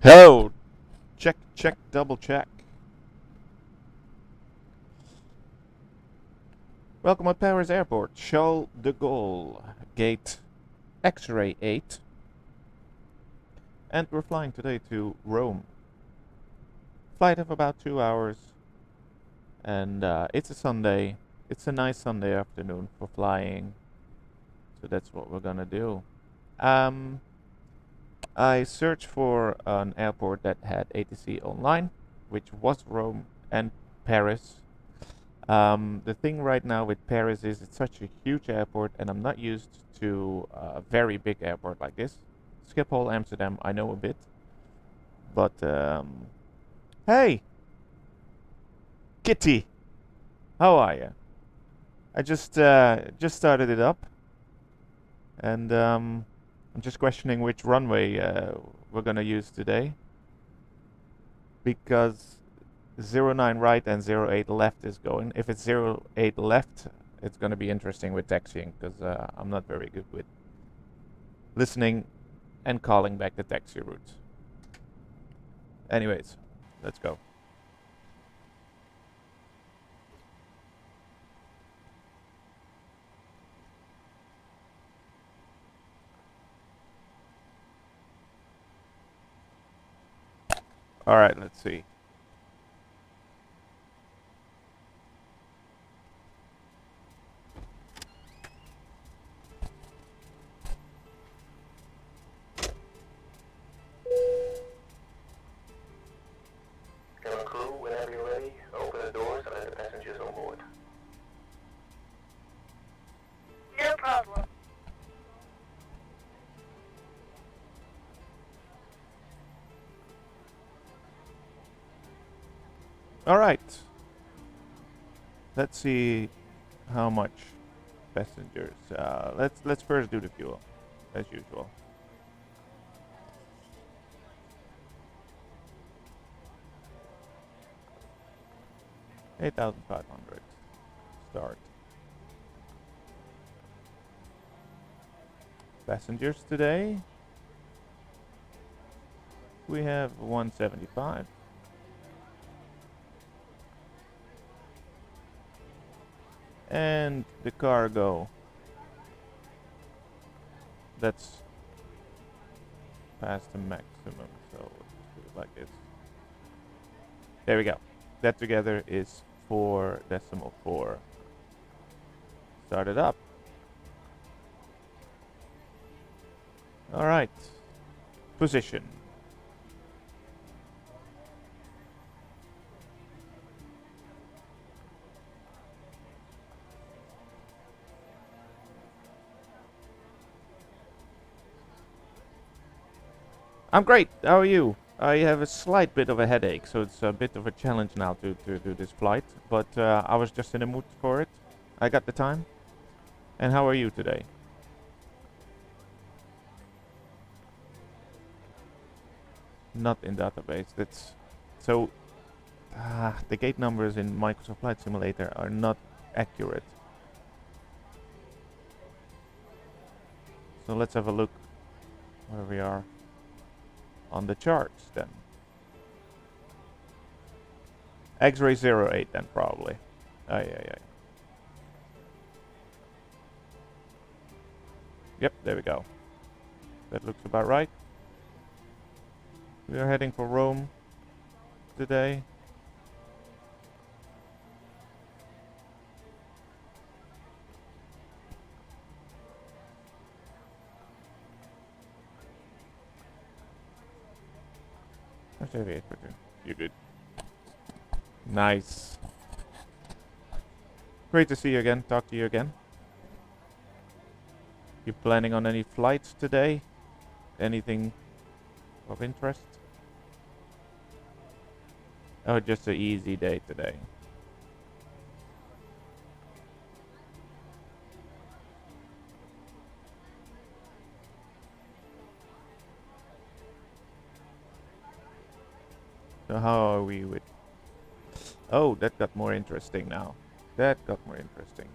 Hello! Check, check, double check. Welcome at Paris Airport, Charles de Gaulle, gate X-ray 8. And we're flying today to Rome. Flight of about 2 hours. And it's a Sunday. It's a nice Sunday afternoon for flying. So that's what we're gonna do. I searched for an airport that had ATC online, which was Rome and Paris. The thing right now with Paris is it's such a huge airport, and I'm not used to a very big airport like this. Schiphol, Amsterdam, I know a bit, but hey, Kitty, how are you? I just started it up, and I'm just questioning which runway we're gonna use today, because 09 right and 08 left is going. If it's 08 left, it's going to be interesting with taxiing, because I'm not very good with listening and calling back the taxi route. Anyways, let's go. All right, let's see. Cabin crew, whenever you're ready, open the doors and let the passengers on board. No problem. All right. Let's see how much passengers. Let's first do the fuel, as usual. $8,500. Start. Passengers today. We have 175. And the cargo. That's past the maximum, so let's do it like this. There we go. That together is 4.4. Start it up. All right. Position. I'm great. How are you? I have a slight bit of a headache, so it's a bit of a challenge now to do this flight. But I was just in the mood for it. I got the time. And how are you today? Not in database. That's so. The gate numbers in Microsoft Flight Simulator are not accurate. So let's have a look where we are on the charts then. X-ray 08 then probably. Yeah. Yep, there we go. That looks about right. We are heading for Rome today. You're good. Nice. Great to see you again. Talk to you again. You planning on any flights today? Anything of interest? Oh, just an easy day today. So how are we with... Oh, that got more interesting now. That got more interesting.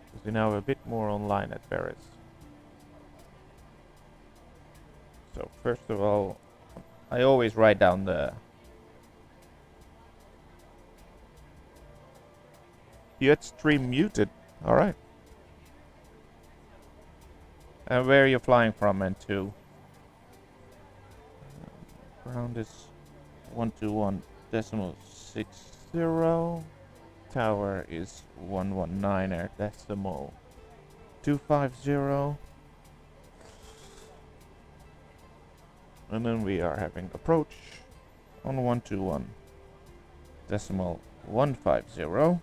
Because we now have a bit more online at Paris. So first of all, I always write down the... Jet stream muted. Alright. And where are you flying from and to? Ground is 121.60. Tower is 119.250. And then we are having approach on 121.150.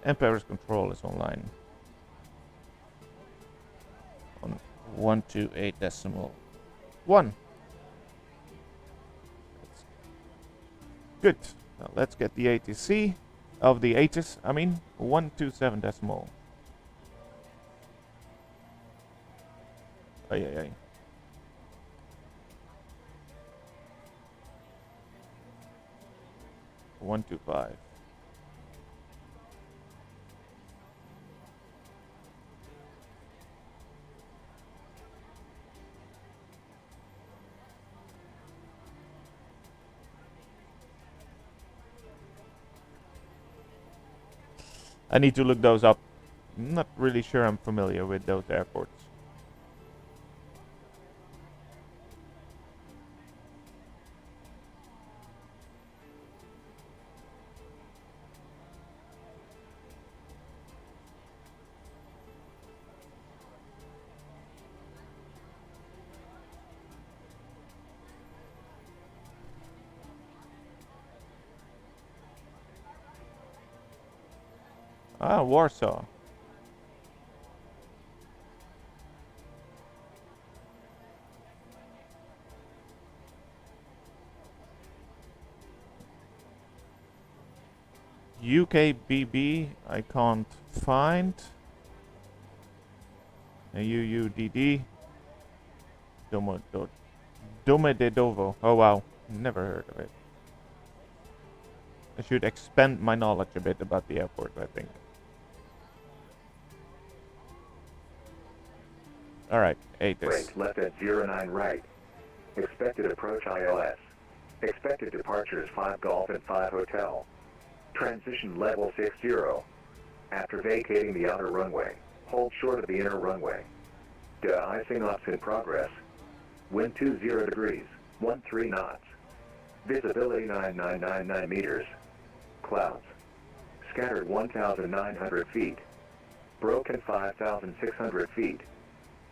And Paris control is online on 128.1. Good. Now let's get the ATC of the ATIS. 127 decimal. Ay, ay, ay. One, 2, 5. I need to look those up. I'm not really sure I'm familiar with those airports. Ah, Warsaw. UKBB, I can't find. UUDD. Domodedovo. Oh wow, never heard of it. I should expand my knowledge a bit about the airport, I think. Alright, ATIS. Brake left at 09 right. Expected approach ILS. Expected departures 5 Golf and 5 Hotel. Transition level 60. After vacating the outer runway, hold short of the inner runway. De-icing ops in progress. Wind 20 degrees, 13 knots. Visibility 9999 meters. Clouds. Scattered 1,900 feet. Broken 5,600 feet.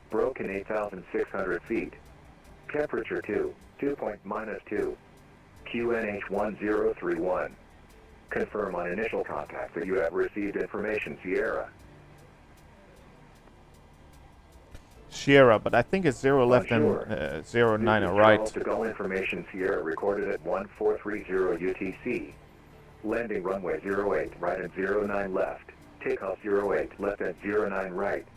Broken 8,600 feet. Temperature 2, dew point -2. QNH 1031. Confirm on initial contact that you have received information Sierra. Sierra, but I think it's 0 left and 09 right. To go information Sierra recorded at 1430 UTC. Landing runway 08 right at 09 left. Takeoff 08 left at 09 right.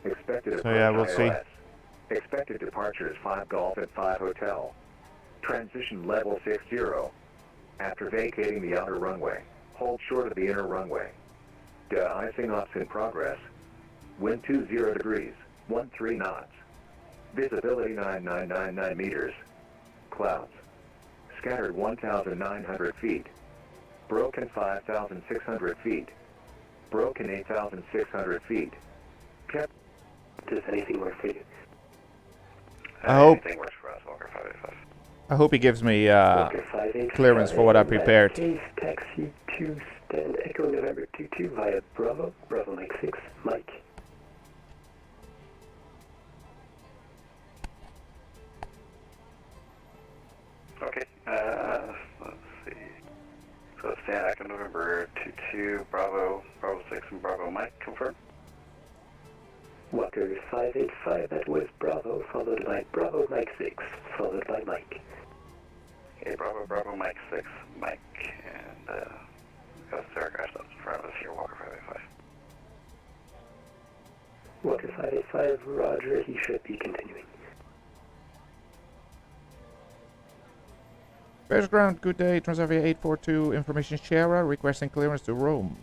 Expected approach yeah, we'll ILS. see. Expected departures 5 Golf and 5 Hotel. Transition level 60. After vacating the outer runway, hold short of the inner runway. De-icing ops in progress. Wind 20 degrees, 13 knots. Visibility 9999 meters. Clouds. Scattered 1,900 feet. Broken 5,600 feet. Broken 8,600 feet. Kept. Does anything work for you? I hope. Anything works for us, Walker 585. I hope he gives me clearance for what I prepared. Taxi 2, stand Echo November 22 via Bravo, Bravo Mike 6, Mike. Okay, let's see. So stand Echo November 22, Bravo, Bravo 6, and Bravo Mike, confirm. Walker 585, that was Bravo, followed by Bravo Mike 6, followed by Mike. Okay, Bravo, Bravo, Mike 6, Mike, and got a Sarah crash that's in front of us here, Walker 585. Walker 585, roger, he should be continuing. Bears ground, good day, Transavia 842, information Sierra, requesting clearance to Rome.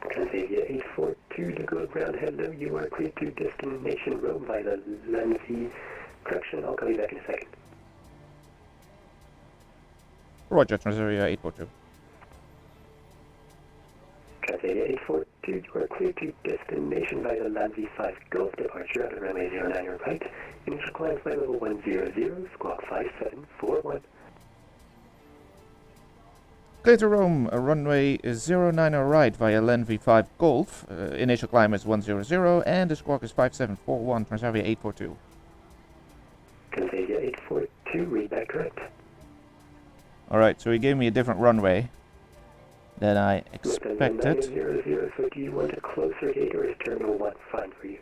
Transavia 842 to go ground, hello, you are clear to destination Rome via the Lanzi Correction, I'll call you back in a second. Roger, Transavia 842. Transavia 842, you are clear to destination by the Land V5 Golf departure at runway 09 or right. Initial climb flight level 100, squawk 5741. Clear to Rome, runway 09 or right via Land V5 Golf. Initial climb is 100 and the squawk is 5741, Transavia 842. Transavia 842, read back correct. Alright, so he gave me a different runway than I expected. 900, so do you want a closer gate or is Terminal 1 fine for you?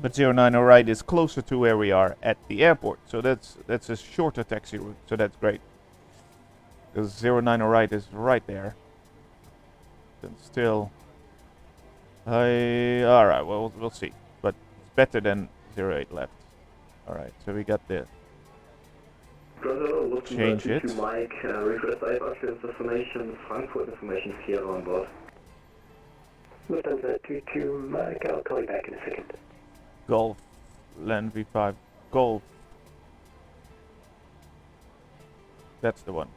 But 09 or right is closer to where we are at the airport, so that's a shorter taxi route, so that's great. Because 09 or right is right there. Then still... Alright, well, we'll see. But it's better than 08 left. Alright, so we got the... Change it. Mike, request IFAC information, Frankfurt information is here on board. Lufthansa 22 Mike, I'll call you back in a second. Golf, Land V5, Golf. That's the one.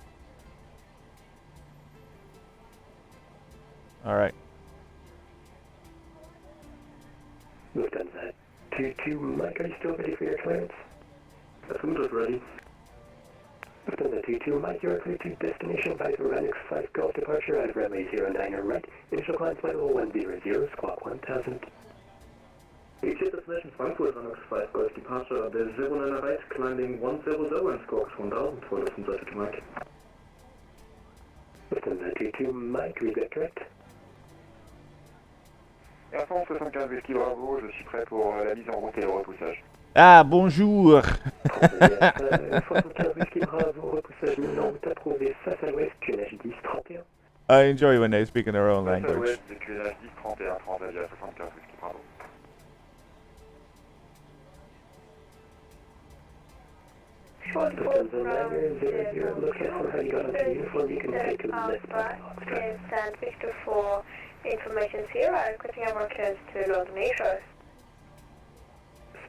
Alright. Lufthansa 22 Mike, are you still ready for your clearance? Taxiroute is ready. Lufthansa 22 Mike, you are clear to destination by the Runway 5 Golf departure at runway 09 or right. Initial climb flight level 100, squawk 1000. Exit destination Frankfurt, Runway 5 Golf departure at the 09 right, climbing 100 and squawks 1000 for Lufthansa 22 Mike. Lufthansa 22 Mike, read that correct? Air France 75 Whisky Bravo, je suis prêt pour la mise en route et le repoussage. Ah, bonjour! 75 Whisky Bravo, repoussage non route approuvé face à l'ouest, QNH 10 31. I enjoy when they speak in their own Face à language. l'ouest, QNH 10 31, Transavia 75 Whisky Bravo. Lufthansa 900, look at how you got onto the uniform, you can take a left by Is Stand Victor for information 0, requesting our clearance to London Heathrow.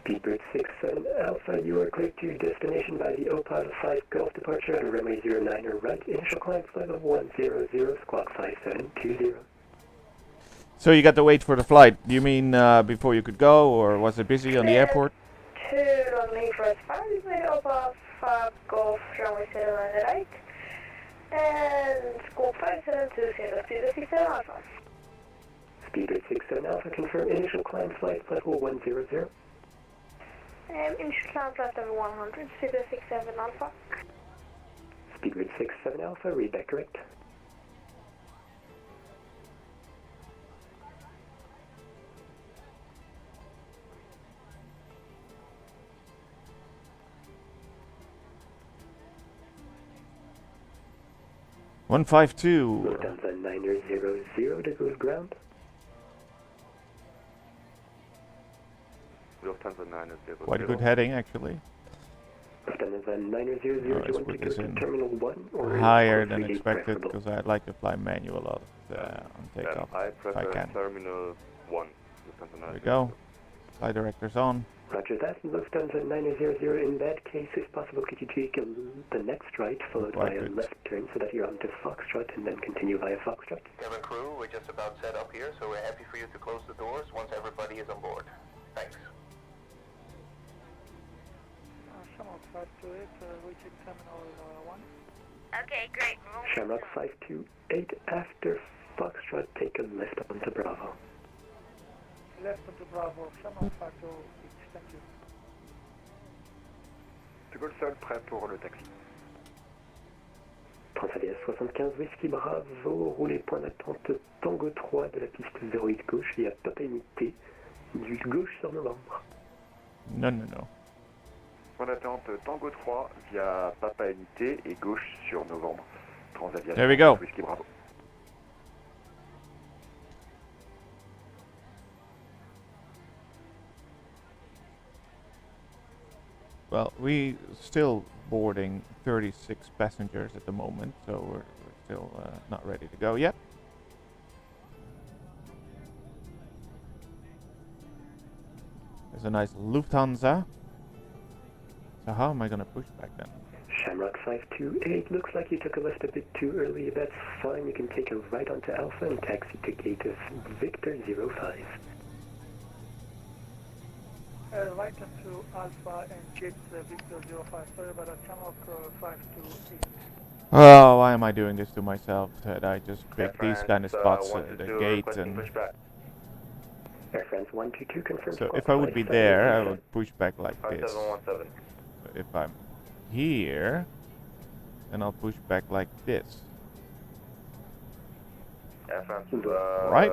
Speedbird 67 Alpha, you are clear to destination by the Opal 5 Golf departure at runway 09 or right. Initial climb flight of 100, squawk 5720. So you got to wait for the flight. Do you mean before you could go, or was it busy on the airport? To London Heathrow is fine with Opal 5 Golf, runway 09 right. And squawk 5720 to 67 Alpha. Speedbird 67 Alpha, confirm initial climb flight level 100. Initial climb flight level 100, Speedbird 67 Alpha. Speedbird 67 Alpha, read that correct? Lufthansa 900 to go to ground. Lufthansa 900. Quite a good heading, actually. Lufthansa 900, do you let's want put to go this to in Terminal 1 or Higher is than close expected, preferable? because I'd like to fly manual on takeoff. I if I prefer can. Terminal 1. Lufthansa 900. There we go. Flight director's on. Roger that, Lufthansa 900, in that case, if possible, could you take the next right, followed by Quite a good. left turn so that you're onto Foxtrot and then continue via Foxtrot? Cabin crew, we're just about set up here, so we're happy for you to close the doors once everybody is on board. Thanks. Shamrock 528, reaching Terminal 1. Okay, great. Shamrock 528, after Foxtrot, take a left onto Bravo. Left onto Bravo, Shamrock 528, thank you. De Gaulle seul, prêt pour le taxi. Transavia 75 Whisky Bravo, roulez point d'attente Tango 3 de la piste 08 gauche via Papa Unité, du gauche sur novembre. No, no, no. Point d'attente Tango 3 via Papa Unité et gauche sur novembre. Transavia There we go. Whisky Bravo. Well, we still boarding 36 passengers at the moment, so we're still not ready to go yet. There's a nice Lufthansa So how am I gonna push back then? Shamrock 528, looks like you took a left a bit too early. That's fine, you can take a right onto Alpha and taxi to Gate of Victor 05. Right into Alpha and Gate Victor 05. Sorry about that. Shamrock 528. Oh, why am I doing this to myself? That I just pick these France, kind of spots, 122 the gate, requesting and pushback. Air France 122 confirmed. so squawk if I would be 57, there, I confirmed. would push back like this. 5717. But if I'm here, then I'll push back like this. Air France, Right?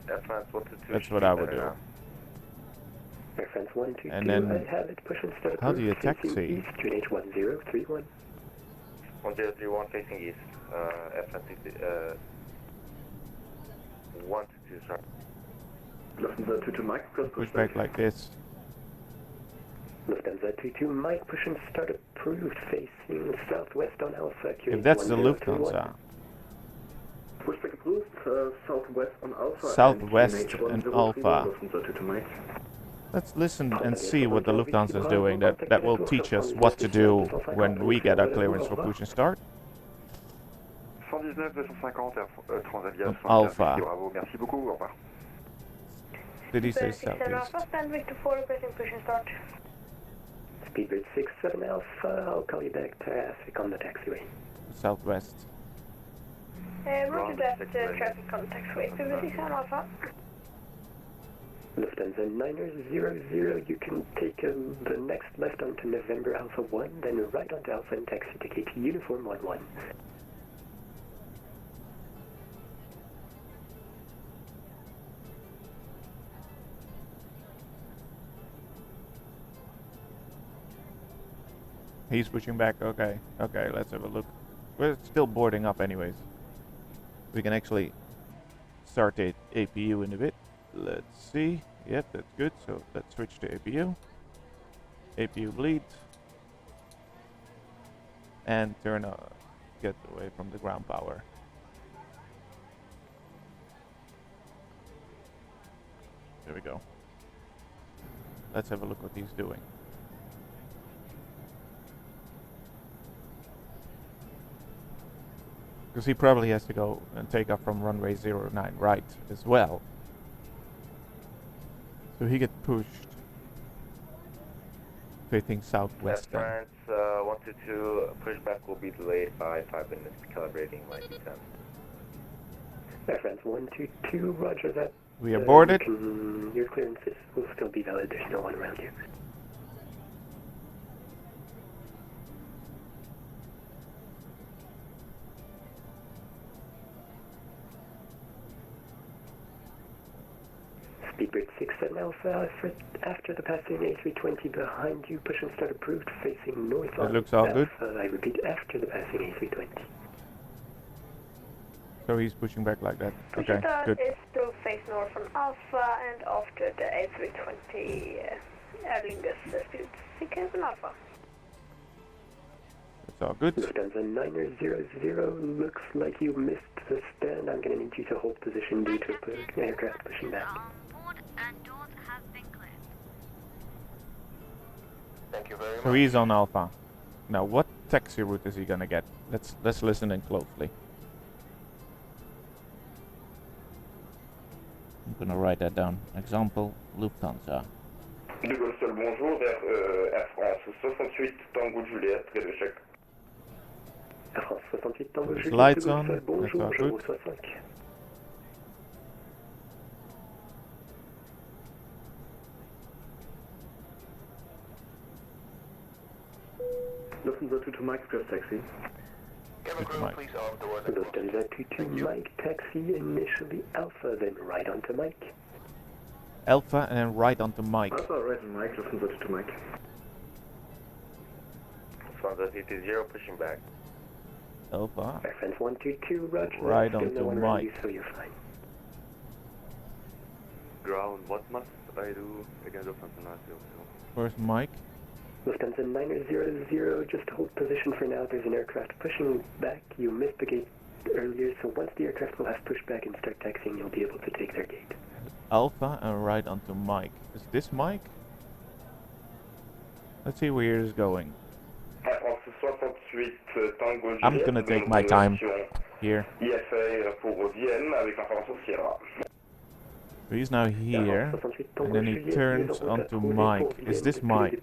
Air France 122. That's what I would do. Air France 122, And then I have it push and start how do you facing taxi? east, QNH 1031. 1031 facing east. Air France 122, sorry. Lufthansa 22 Mike, plus Push back like this. Lufthansa 22 Mike, push and start approved, facing southwest on Alpha, QNH If that's the 1031. Lufthansa, Pushback approved, southwest on Alpha. Southwest and and QNH Alpha. 1031, Lufthansa 22 Mike. let's listen and see what the Lufthansa is doing. That will teach us what to do when we get our clearance for push and start. 119-250 Transavia Alpha. Bravo, merci beaucoup, au revoir. Did he say 67 southeast? Alpha, stand Victor 4 requesting push and start. Speedbird 67 Alpha, I'll call you back traffic on the taxiway. Southwest. Roger that, traffic on taxiway. 67 Alpha. Lufthansa 900, you can take the next left onto November Alpha 1, then right onto Alpha and taxi to Gate Uniform 11. He's pushing back. Okay. Okay, let's have a look. We're still boarding up anyways. We can actually start the APU in a bit. Let's see. Yep, that's good. So let's switch to APU. APU bleed. And turn get away from the ground power. There we go. Let's have a look what he's doing. Because he probably has to go and take off from runway 09 right as well. So he gets pushed. Facing southwest then. France 122 pushback will be delayed by 5 minutes, calibrating line D10. Air France 122, roger that. We aborted. Your clearances will still be valid, there's no one around you. Speedbird 67 Alpha, after the passing A320 behind you, push and start approved, facing north on looks all Alpha. good. I repeat, after the passing A320. So he's pushing back like that. Push Okay, and start good. is to face north on Alpha and after the A320 Aer Lingus speed 67 Alpha. It's all good. Lufthansa 900, looks like you missed the stand. I'm going to need you to hold position due to an aircraft pushing back. And doors have been cleared. Thank you very much. So he's on Alpha. Now what taxi route is he gonna get? Let's listen in closely. I'm gonna write that down. Example, Lufthansa. De Gaulle Sol, bonjour, vers Air France 68 Tango Juliette, près de Chèque. Air France 68 Tango There's Juliette, lights de Gaulle on, Sol, that's bonjour, all je good. reçois 5. Lufthansa 22 Mike, press taxi. Cabin crew, Mike. please arm doors and Lufthansa 22 Mike, taxi initially Alpha, then right onto Mike. Alpha and then right onto Mike. Alpha, right on Mike, Lufthansa 22 Mike. Lufthansa 0 pushing back. Alpha. Air France 122, roger. Right Still onto no one around you, Mike. so you're fine. Ground, what must I do against Lufthansa 900? Where's Mike? Lufthansa 900, just hold position for now. There's an aircraft pushing back. You missed the gate earlier, so once the aircraft will have pushed back and start taxiing, you'll be able to take their gate. Alpha and right onto Mike. Is this Mike? Let's see where it's going. Air France 68 Tango I'm Juliette, gonna take donc my time direction here. IFA pour Vienne avec information Sierra. He's now here, and then he turns onto Mike. Is this Mike?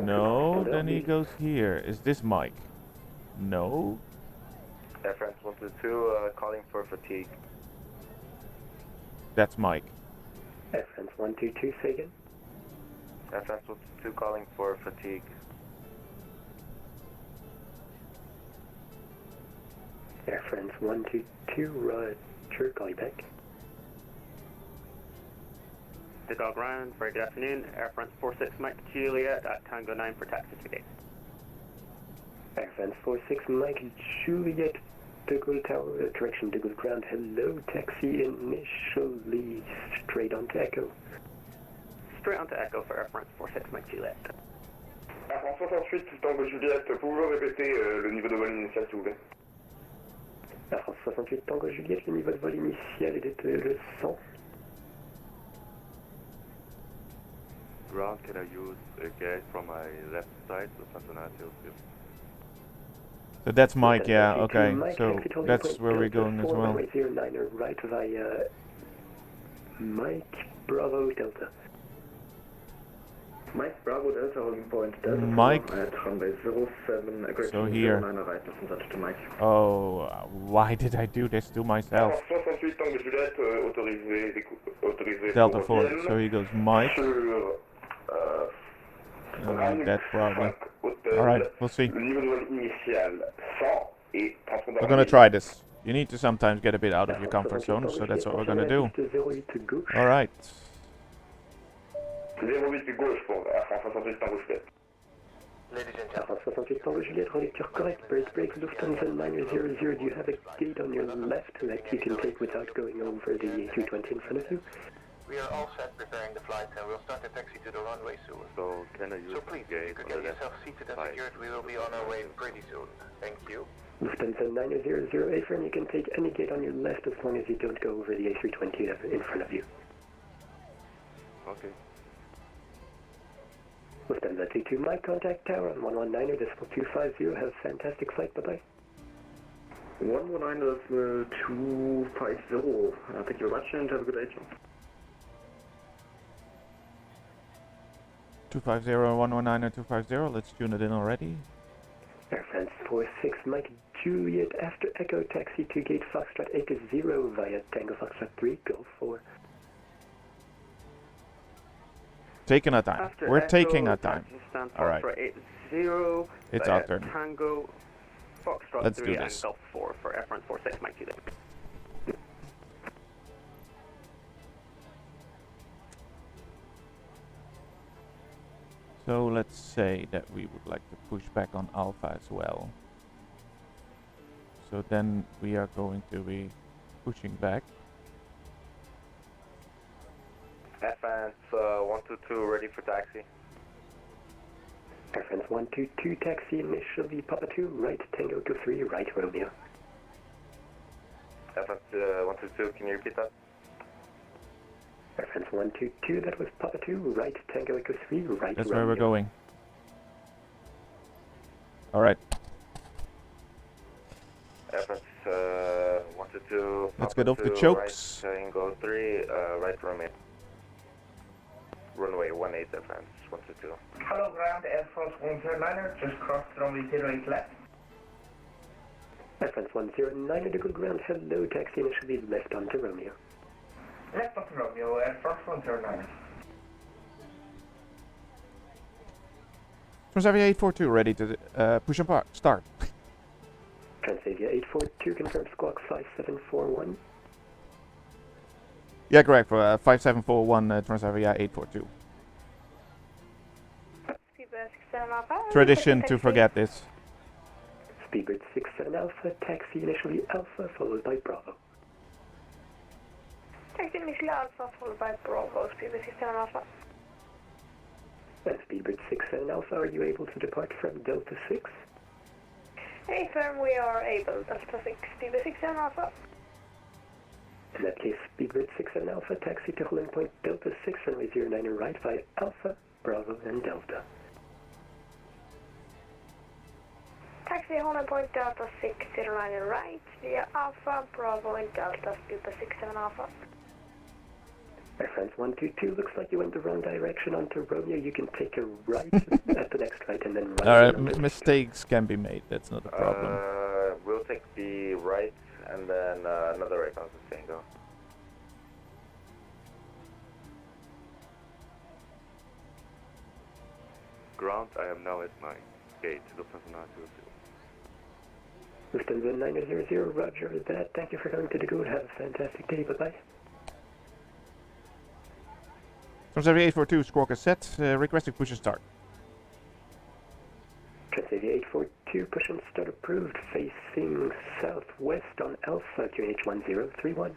No, then he goes here. Is this Mike? No. Air France 122 calling for fatigue. That's Mike. Air France 122, say again. Air France 122 calling for fatigue. Air France 122, Roger, call you back. The dog round, very good afternoon. Air France 46 Mike Juliet at Tango 9 for taxi today. Air France 46 Mike Juliet, De Gaulle Tower, direction De Gaulle Ground, hello, taxi initially straight on to Echo. Straight on to Echo for Air France 46 Mike Juliet. Air France 68 Tango Juliette, pouvez-vous répéter le niveau de vol initial s'il vous plaît? Air France 68 Tango Juliette, le niveau de vol initial était le 100. Ground, can I use a gate from my left side, so Cincinnati will So that's Mike, yeah, okay. So that's where we're going as well. 09 right via Mike Bravo Delta. Mike Bravo Delta holding point Delta Mike. at runway 07, So here. 09 right, listen to Mike. Oh, why did I do this to myself? 68 Tango Juliette, autorisé Delta pour 4. Vienne. So he goes Mike. Sur, That probably. Alright, we'll see. Le niveau de vol initial 100 et transpondeur. We're gonna try this. You need to sometimes get a bit out of your comfort zone, so that's what we're gonna do. Alright. 08 gauche pour Air France 68 Tango Juliette. Ladies and Air France 68 Tango Juliette, relecture correct, bird break, Lufthansa 900, do you have a gate on your left that you can take without going over the A220 in front of you? we are all set preparing the flight and we'll start the taxi to the runway soon. So can I use So please, if you gate could on get the left yourself seated and side? secured, we will be on our way pretty soon. Thank you. Lufthansa 900 A-frame, you can take any gate on your left as long as you don't go over the A320 in front of you. Okay. Lufthansa 22 Mike, contact tower on 119er, decimal 250, have a fantastic flight, bye-bye. 119 250. Thank you very much and have a good day. 250, 119 250. Let's tune it in already. Air France 46 Mike Juliet after Echo taxi to gate Foxtrot 80 via Tango Foxtrot 3 Golf 4. Taking our time. After We're Echo, taking our time. taxi stand Alright. for 80 It's via our turn. Tango Foxtrot Let's 3 do and this. Golf 4 for Air France 46 Mike Juliet. So let's say that we would like to push back on Alpha as well. So then we are going to be pushing back. Air France 122 ready for taxi. Air France 122 taxi initially Papa 2 right Tango to 3 right Romeo. Air France 122, can you repeat that? Air France 122, that was Papa 2 right Tango Echo 3 right That's Romeo. where we're going. Alright, Air France 122. let's Papa get off the 2, chokes. Right Tango 3, right Romeo. Runway 18 Air France 122. Hello ground, Air France 109er, just crossed runway 08 left. Air France 109 to good ground, hello taxi initially left onto Romeo. Left onto Romeo, Air France 109er. Transavia 842 ready to push and park. Start. Transavia 842 confirmed squawk 5741. Yeah, correct. For 5741 Transavia 842. Tradition to forget this. Speedbird 67 Alpha, taxi initially Alpha followed by Bravo. Taxi initially Alpha followed by Bravo, Speedbird 67 Alpha. And Speedbird 67 Alpha, are you able to depart from Delta 6? Hey firm, we are able. Delta 6, Speedbird 67 Alpha. In that case, speedbird 67 Alpha, taxi to holding point Delta 6, runway 09 right via Alpha, Bravo, and Delta. Taxi holding point Delta 609 right via Alpha, Bravo, and Delta, speedbird 67 Alpha. Air France 122, looks like you went the wrong direction onto Romeo. You can take a right at the next right and then right. Alright, mistakes can be made, that's not a problem. We'll take the right and then another right on the Tango. Ground, I am now at my gate, Lufthansa 202. Lufthansa 900, roger that. Thank you for coming to the Good. Have a fantastic day. Bye-bye. Transavia 842, squawk is set, requesting push and start. Transavia 842, push and start approved, facing southwest on Alpha, QNH 1031.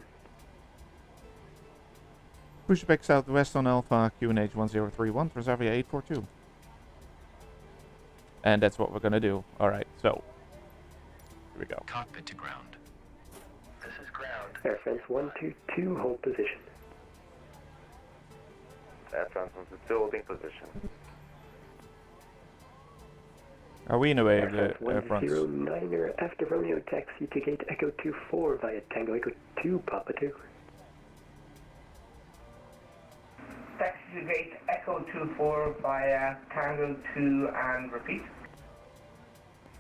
Push back southwest on Alpha, QNH 1031, Transavia 842. And that's what we're gonna do. Alright, so here we go. Cockpit to ground. This is ground. Air France 122, hold position. Air France 122, holding position. Are we in the way of Air the Air France? 109er after Romeo, taxi to gate Echo 24 via Tango Echo 2, Papa 2. Taxi to gate Echo 24 via Tango 2 and repeat.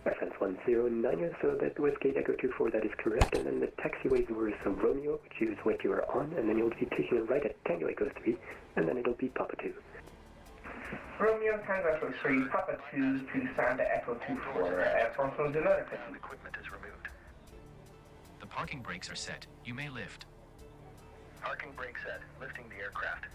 Air France 109er, so that was gate Echo 24, that is correct. And then the taxiways were so Romeo, which is what you are on, and then you'll be taking a right at Tango Echo 3, and then it'll be Papa 2. Romeo Tango Echo 3, Papa 2 to stand at Echo 24. Air France will do another thing. Equipment is removed. The parking brakes are set. You may lift. Parking brake set, lifting the aircraft.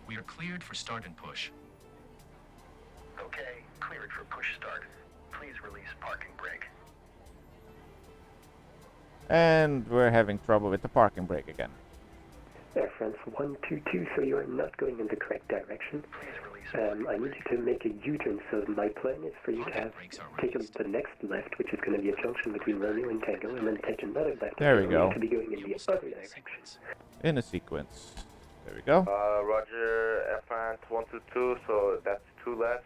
We are cleared for start and push. Okay, cleared for push start. Please release parking brake. And we're having trouble with the parking brake again. Air France 122, so you are not going in the correct direction. I need you to make a U-turn, so my plan is for you to have take the next left, which is going to be a junction between Romeo and Tango, and then take another left. There we go. To be going in the other direction. In a sequence. There we go. Roger, Air France 122, so that's 2 lefts.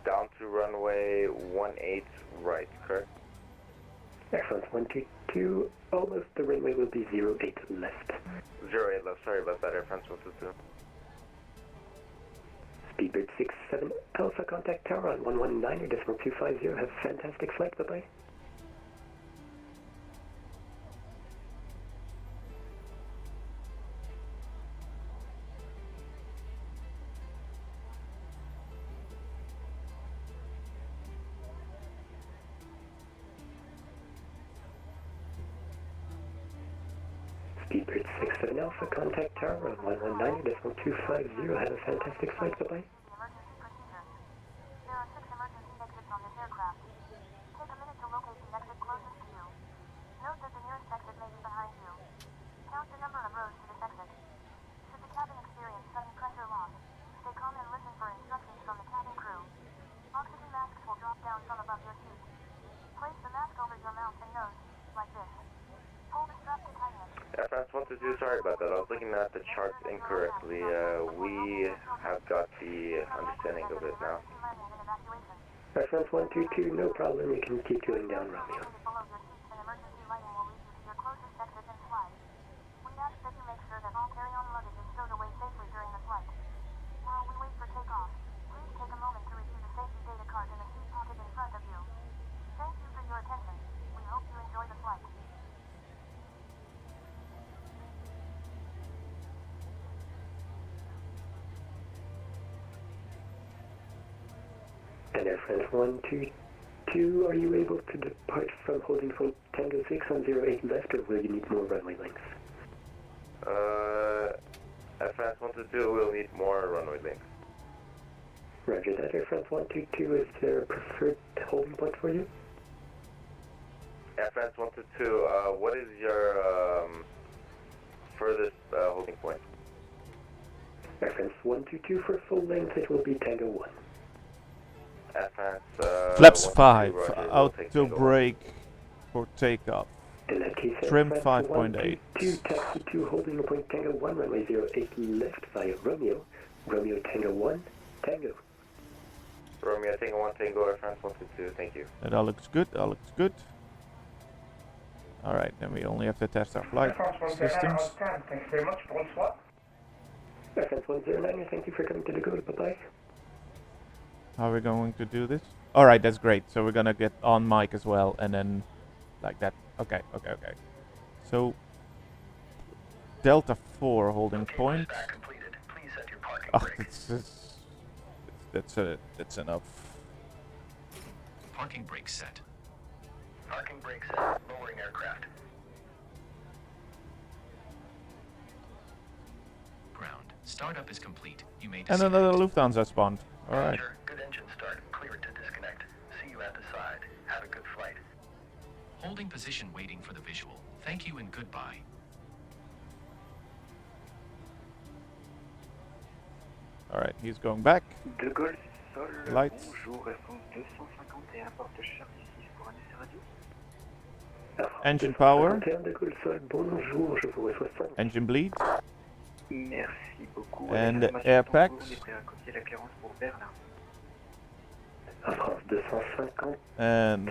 Down to runway 18 right, correct? Air France 122, almost the runway will be 08 left. 08 left, sorry about that, Air France 122. Speedbird 67 Alpha, contact tower on 119.250. Have a fantastic flight, bye-bye. Speedbird 67 Alpha, contact tower on 119.250. Have a fantastic flight, bye-bye. There are 6 emergency exits on this aircraft. Take a minute to locate the exit closest to you. Note that the nearest exit may be behind you. Count the number of rows to this exit. Should the cabin experience sudden pressure loss, stay calm and listen for instructions from the cabin crew. Oxygen masks will drop down from above your seat. Place the mask over your mouth and nose, like this. Hold the strap to tightness. Air France 122, sorry about that. I was looking at the charts incorrectly. We have got the understanding of it now. Air France 122, no problem. You can keep going down, Romeo. Below your seats, an emergency lighting will lead you to your closest exit and flight. We ask that you make sure that all carry-on luggage is stowed away safely during the flight. While we wait for takeoff, please take a moment to review the safety data card in the seat pocket in front of you. Thank you for your attention. We hope you enjoy the flight. And Air France 122, are you able to depart from holding point Tango 6 on 08 left, or will you need more runway length? Air France 122 will need more runway length. Roger that, Air France 122, is there a preferred holding point for you? Air France 122, what is your furthest holding point? Air France 122, for full length it will be Tango 1. Air France, Flaps 122, 5, Roger, we'll out take to Tango 1. brake for takeoff. In that case, Trim France 5.8. 122, taxi 2, holding point Tango 1, runway 08 left via Romeo. Romeo Tango 1, Tango. Romeo Tango 1, Tango, Air France 122, thank you. That all looks good, all looks good. Alright, then we only have to test our flight systems. Thanks very much. Bonsoir. Air France 109, thank you for coming to the go. Bye-bye. How are we going to do this? Alright, that's great. So we're gonna get on mic as well, and then like that. Okay. So Delta 4 holding point. Oh, that's enough. Parking brakes set. Parking brakes set. Lowering aircraft. Ground. Startup is complete. You may And disconnect. another Lufthansa spawned. Alright. Roger. Good engine start. Clear to disconnect. See you at the side. Have a good flight. Holding position waiting for the visual. Thank you and goodbye. Alright, he's going back. De Gaulle, Sol, Lights. bonjour, réponse 251, porte charge ici pour un essai radio. Engine power. De Gaulle, Sol, bonjour, je vous reçois 5. Engine bleed. Merci beaucoup. And Information air pour vous, packs. on est prêt à copier la clearance pour Berlin. France 250. And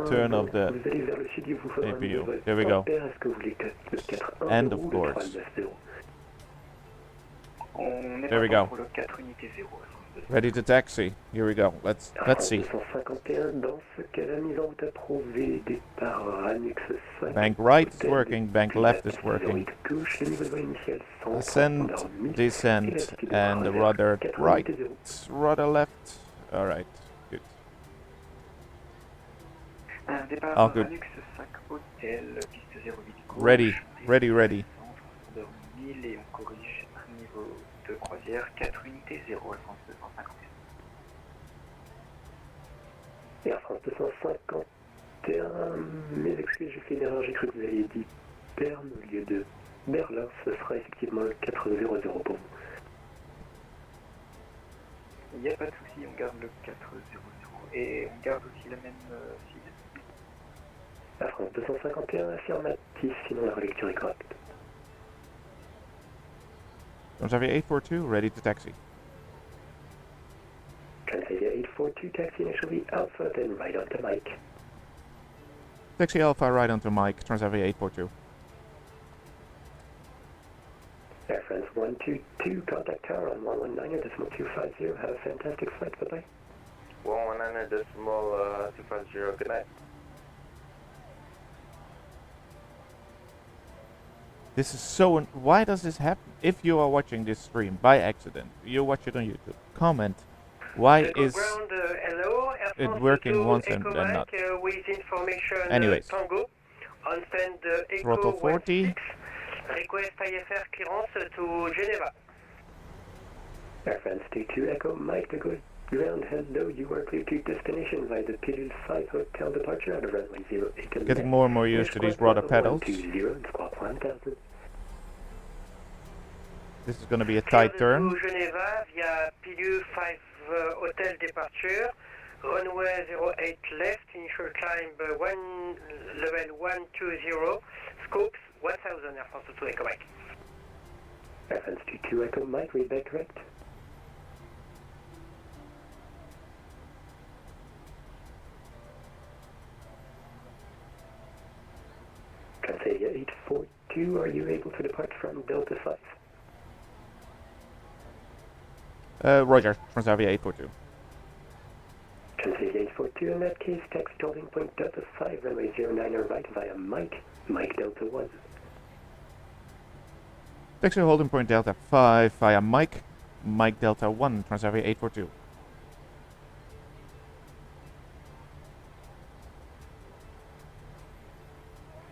turn off the Vous allez vers le sud, il vous faudra un APU. vol There we go. Est-ce que vous voulez le 4-1 And ou of le course. 3-9-0? On est There we partant go. pour le 4 unité 0. Ready to taxi. Here we go. Let's see. 251, dans ce cas, la mise en route approuvée, départ Ranux 5. Bank right is working, bank left is working. Gauche, le niveau de vol initial 100. Ascent, descent, and the rudder right, rudder left. Alright, good. Un départ Oh, good. Ranux 5 hôtel, piste 08 gauche. Ready, ready, ready. Centre 1000 et on corrige un niveau de croisière 4 unités 0 à France 251. Air France 251, mes excuses, j'ai fait une erreur, j'ai cru que vous aviez dit Berne au lieu de Berlin, ce sera effectivement le 400 pour vous. Il n'y a pas de souci, on garde le 400 et on garde aussi la même cible. Air France 251, affirmatif, sinon la relecture est correcte. Transavia 842, ready to taxi. Transavia 842, taxi initially Alpha, then right onto Mike. Taxi Alpha right onto Mike, Transavia 842. Air France 122, contact tower on 119.250, have a fantastic flight, bye-bye. 119.250, good night. This is so... Why does this happen? If you are watching this stream by accident, you watch it on YouTube, comment. Why is it working once and then not? With information Anyways. Tango, on stand Throttle 40. request IFR clearance to Geneva. Air France 22, Echo, Mike to go ground, hello, you are clear to destination via the Pilule 5 hotel departure at runway 08. Getting more and more used to these rudder pedals. 120 and squawk 1000. This is going to be a tight turn. To Geneva via Pilule 5 hotel departure, runway 08 left, initial climb level 120, scopes 1000 Air France 22 Echo Mike. Air France 22, Echo, Mike, read back correct. Transavia 842, are you able to depart from Delta 5? Roger, Transavia 842. Transavia 842, in that case, taxi holding point Delta 5, runway 09 right via Mike, Mike Delta 1. Taxi holding point Delta 5 via Mike, Mike Delta 1, Transavia 842.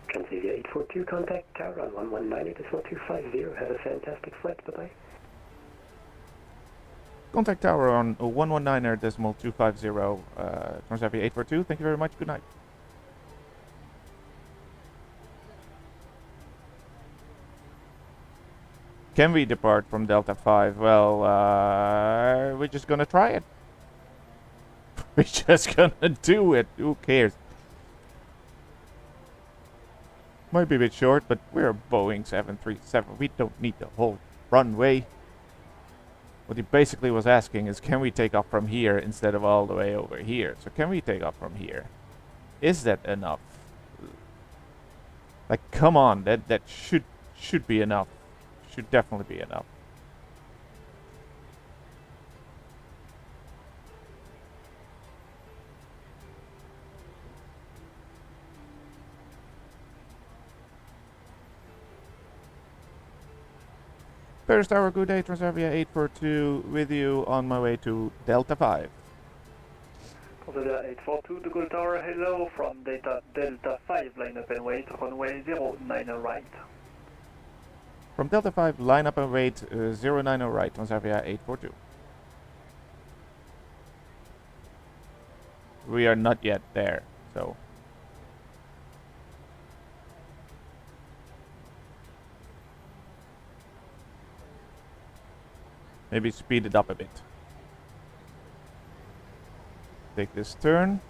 Transavia 842, contact tower on 119.250, have a fantastic flight, bye-bye. Contact tower on 119.250, Transavia 842. Thank you very much, good night. Can we depart from Delta 5? Well, we're just gonna try it. We're just gonna do it. Who cares? Might be a bit short, but we're a Boeing 737. We don't need the whole runway. What he basically was asking is, can we take off from here instead of all the way over here? So can we take off from here? Is that enough? Like, come on, that should be enough. Should definitely be enough. Paris Tower, good day, Transavia 842 with you on my way to Delta 5. Transavia 842 to Gate Tower, hello from Delta 5, line up and wait, runway 09 right. From Delta 5, line up and wait 09 right, Transavia 842. We are not yet there, so... maybe speed it up a bit. Take this turn.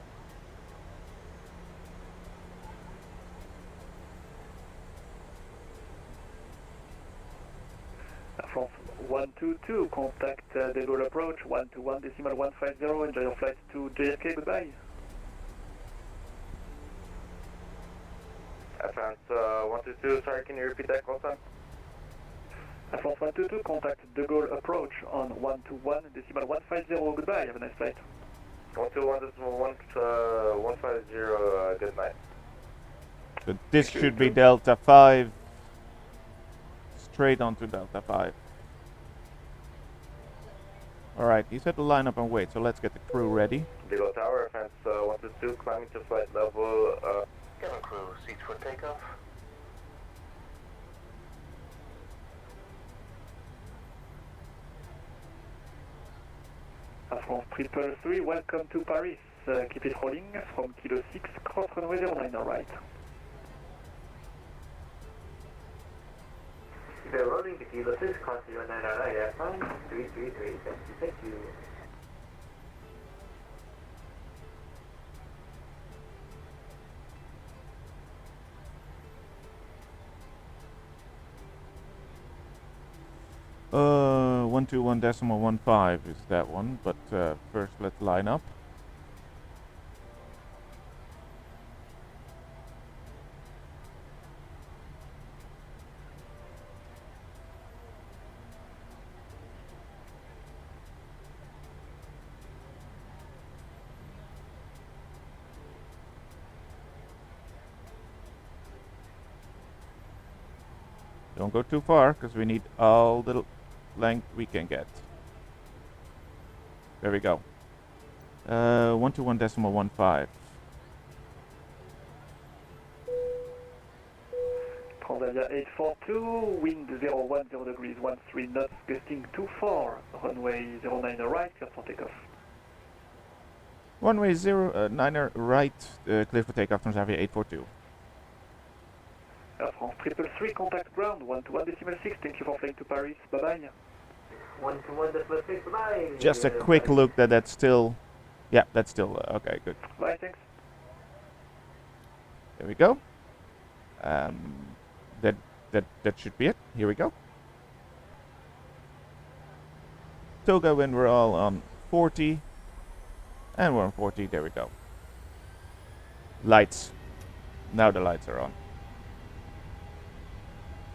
France 122, contact De Gaulle approach 121.150, enjoy your flight to JFK, goodbye. France 122, sorry, can you repeat that call sign? France 122, contact De Gaulle approach on 121.150, goodbye, have a nice flight. 121.150, good night. So this should be Delta 5. Straight onto Delta 5. Alright, he said to line up and wait, so let's get the crew ready. De Gaulle Tower, France 122, climbing to flight level. Cabin crew, seats for takeoff. France 333, welcome to Paris. Keep it rolling from Kilo 6, cross runway 09 right. They're rolling to Kilo 6, cross 09 right, airline 333, thank you. Uh, 121.15 is that one, but first let's line up. Don't go too far, because we need all the length we can get. There we go. 121.15. Transavia 842, wind 010 degrees, 13 knots, gusting 24, runway 09 right, clear for takeoff. Runway 09 right, clear for takeoff, Transavia 842. Air France 333, contact ground 121.6, thank you for flying to Paris, bye bye. 121.6, bye. Just a quick look that that's still, yeah, that's still okay. Good. Bye, thanks. There we go. That should be it. Here we go. Toga when we're all on 40, and we're on 40. There we go. Lights. Now the lights are on.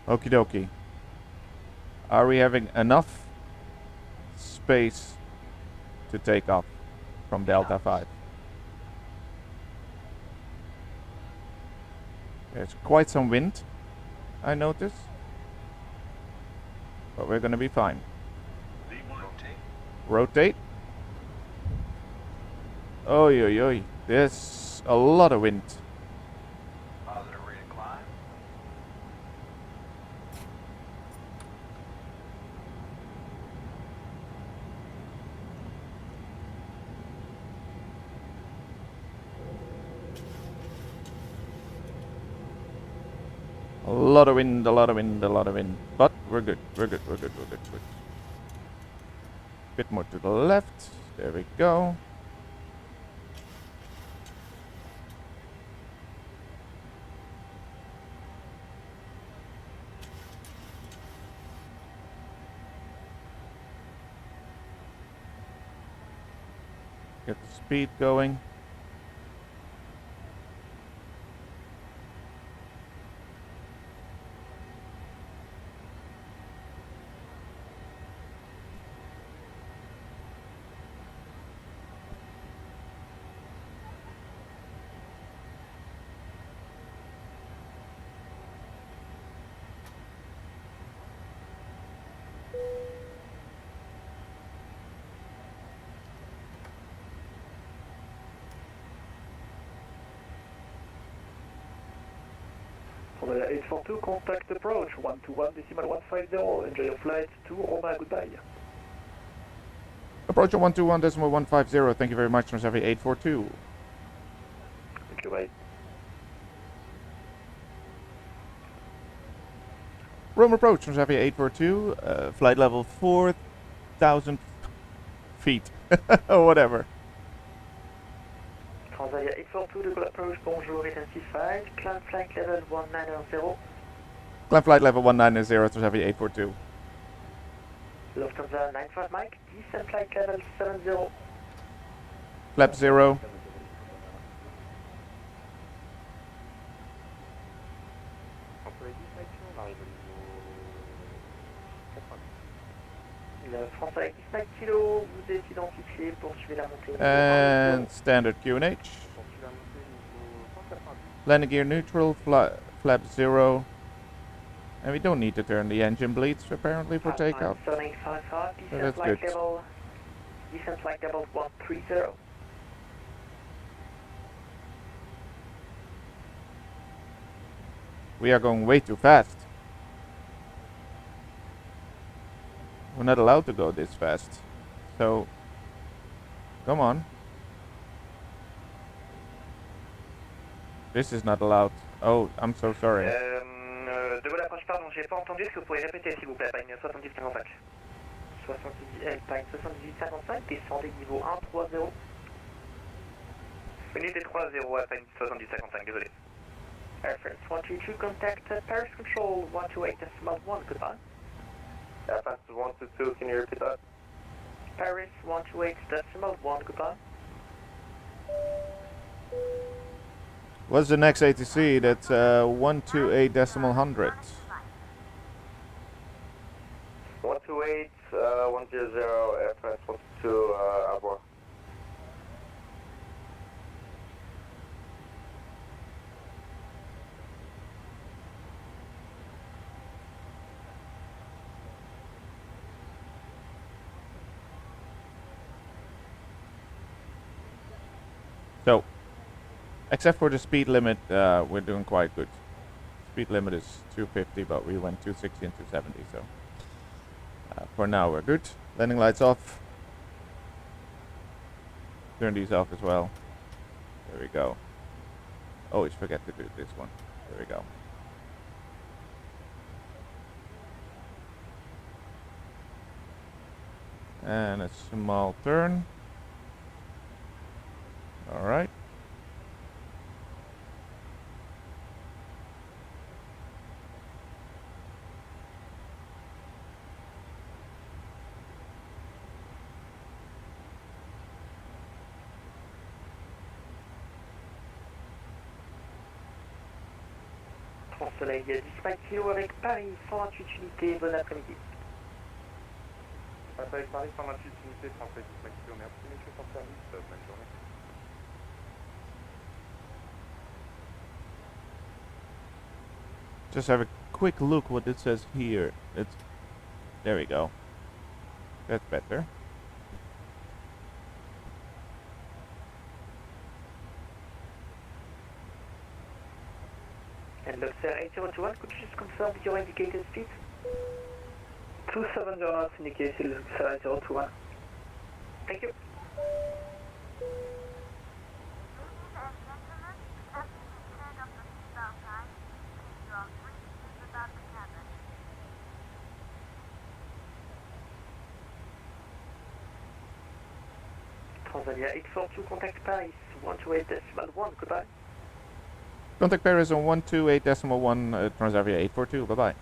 Okie dokie. Are we having enough space to take off from Delta 5? There's quite some wind, I notice. But we're gonna be fine. Rotate. Oi, oi, oi. There's a lot of wind. A lot of wind, a lot of wind, a lot of wind. But we're good, we're good, we're good, we're good, we're good. Bit more to the left. There we go. Get the speed going. Transavia 842, contact approach 121.150. Enjoy your flight to Roma, goodbye. Approach 121.150. Thank you very much, Transavia 842. Thank you, bye. Rome approach, Transavia 842. Flight level 4,000 feet. Or whatever. Transavia 842, de good approach, bonjour, intensified, climb flight level 190. Climb flight level 190, Transavia 842. Lufthansa 95 Mike, descent flight level 70. Flap 0. Le France avec 19 kg, vous êtes identifié, poursuivez la montée. And standard QNH. Landing gear neutral, flap 0. And we don't need to turn the engine bleeds apparently for takeoff. 7855, So descent that's flight good. level 130. We are going way too fast. We're not allowed to go this fast. So, come on. This is not allowed. Oh, I'm so sorry. De Gaulle approche, pardon, j'ai pas entendu, est-ce que vous pourriez répéter s'il vous plaît, Alpine 7055. 70, Alpine 7855, descendez niveau 130. Unité 30, Alpine 7055, désolé. Air France 122, contact Paris Control 128.1, goodbye. Air France 122, can you repeat that? Paris 128.1, goodbye. What's the next ATC? That's 128.100. 128, 100, Air France 122, à bord. So, except for the speed limit, we're doing quite good. Speed limit is 250, but we went 260 and 270, so for now we're good. Landing lights off. Turn these off as well. There we go. Always forget to do this one. There we go. And a small turn. All right. Soleil 10 kg avec Paris 128 unités, bon après-midi. Avec Paris 128 unités, 38 kg, merci messieurs pour le service, bonne journée. Just have a quick look what it says here. There we go. That's better. And Luxair 8021, could you just confirm your indicated speed? 270 knots indicated, Luxair 8021. Thank you. Transavia 842, contact Paris 128.1, goodbye. Contact Paris on 128.1, Transavia 842, bye-bye.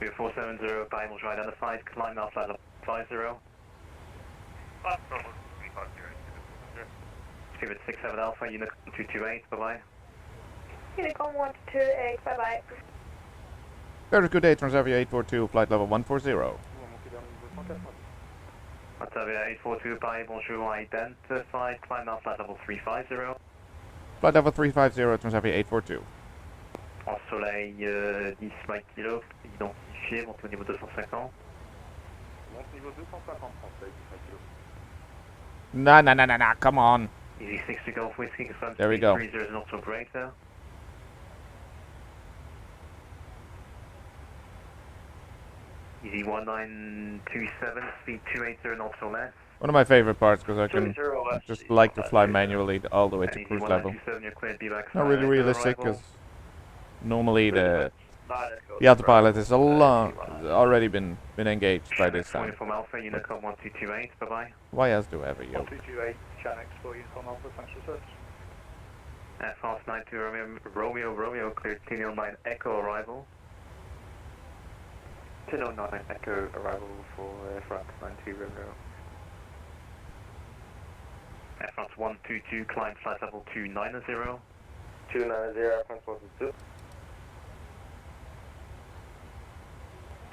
Speed 470, Paris, bonjour, identified, climb now, flight level 50. Speed 67 Alpha, Unicom 228, bye-bye. Unicom 128, bye-bye. Very good day, Transavia 842, flight level 140. Transavia 842, Paris, bonjour, identified, climb now, flight level 350. Flight level 350, Transavia 842. En soleil 10 Mike kilo, identifié, monte au niveau 250. Monte niveau 250, français, 10 kg. Nah, come on. Easy 60 Golf Whiskey, confirm There we go. 30 is not so great there. Easy 1927, speed 280, not so less. One of my favorite parts, because I can just like to fly manually all the way to Easy cruise level. 1927, you're cleared, be back. Not really realistic, because normally the autopilot is already been engaged by this time. Uniform Alpha, Unicom 1228, bye-bye. Why else do I ever yield? 1228, Channel for Uniform Alpha, thanks for search. France 92 Romeo, cleared 1009 Echo arrival. 1009 Echo arrival for France 92 Romeo. Air France 122, climb flight level 290. 290, Air France 122.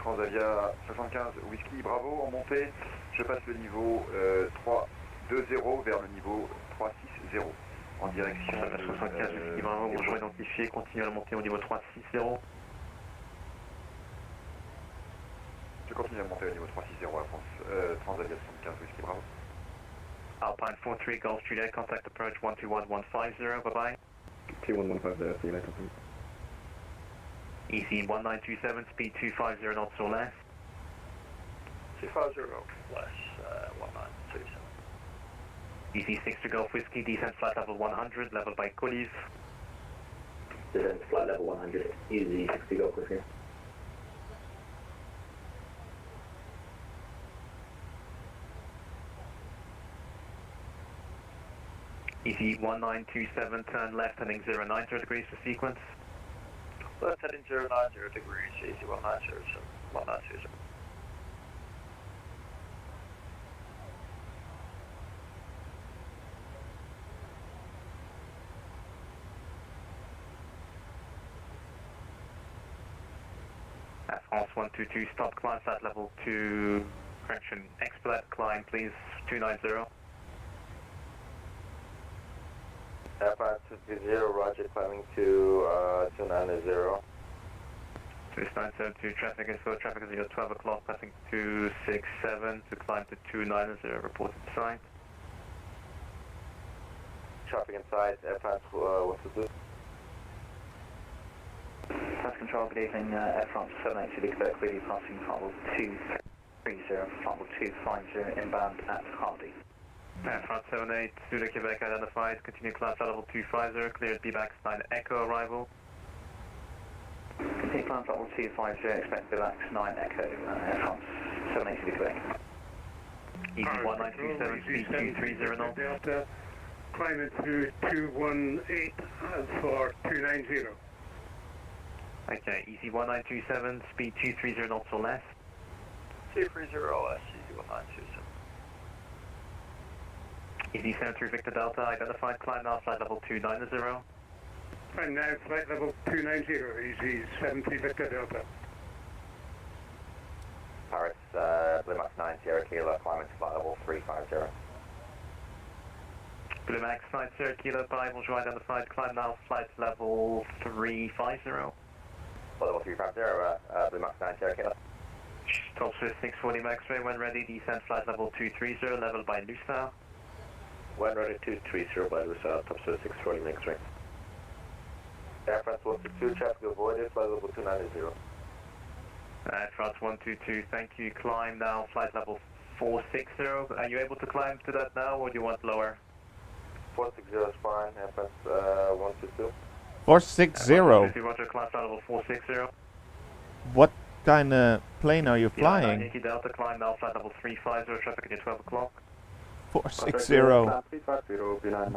Transavia 75 Whisky Bravo en montée, je passe le niveau 320 vers le niveau 360 en direction 75 Whisky Bravo, bonjour identifié, continue à la montée au niveau 360. Je continue à monter au niveau 360 à France, Transavia 75 Whisky Bravo. Alpine 43 Gulf Juliet, contact approach 121150, bye bye. 21150, see you later. EC 1927, speed 250 knots or less. 250 less, 1927. EC 6 to Golf Whiskey, descent flight level 100, level by Coulies. Descent flight level 100, easy 60 Golf Whiskey. EC 1927, turn left heading 090 degrees for sequence. Left heading 090 degrees, easy 1927. Air France 122, stop climb flight level 2, correction, expedite climb please, 290. Air France 220, roger, climbing to 290. 2972, traffic info, traffic is at 12 o'clock, passing 267 to climb to 290, reported site. Traffic inside, Air France 122. France Control, good evening, Air France 780, Quebec, clearly passing level 230, level 250 inbound at Hardy. Air France 78, Zulu Quebec identified, continue climb flight level 250, cleared BBAX 9 Echo arrival. Continue climb flight level 250, expect BBAX 9 Echo, Air France 780 Quebec. Easy 1927, speed 230 knots. Delta, climbing to 218 for 290. Okay, easy 1927, speed 230 knots or less. 230 less, easy 1927. Easy 73 Victor Delta, identified, climb now, flight level 290. And now flight level 290, easy 73 Victor Delta. Paris, Blue Max 9 Sierra Kilo, climbing to flight level 350. Blue Max 9 Sierra Kilo, bye, bonjour, identified, climb now, flight level 350. Flight level 350, Blue Max 9 Sierra Kilo. Top Swiss 640 Maxway, when ready, descent flight level 230, level by Lucille. When ready, 230 by Lucille, top Swiss 640 Maxway. Air France 122, traffic avoided, flight level 290. Air France 122, thank you, climb now, flight level 460. Are you able to climb to that now, or do you want lower? 460 is fine, Air France 122. 460? Roger, climb flight level 460. What kind of plane are you flying? Yankee Delta, climb now, flight level 350, traffic at 12 o'clock. 460.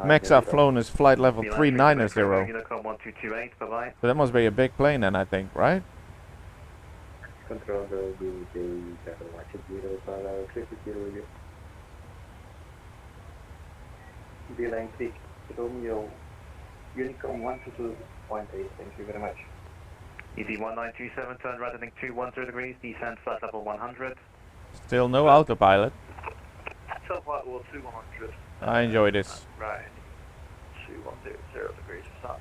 Max I've flown is flight level 390. Unicom 1228, bye-bye. So that must be a big plane then, I think, right? Control the Gate 710 para 360 with you. Beeline 3, Romeo, Unicorn 122.8, thank you very much. Easy 1927, turn right heading 210 degrees, descend flight level 100. Still no autopilot. So flight level 200. I enjoy this. Right. 2100 degrees south.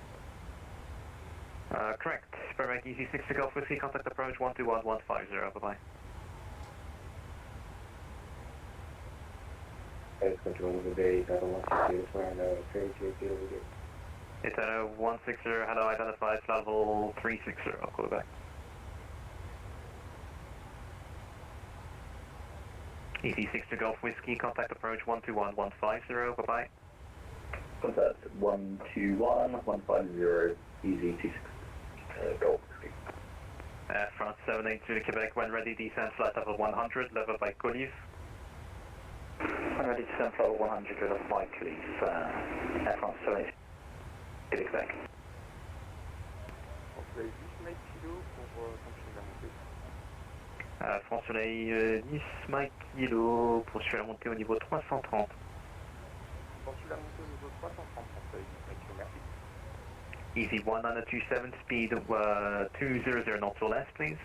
Correct. Spurbank Easy 6 to Golf Whiskey, contact approach 121150, bye-bye. Control of the Gate 710 para 360 with you. Itano 160, hello, identified level 360, I'll call it back. Easy 6 to Golf Whiskey, contact approach 121150, bye-bye. Contact 121-150, easy 26, Golf Whiskey. France 782 to Quebec, when ready, descend flight level 100, level by Colive. When ready, descend flight level 100, level by Colive, Air France 782 to Quebec. France Soleil 10 Mike Kilo, poursuit la montée au niveau 330. Poursuit la montée au niveau 330, merci. Easy 1927, speed 200 knots or less, please.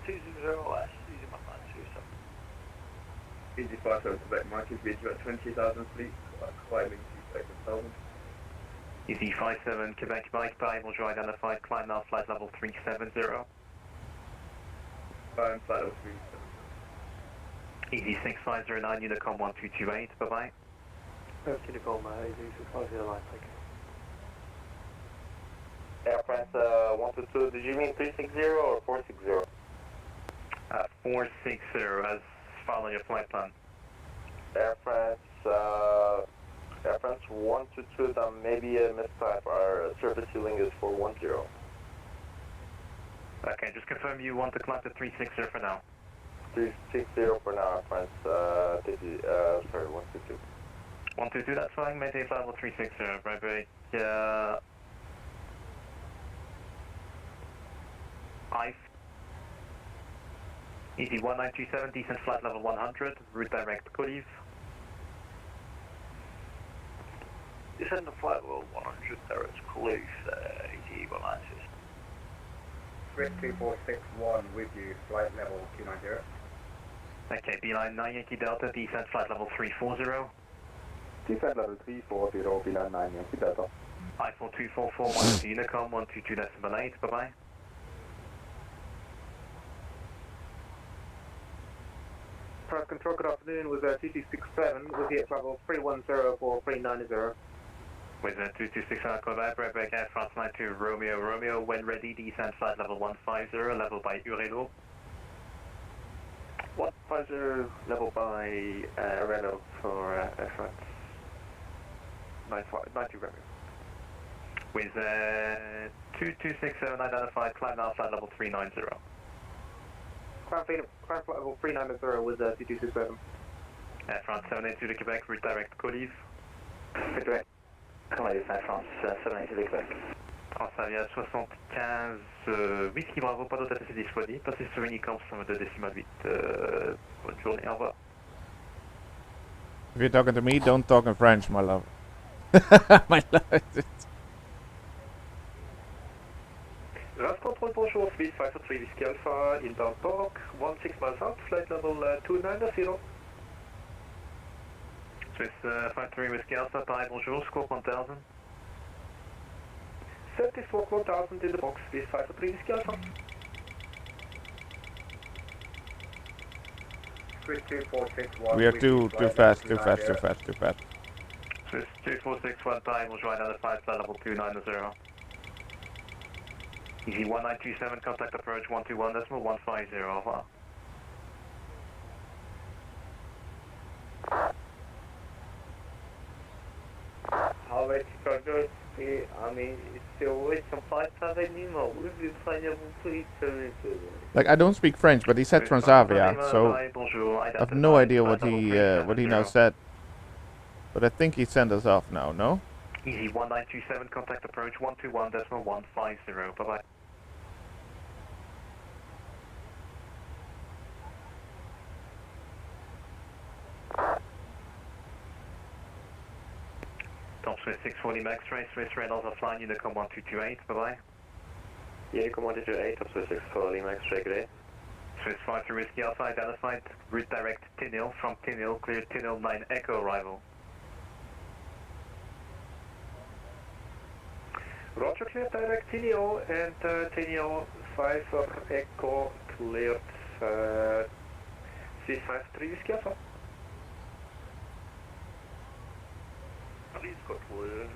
200 less, easy 1927. Easy 57 Quebec, Mike is reaching at 20,000 feet, climbing to 7,000. Easy 57 Quebec, Mike, bye, bonjour, identified, climb now, flight level 370. Flight level 370. Easy 6509, Unicom 1228, bye-bye. Unicom, easy 6509, thank you. Air France 122, did you mean 360 or 460? 460, as following your flight plan. Air France 122, that may be a mistype. Our surface ceiling is 410. Okay, just confirm you want to climb to 360 for now. 360 for now, Air France, sorry, 122. 122, that's fine, maintain flight level 360, right break, Easy 1927, decent flight level 100, route direct Colive. Descend the flight level 100, direct Colive, easy 196. Risk 2461 with you, flight level 290. Okay, Beeline 9 Yankee Delta, descent flight level 340. Descent level 340, Beeline 9 Yankee Delta. I-4 2441 to Unicom 122.8, bye-bye. Press control, good afternoon, with 2267, with the level 310 for 390. With 2267, Quebec, Quebec, Air France 92, Romeo, Romeo, when ready, descend flight level 150, level by Urelo. 150, level by Urelo for Air France 92 Romeo. With 2267, identified, climb now, flight level 390. Climb flight level 390 with 2267. Air France 782 to Quebec, route direct Colive. Direct. Colive, Air France 782 to Quebec. Transavia 75 Whisky Bravo, pas d'autres ATC disponibles, passez sur Unicom 122.8. Bonne journée, au revoir. If you're talking to me, don't talk in French, my love. My love. Last control, bonjour, Swiss 543 Whiskey Alpha, inbound park, 16 miles out, flight level 290. Swiss 53 Whiskey Alpha, Paris, bonjour, score 1000. 30 squawk 1000 in the box, Swiss 543 Whiskey Alpha. Swiss 2461. We are too fast. Swiss 2461, Paris, bonjour, identified, flight level 290. Easy 1927, contact approach 121.150, au revoir. How much Chicago? I mean, it's still with some flights anymore. We've been flying over pretty soon. Like, I don't speak French, but he said Transavia, so I have no idea what he now said. But I think he sent us off now, no? Easy 1927, contact approach 121.150, bye-bye. Top Swiss 640 X-ray, Swiss radars offline, Unicom 1228, bye-bye. Unicom 1228, Top Swiss 640 X-ray, good day. Swiss 53 Whiskey Alpha identified, route direct Tinil, from Tinil, clear Tinil 9 Echo arrival. Roger, clear direct Tinil and Tinil 5 Echo cleared Swiss 53 Whiskey Alpha. Paris Control,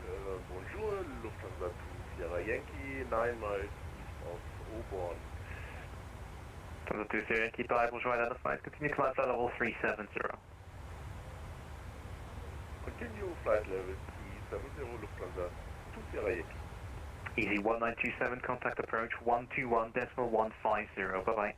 bonjour, Lufthansa 2 Sierra Yankee, 9 miles east of Auburn. Lufthansa 2 Sierra Yankee, bye, bonjour, identified, continue climb flight level 370. Continue flight level 370, Lufthansa 2 Sierra Yankee. Easy 1927, contact approach 121.150, bye-bye.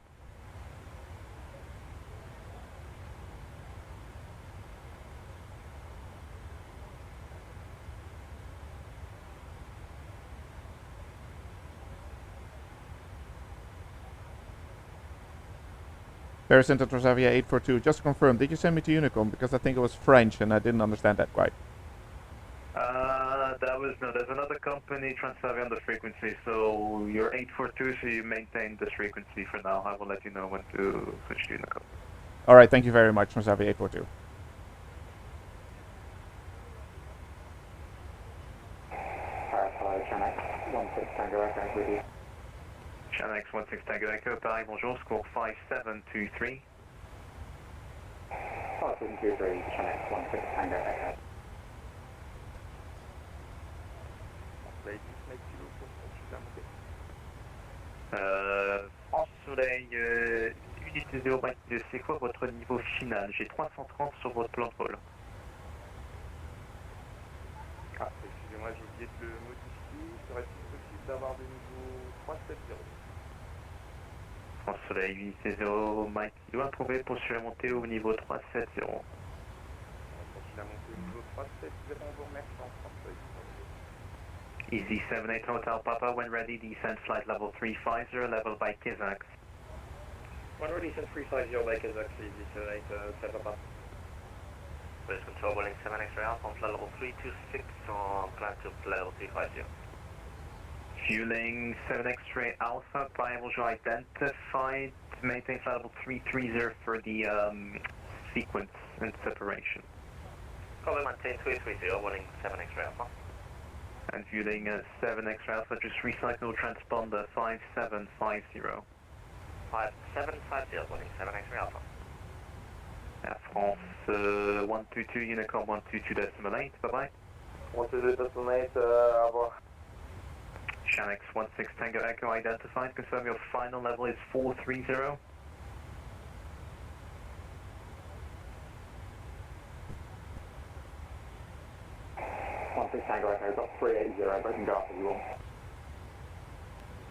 Paris Center Transavia 842, just confirm, did you send me to Unicom? Because I think it was French and I didn't understand that quite. There's another company, Transavia on the frequency, so you're 842, so you maintain this frequency for now. I will let you know when to switch to Unicom. Alright, thank you very much, Transavia 842. Channel 16 Tango Echo, Paris, bonjour, score 5723. 5723, Channel 16 Tango Echo. France Soleil, unité 0 Mike 2, c'est quoi votre niveau final? J'ai 330 sur votre plan de vol. Ah, excusez-moi, j'ai oublié de le modifier. Serait-il possible d'avoir des niveaux 370? France Soleil, unité 0 Mike 2, approuvé pour surmonter au niveau 370. On continue à monter au niveau 370, on vous remercie en France Soleil. Easy 78 Hotel Papa, when ready, descend flight level 350, level by Kizak. When ready, descend 350 by Kizak, Easy 78 Hotel Papa. Police Control, Boeing 7 X-ray Alpha on flight level 326 on climb to level 350. Fueling 7 X-ray Alpha, bonjour, identified, maintain flight level 330 for the sequence and separation. Call maintain 330, Boeing 7 X-ray Alpha. And fueling 7 X-ray Alpha, just recycle transponder 5750. 5750, Boeing 7 X-ray Alpha. Air France 122, Unicom 122.8, bye-bye. 122.8, au revoir. Channel 16 Tango Echo identified, confirm your final level is 430. Tango Echo, got 380, but can go up if you want.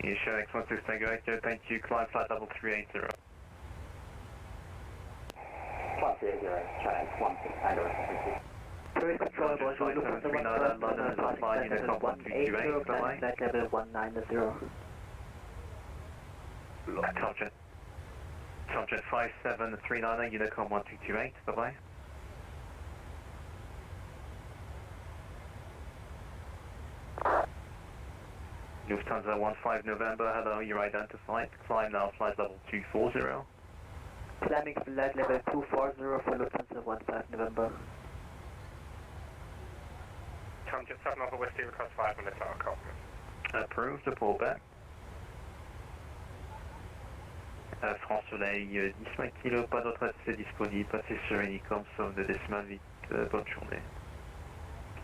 Yeah, Channel 16 Tango Echo, thank you, climb flight level 380. Climb 380, Channel 16 Tango Echo, thank you. Cruise control, flight 739, London is offline, Unicom 1228, bye-bye. Flight level 190. Tomjet 5739, Unicom 1228, bye-bye. Lufthansa 15 November, hello, you're identified. Climb now, flight level 240. Climbing flight level 240 for Lufthansa 15 November. Tomjet 7 over West David, cross 5 minutes out, compliment. Approved, the pullback. France Soleil, 10 kg, pas d'autre accès disponible, passez sur Unicom, somme de décimale vite, bonne journée.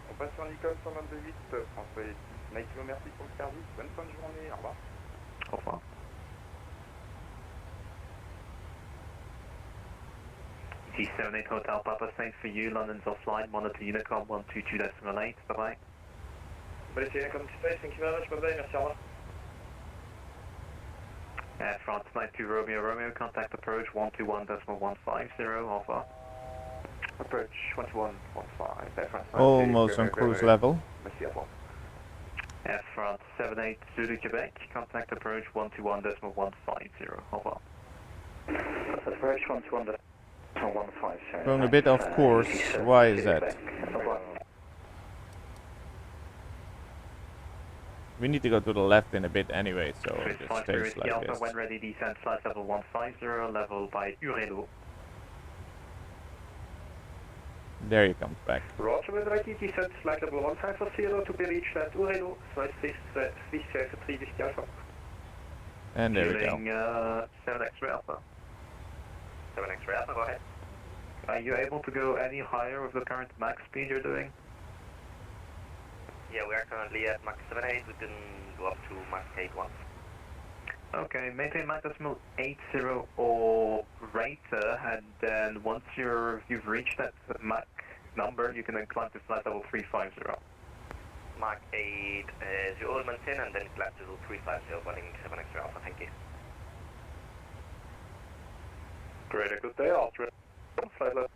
On passe sur Unicom 122.8, France Soleil 10 kg, merci pour le service, bonne fin de journée, au revoir. Au revoir. T78 Hotel Papa, same for you, London's offline, monitor Unicom 122.8, bye-bye. Police Unicom 2 thank you very much, bye-bye, merci, au revoir. Air France 92 Romeo Romeo, contact approach 121.150, au revoir. Approach 2115, Air France 92. Almost on cruise level. Merci, au revoir. Air France 78 Zulu Quebec, contact approach 121.150, au revoir. Approach 121.150. Going a bit off course, why is that? We need to go to the left in a bit anyway, so Swiss it 5 stays Whiskey like Alpha, this. when ready, descend flight level 150, level by Urelo. There he comes back. Roger, when ready, descend flight level 150 to be reached at Urelo, Swiss 3 Whiskey Alpha. And there we go. 7 X-ray Alpha. 7 X-ray Alpha, go ahead. Are you able to go any higher with the current max speed you're doing? Yeah, we are currently at Mach 78, we can go up to Mach 81. Okay, maintain Mach decimal 80 or greater, and then once you've reached that Mach number, you can then climb to flight level 350. Mach 8, you maintain and then climb to 350, running 7 X-ray Alpha, thank you. Great, a good day, Austria. Flight level.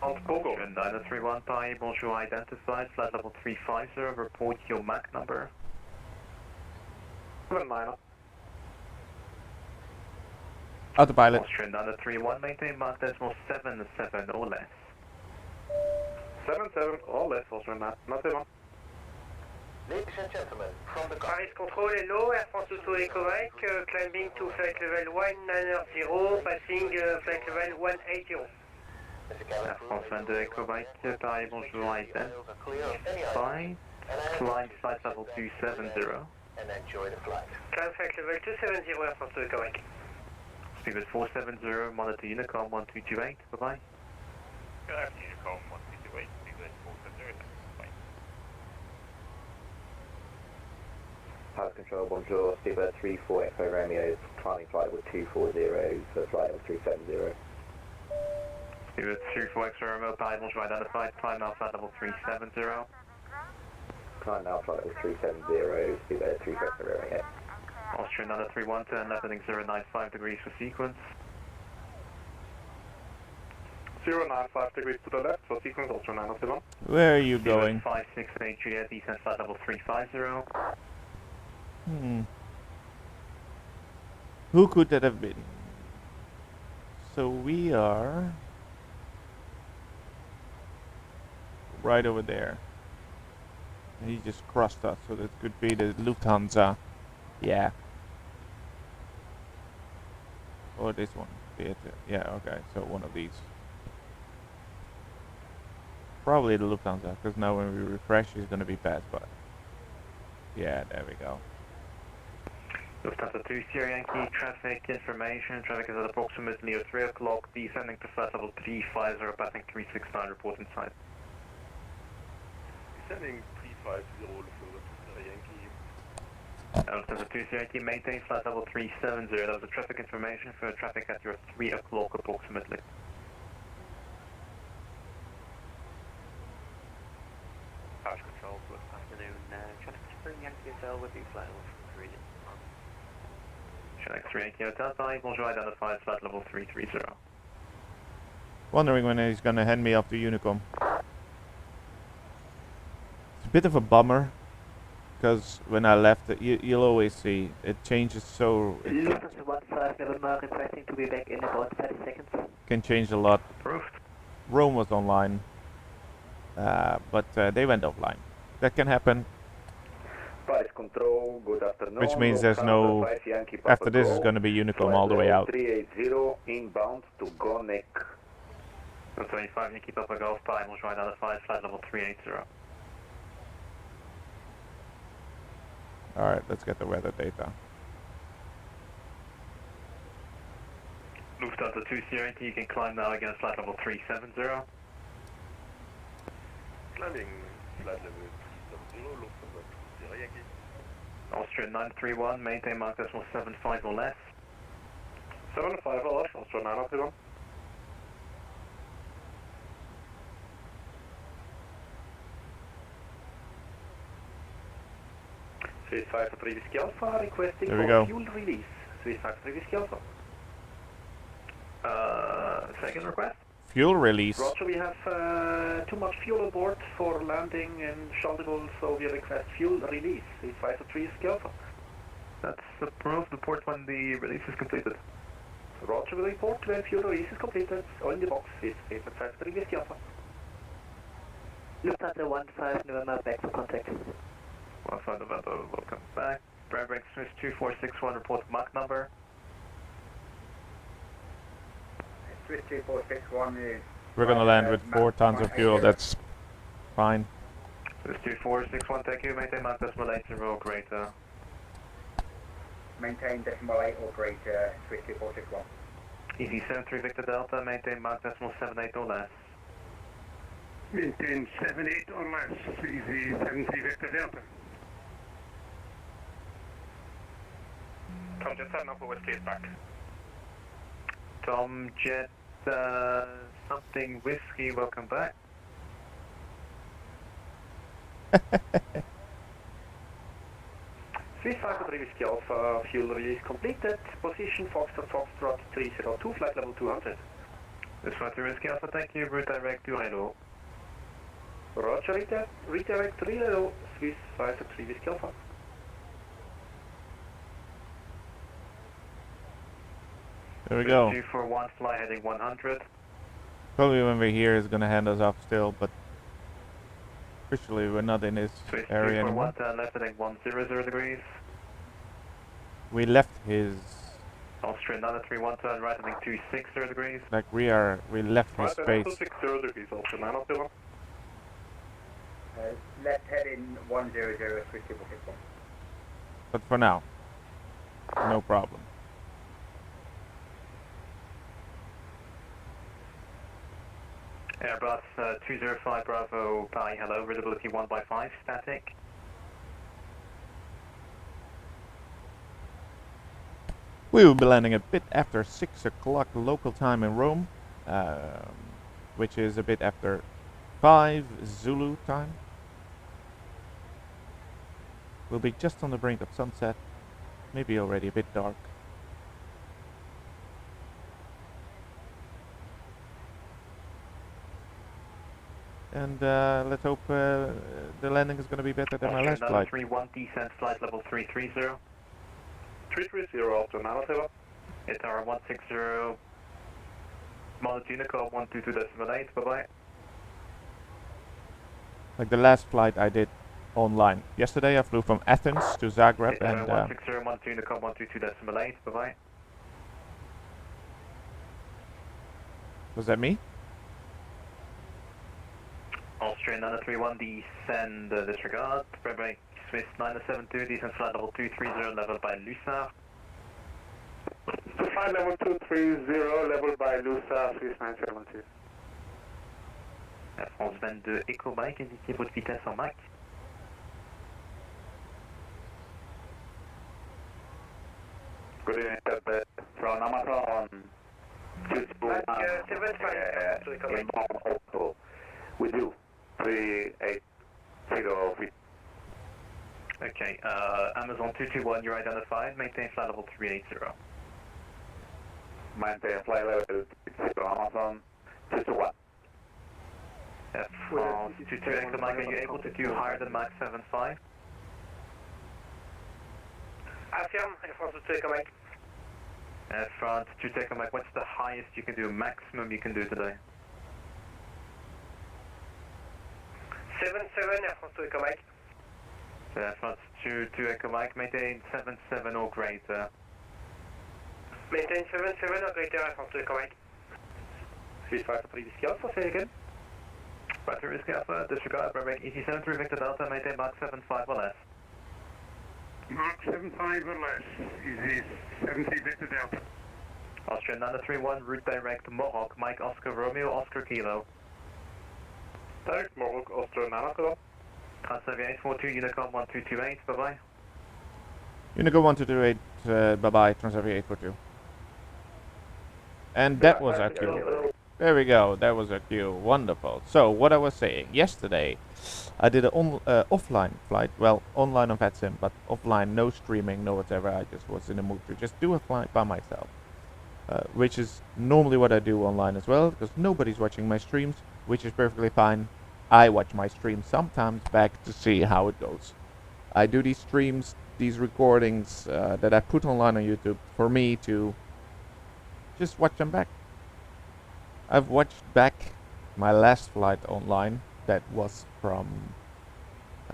Austrian 931, Pi, bonjour, identified, flight level 350, report your Mach number. 79. Autopilot. Austrian 931, maintain Mach decimal 77 or less. 77 or less, Austrian 931. Ladies and gentlemen, from the Paris Control, hello, Air France Auto Echo Mike, climbing to flight level 190, passing flight level 180. Air France 22 Echo Mike, Paris, bonjour, identified, climb flight level 270. and enjoy the flight. Climb flight level 270, Air France Auto Echo Mike. Speedbird 470, monitor Unicom 1228, bye-bye. Good afternoon, Unicom 1228, Speedbird 470, bye. House Control, bonjour, Speedbird 34 Echo Romeo, climbing flight with 240 for flight level 370. Speedbird 34 X Romeo, Paris, bonjour, identified, climb now flight level 370. Climb now flight level 370, Speedbird 34 Echo Romeo. Austrian 931, turn left heading 095 degrees for sequence. 095 degrees to the left for sequence, Austrian 931. Where are you going? 568 Juliet, descent flight level 350. Who could that have been? So we are right over there. And he just crossed us, so that could be the Lufthansa. Yeah. Or this one. Yeah, okay, so one of these. Probably the Lufthansa, because now when we refresh, it's going to be past by. Yeah, there we go. Lufthansa 2 Sierra Yankee, traffic information. Traffic is at approximately 3 o'clock, descending to flight level 350, passing 369, report inside. Descending 350, Lufthansa 2 Yankee. Lufthansa 2 Sierra Yankee, maintain flight level 370. That was the traffic information for traffic at your 3 o'clock approximately. House Control, good afternoon. Traffic to Yankee Hotel with you, flight level 3. Check 3 Yankee Hotel, Paris, bonjour, identified, flight level 330. Wondering when he's going to hand me off to Unicom. It's a bit of a bummer, because when I left, you'll always see it changes so. Lufthansa 15 November, requesting to be back in about 30 seconds. Can change a lot. Approved. Rome was online, but they went offline. That can happen. Paris Control, good afternoon. Which means there's no. After this is going to be Unicom all the way out. 380 inbound to Gonek. 25, Yankee Papa Golf, Paris, bonjour, identified, flight level 380. Alright, let's get the weather data. Lufthansa 2 Sierra Yankee, you can climb now again, flight level 370. Climbing flight level 370, Lufthansa 2 Sierra Yankee. Austrian 931, maintain Mach decimal 75 or less. 75 or less, Austrian 931. Swiss 53 Whiskey Alpha requesting there we go. Fuel release. Swiss 53 Whiskey Alpha. Second request? Fuel release. Roger, we have too much fuel aboard for landing in Charles de Gaulle, so we request fuel release. Swiss 53 Whiskey Alpha. That's approved. Report when the release is completed. Roger, will report when fuel release is completed. On the box, Swiss 53 Whiskey Alpha. Lufthansa 15 November, back to contact. Alpha November, welcome back. Brambreak Swiss 2461, report Mach number. Swiss 2461 is... We're gonna land with 4 tons of fuel, that's fine. Swiss 2461, thank you, maintain Mach decimal 80 greater. Maintain decimal 8 or greater, Swiss 2461. Easy 73 Victor Delta, maintain Mach decimal 78 or less. Maintain 78 or less, easy 73 Victor Delta. Tom Jet 7 Alpha Whiskey is back. Tom Jet, something whiskey, welcome back. Swiss 503 Whiskey Alpha, fuel release completed. Position Foxtrot 302, flight level 200. Swiss 503 Whiskey Alpha, thank you, route direct to Reno. Roger, redirect 3 Reno, Swiss 503 Whiskey Alpha. There we go. 241, fly heading 100. Probably when we're here is gonna hand us off still, but officially we're not in this Swiss area anymore. 241, left heading 100 degrees. We left his, Austrian 931, turn right heading 260 degrees. like we left his space. 260 degrees, Austrian 931. Left heading 100, Swiss 2461. But for now, no problem. Airbus 205 Bravo, Pi, hello, readability 1/5, static. We will be landing a bit after 6 o'clock local time in Rome, which is a bit after 5 Zulu time. We'll be just on the brink of sunset, maybe already a bit dark. And let's hope the landing is going to be better than my last flight. 31, descent flight level 330. 330 Austrian 931. It's our 160, Model Unicor 122.8, bye-bye. Like the last flight I did online. Yesterday I flew from Athens to Zagreb It's and... 160, Model Unicor 122.8, bye-bye. Was that me? Austrian 931, descend disregard. Brambreak Swiss 972, descend flight level 230, level by Lussard. Flight level 230, level by Lussard, Swiss 972. France 22 Echo Mike, indiquez votre vitesse en Mach. Good evening, Tabet. From Amazon. 221 inbound auto. With you. 380 feet. Okay, Amazon 221, you're identified. Maintain flight level 380. Maintain flight level 380, Amazon 221. France 22 Echo Mike, are you able to do higher than Mach 75? Affirm, France 22 Echo Mike. France 22 Echo Mike, what's the highest you can do, maximum you can do today? 77, Air France 2 Echo Mike. France 22 Echo Mike, maintain 77 or greater. Maintain 77 or greater, Air France 2 Echo Mike. Swiss 503 Whiskey Alpha, say again. 503 Whiskey Alpha, disregard, Brambreak EC73 Victor Delta, maintain Mach 75 or less. Mach 75 or less, easy 70 Victor Delta. Austrian 931, route direct Mohawk, Mike Oscar Romeo, Oscar Kilo. Direct Mohawk, Austrian 931. Transavia 842, Unicom 1228, bye-bye. Unicom 1228, bye-bye, Transavia 842. And that was our queue. There we go, that was our queue, wonderful. So, what I was saying, yesterday I did an offline flight, well, online on Vatsim, but offline, no streaming, no whatever, I just was in the mood to just do a flight by myself. Which is normally what I do online as well, because nobody's watching my streams, which is perfectly fine. I watch my streams sometimes back to see how it goes. I do these streams, these recordings that I put online on YouTube for me to just watch them back. I've watched back my last flight online that was from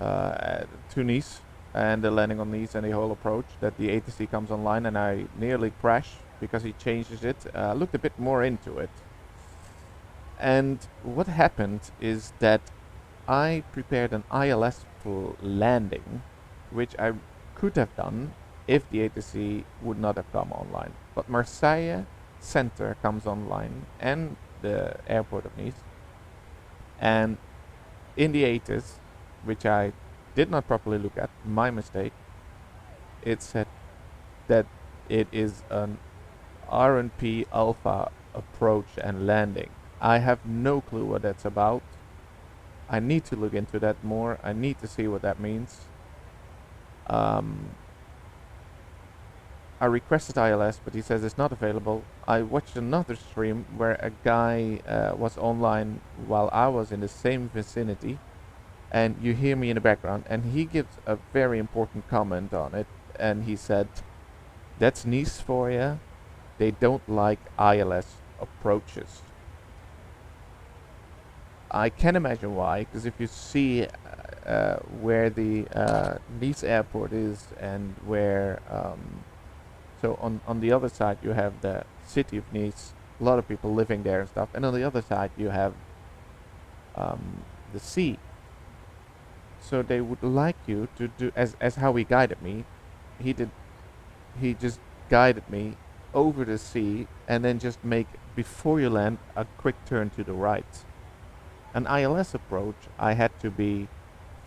to Nice and the landing on Nice and the whole approach, that the ATC comes online, and I nearly crash because he changes it. Looked a bit more into it. And what happened is that I prepared an ILS landing, which I could have done if the ATC would not have come online. But Marseille Center comes online and the airport of Nice. And in the ATIS, which I did not properly look at, my mistake, it said that it is an RNP Alpha approach and landing. I have no clue what that's about. I need to look into that more. I need to see what that means. I requested ILS, but he says it's not available. I watched another stream where a guy was online while I was in the same vicinity, and you hear me in the background, and he gives a very important comment on it, and he said, "That's Nice for you. They don't like ILS approaches." I can imagine why, because if you see where the Nice airport is and where so on the other side you have the city of Nice, a lot of people living there and stuff, and on the other side you have the sea. So they would like you to do as how he guided me. He just guided me over the sea and then just make, before you land, a quick turn to the right. An ILS approach, I had to be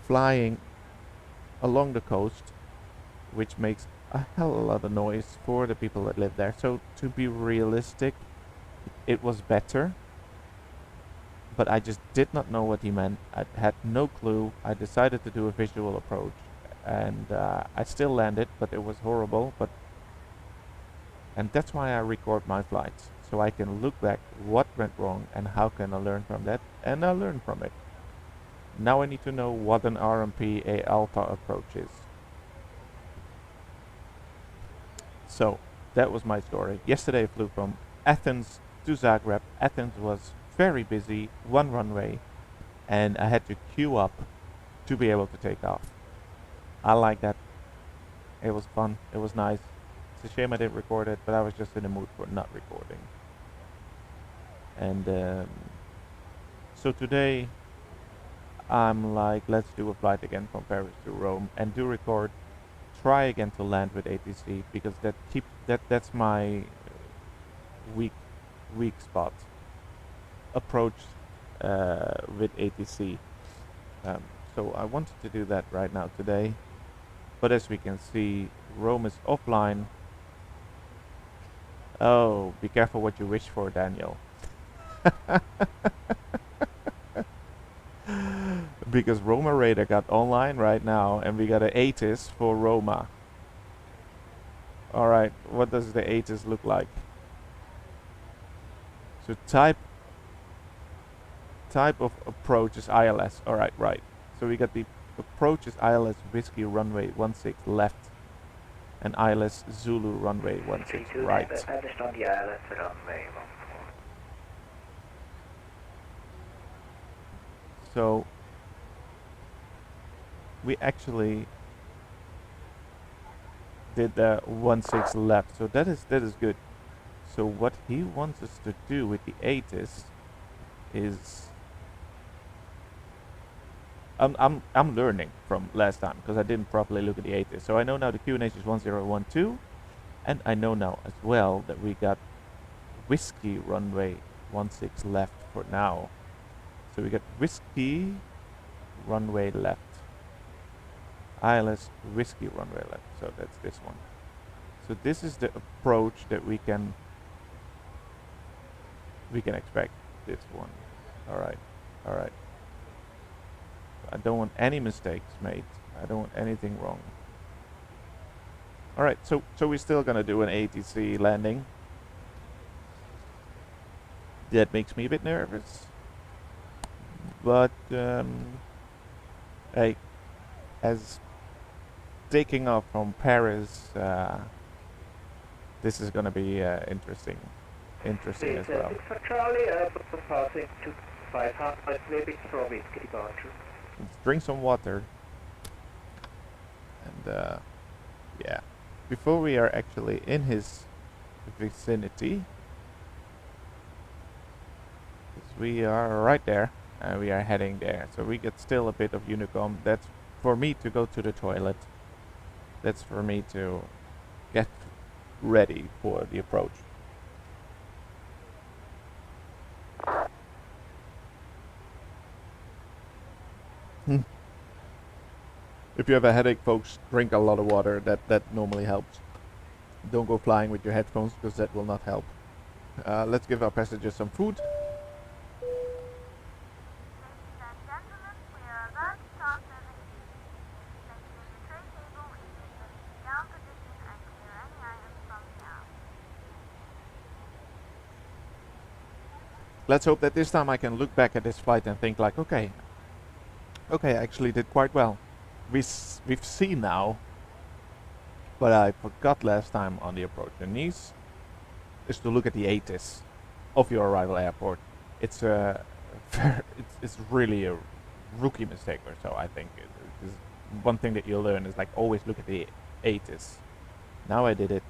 flying along the coast, which makes a hell of a lot of noise for the people that live there. So to be realistic, it was better, but I just did not know what he meant. I had no clue. I decided to do a visual approach, and I still landed, but it was horrible. And that's why I record my flights, so I can look back what went wrong and how can I learn from that, and I learn from it. Now I need to know what an RMP Alpha approach is. So that was my story. Yesterday I flew from Athens to Zagreb. Athens was very busy, one runway, and I had to queue up to be able to take off. I like that. It was fun. It was nice. It's a shame I didn't record it, but I was just in the mood for not recording. And so today I'm like, let's do a flight again from Paris to Rome and do record. Try again to land with ATC, because that's my weak spot. Approach with ATC. So I wanted to do that right now today, but as we can see, Rome is offline. Oh, be careful what you wish for, Daniel. Because Roma Radar got online right now, and we got an ATIS for Roma. Alright, what does the ATIS look like? So type of approach is ILS. Alright, right. So we got the approach is ILS Whiskey Runway 16 left, and ILS Zulu Runway 16 right. Established on the ILS runway. So we actually did the 16 left, so that is good. So what he wants us to do with the ATIS is I'm learning from last time, because I didn't properly look at the ATIS. So I know now the QNH is 1012, and I know now as well that we got Whiskey Runway 16 left for now. So we got Whiskey Runway left, ILS Whiskey Runway left. So that's this one. So this is the approach that we can expect. This one. All right. I don't want any mistakes made. I don't want anything wrong. All right. So we're still gonna do an ATC landing. That makes me a bit nervous. But hey, as taking off from Paris, this is gonna be interesting as well. For Charlie, passing to 500, maybe from Whiskey departure. Let's drink some water. And yeah, before we are actually in his vicinity, 'cause we are right there, and we are heading there. So we get still a bit of Unicom. That's for me to go to the toilet. That's for me to get ready for the approach. If you have a headache, folks, drink a lot of water. That normally helps. Don't go flying with your headphones, because that will not help. Let's give our passengers some food. Let's hope that this time I can look back at this flight and think like, okay, I actually did quite well. We've seen now, but I forgot last time on the approach to Nice, is to look at the ATIS of your arrival airport. It's it's really a rookie mistake or so, I think. One thing that you'll learn is like always look at the ATIS. Now I did it.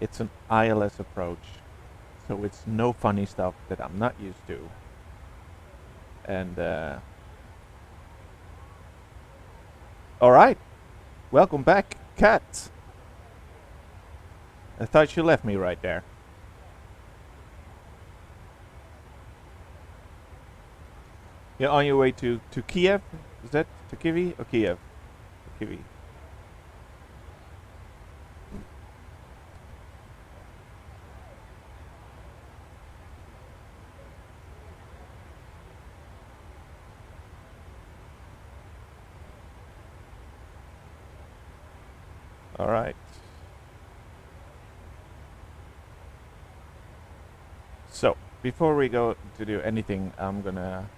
It's an ILS approach, so it's no funny stuff that I'm not used to. And all right, welcome back, Kat. I thought you left me right there. You're on your way to Kiev? Is that to Kiev or Kiev? Kiev. All right. So before we go to do anything, I'm gonna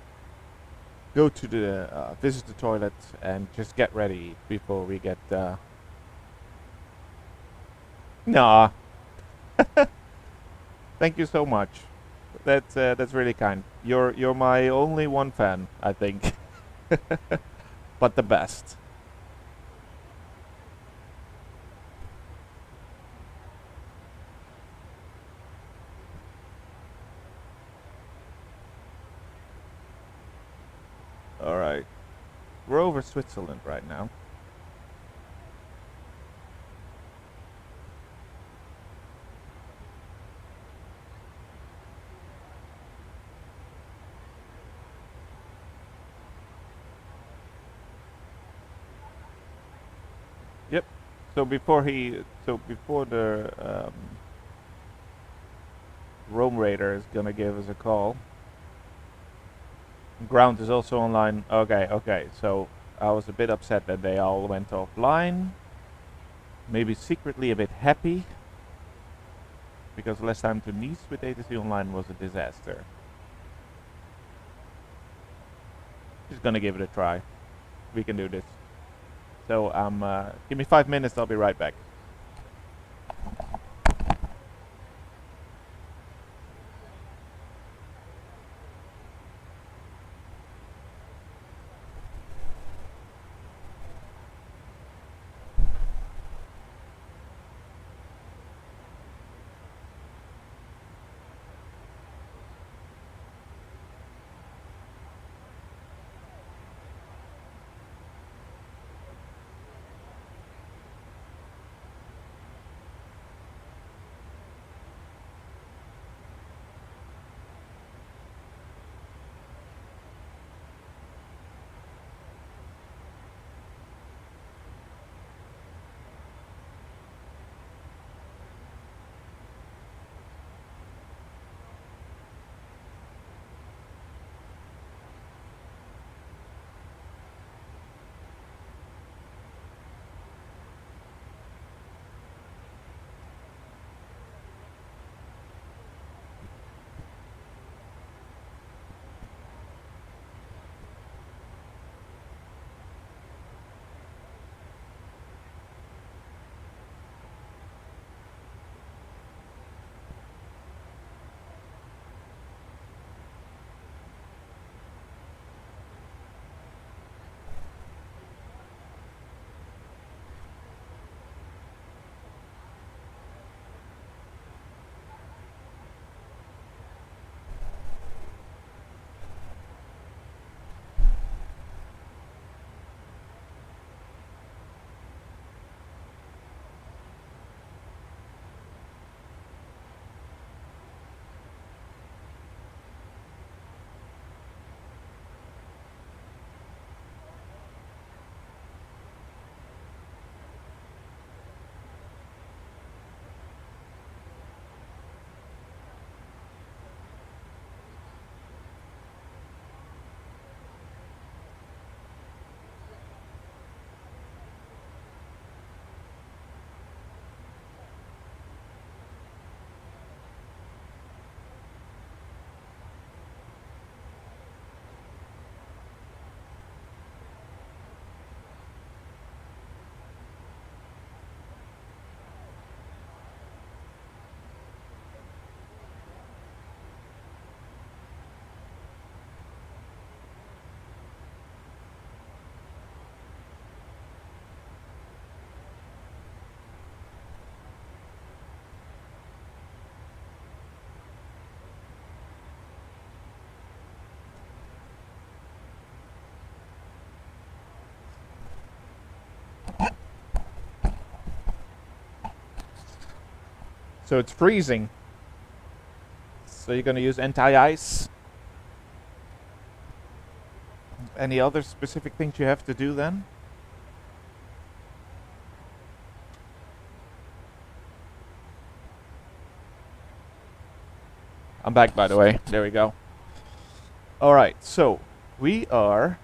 go to the visit the toilet and just get ready before we get. Nah. Thank you so much. That's really kind. You're my only one fan, I think. But the best. Alright. We're over Switzerland right now. Yep. So before the Rome Raider is gonna give us a call. Ground is also online. Okay. So I was a bit upset that they all went offline. Maybe secretly a bit happy, because last time to Nice with ATC online was a disaster. Just gonna give it a try. We can do this. So give me 5 minutes. I'll be right back. So it's freezing. So you're gonna use anti-ice. Any other specific things you have to do then? I'm back, by the way. There we go. All right, so we are.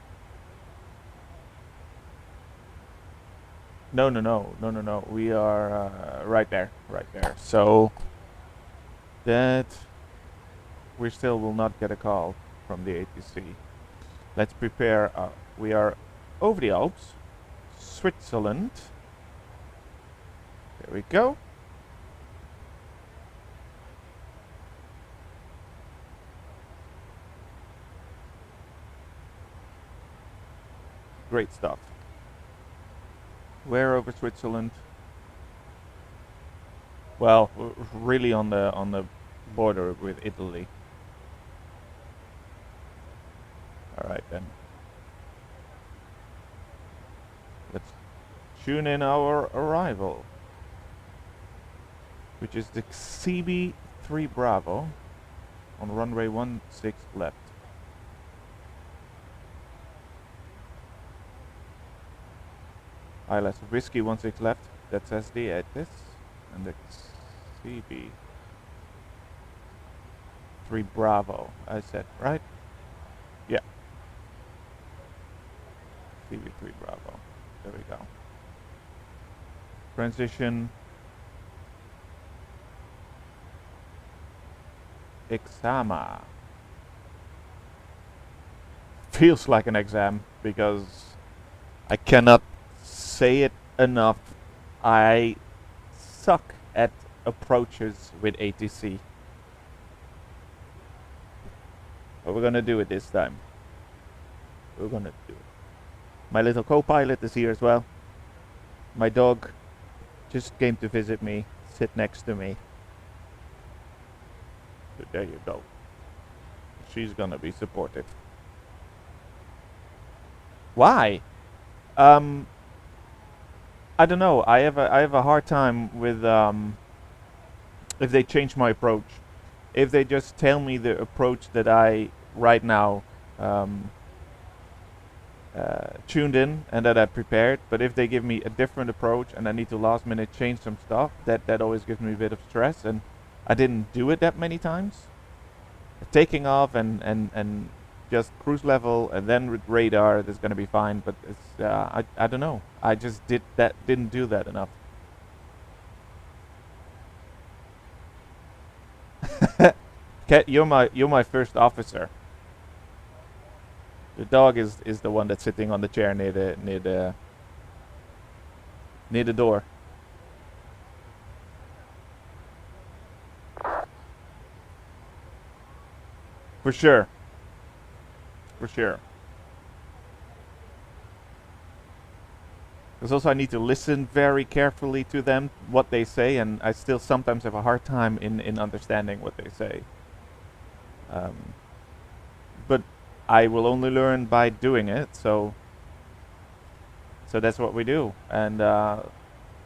No. We are right there, So that we still will not get a call from the ATC. Let's prepare. We are over the Alps, Switzerland. There we go. Great stuff. Where over Switzerland? Well, really on the border with Italy. All right then. Let's tune in our arrival, which is the CB3 Bravo on runway 16 left. ILS Whiskey 16 left, that's SD at this, and the CB3 Bravo, I said, right? Yeah. CB3 Bravo, there we go. Transition. Exama. Feels like an exam because I cannot say it enough. I suck at approaches with ATC. But we're gonna do it this time. We're gonna do it. My little co-pilot is here as well. My dog just came to visit me, sit next to me. So there you go. She's gonna be supportive. Why? I don't know. I have a hard time with if they change my approach. If they just tell me the approach that I right now tuned in and that I prepared, but if they give me a different approach and I need to last minute change some stuff, that always gives me a bit of stress, and I didn't do it that many times. Taking off and just cruise level and then with radar, that's gonna be fine. But it's I don't know. I just didn't do that enough. Kat, you're my first officer. The dog is the one that's sitting on the chair near the door. For sure. For sure. Because also I need to listen very carefully to them, what they say, and I still sometimes have a hard time in understanding what they say. But I will only learn by doing it, so that's what we do. And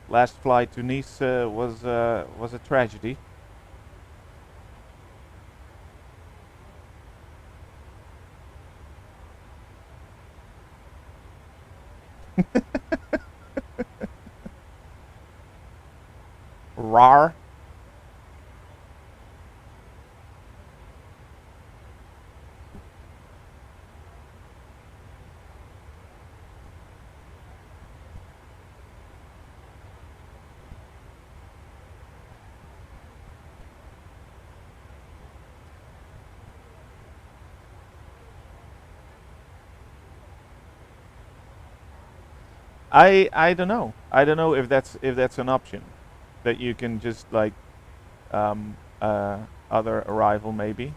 last flight to Nice was a tragedy. Rar. I don't know. I don't know if that's an option, that you can just like other arrival maybe.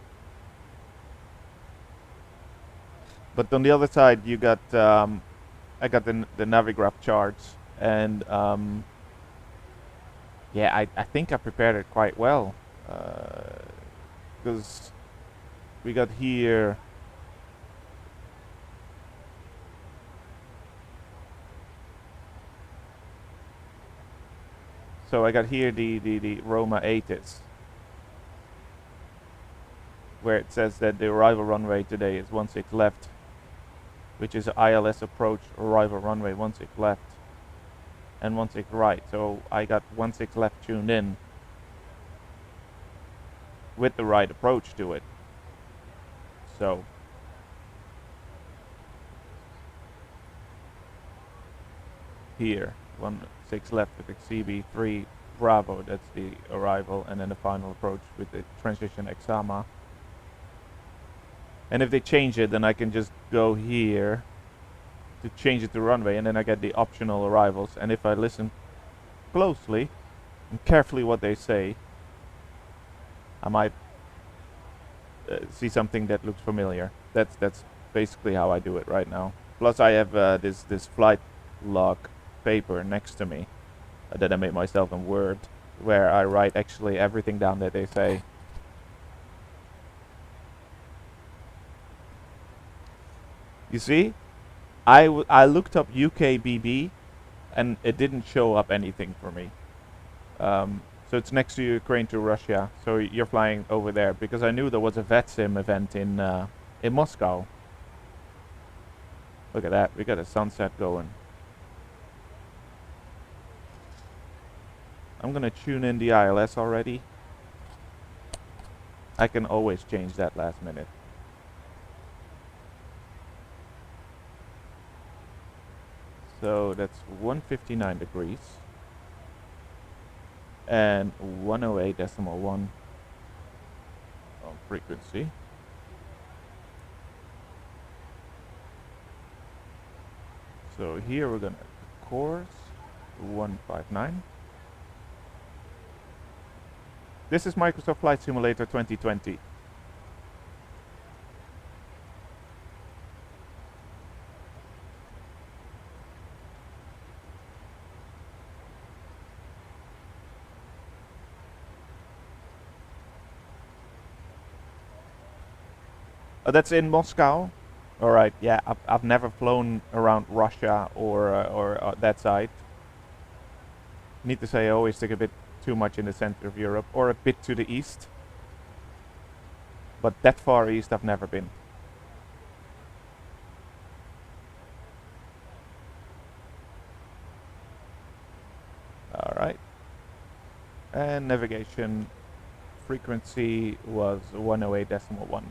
But on the other side, you got I got the Navigraph charts, and yeah, I think I prepared it quite well, because we got here. So I got here the Roma 8 is, where it says that the arrival runway today is 16 left, which is ILS approach arrival runway 16 left and 16 right. So I got 16 left tuned in with the right approach to it. So here 16 left with the CB3 Bravo, that's the arrival, and then the final approach with the transition Exama. And if they change it, then I can just go here to change it to runway, and then I get the optional arrivals. And if I listen closely and carefully what they say, I might see something that looks familiar. That's basically how I do it right now. Plus I have this flight log paper next to me that I made myself in Word, where I write actually everything down that they say. You see, I looked up UKBB and it didn't show up anything for me. So it's next to Ukraine to Russia, so you're flying over there, because I knew there was a Vatsim event in Moscow. Look at that, we got a sunset going. I'm gonna tune in the ILS already. I can always change that last minute. So that's 159 degrees and 108.1 on frequency. So here we're gonna course 159. This is Microsoft Flight Simulator 2020. That's in Moscow. All right. Yeah, I've never flown around Russia or that side. Need to say, I always take a bit too much in the center of Europe, or a bit to the east. But that far east, I've never been. All right. And navigation frequency was 108.1.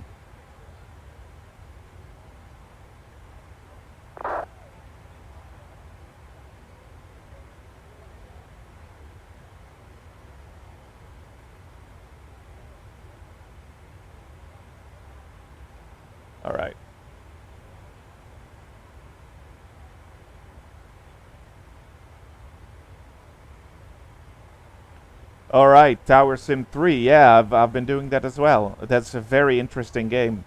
All right. All right, Tower Sim 3. Yeah, I've been doing that as well. That's a very interesting game,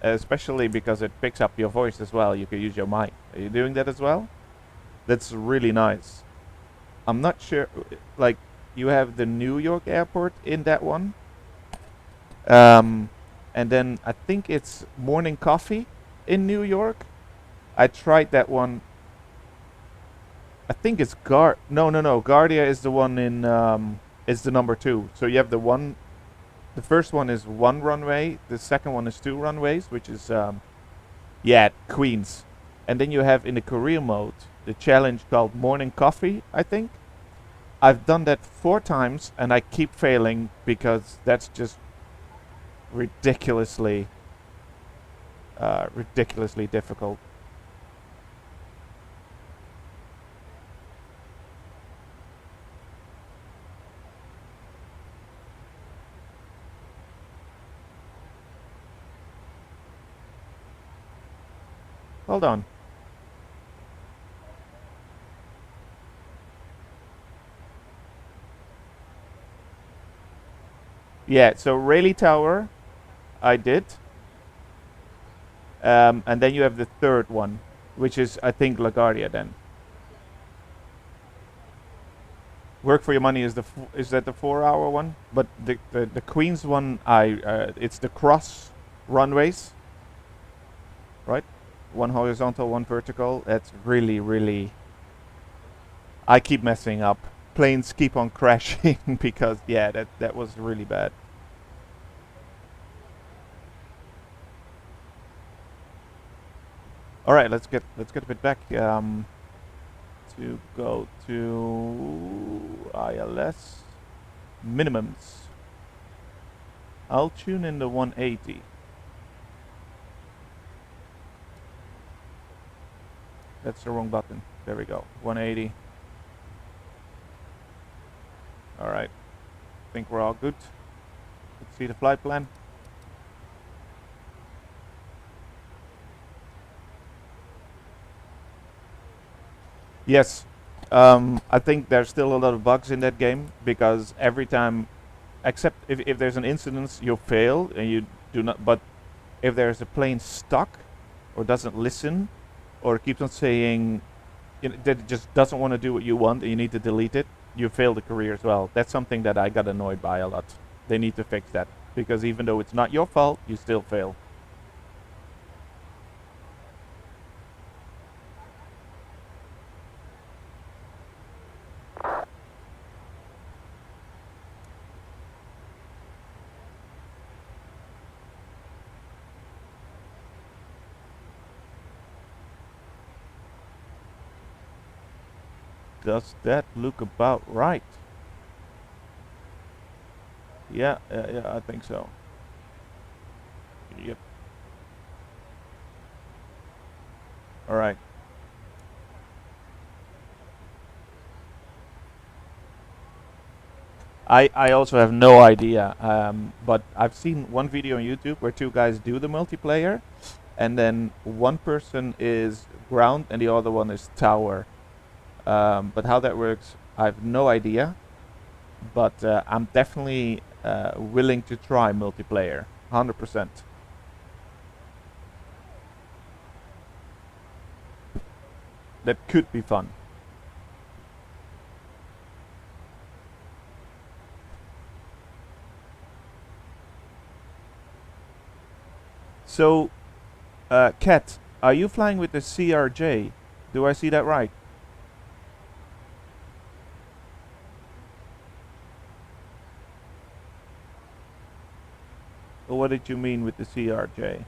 especially because it picks up your voice as well. You can use your mic. Are you doing that as well? That's really nice. I'm not sure, like, you have the New York airport in that one. And then I think it's Morning Coffee in New York. I tried that one. I think it's No. Guardia is the one in, is the number 2. So you have the first one is 1 runway. The second one is 2 runways, which is, yeah, Queens. And then you have in the career mode, the challenge called Morning Coffee, I think. I've done that 4 times and I keep failing because that's just ridiculously difficult. Hold on. Yeah, so Rayleigh Tower, I did. And then you have the third one, which is, I think, LaGuardia then. Work for your money is is that the 4-hour one? But the Queens one, it's the cross runways, right? 1 horizontal, 1 vertical. That's really, I keep messing up. planes keep on crashing because yeah, that was really bad. All right, let's get a bit back to go to ILS minimums. I'll tune in the 180. That's the wrong button. There we go. 180. All right. I think we're all good. Let's see the flight plan. Yes. I think there's still a lot of bugs in that game because every time, except if there's an incident, you fail and you do not. But if there's a plane stuck or doesn't listen or keeps on saying that it just doesn't want to do what you want and you need to delete it, you fail the career as well. That's something that I got annoyed by a lot. They need to fix that because even though it's not your fault, you still fail. Does that look about right? Yeah, yeah, I think so. Yep. All right. I also have no idea, but I've seen one video on YouTube where two guys do the multiplayer, and then one person is ground and the other one is tower. But how that works, I have no idea. But I'm definitely willing to try multiplayer, 100%. That could be fun. So, Kat, are you flying with the CRJ? Do I see that right? Or what did you mean with the CRJ?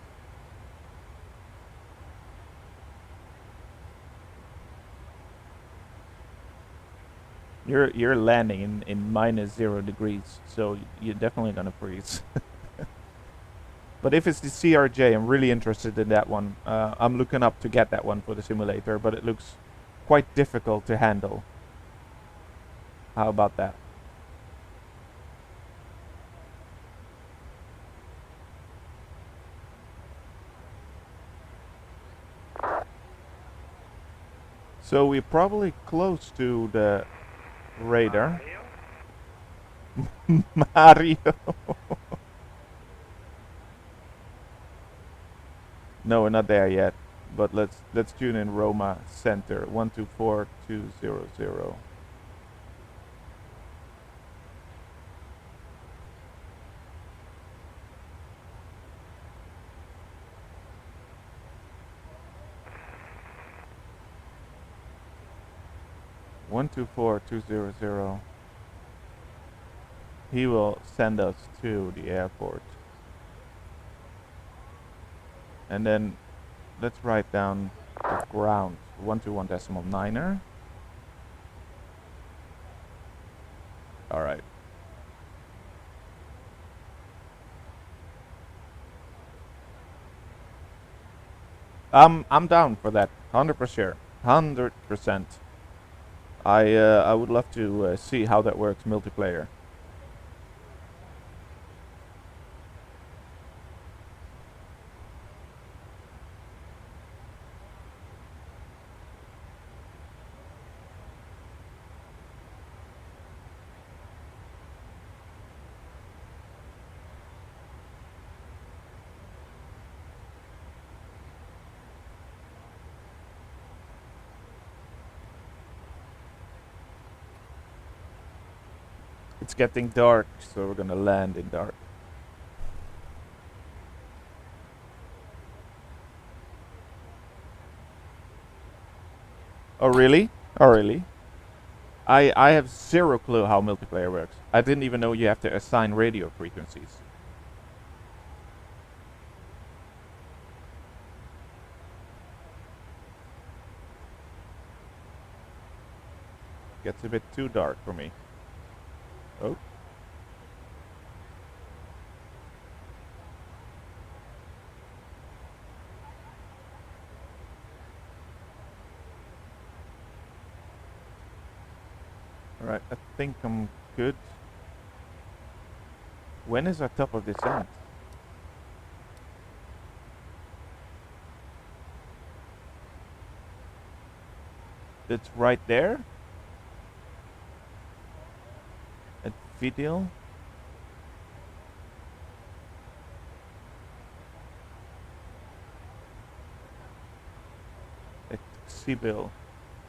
You're landing in minus 0 degrees, so you're definitely gonna freeze. But if it's the CRJ, I'm really interested in that one. I'm looking up to get that one for the simulator, but it looks quite difficult to handle. How about that? So we're probably close to the radar. Mario. No, we're not there yet. But let's tune in Roma Center 124200. One 24200. He will send us to the airport. And then let's write down the ground 121.9er. All right. I'm down for that. 100%. 100%. I would love to see how that works multiplayer. It's getting dark, so we're gonna land in dark. Oh really? Oh really? I have zero clue how multiplayer works. I didn't even know you have to assign radio frequencies. Gets a bit too dark for me. Oh. Alright, I think I'm good. When is our top of descent? It's right there. At Vidil. At Sibyl.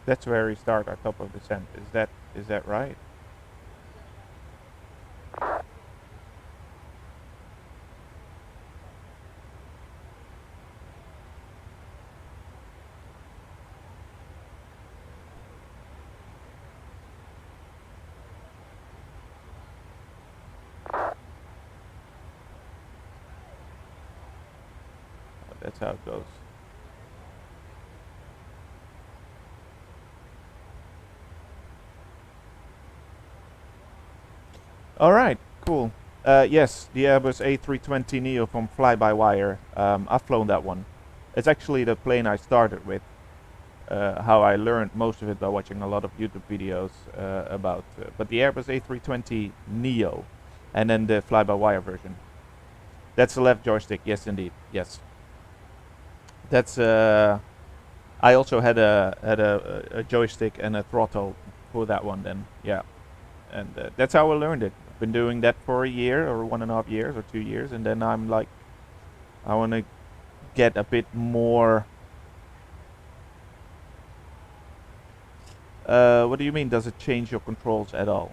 That's where we start our top of descent. Is that right? That's how it goes. All right, cool. Yes, the Airbus A320neo from Fly-by-Wire. I've flown that one. It's actually the plane I started with. How I learned most of it by watching a lot of YouTube videos about. But the Airbus A320neo, and then the Fly-by-Wire version. That's the left joystick. Yes, indeed. Yes. That's. I also had a joystick and a throttle for that one. Then, yeah, and that's how I learned it. Been doing that for a year or 1.5 years or 2 years, and then I'm like, I want to get a bit more. What do you mean? Does it change your controls at all?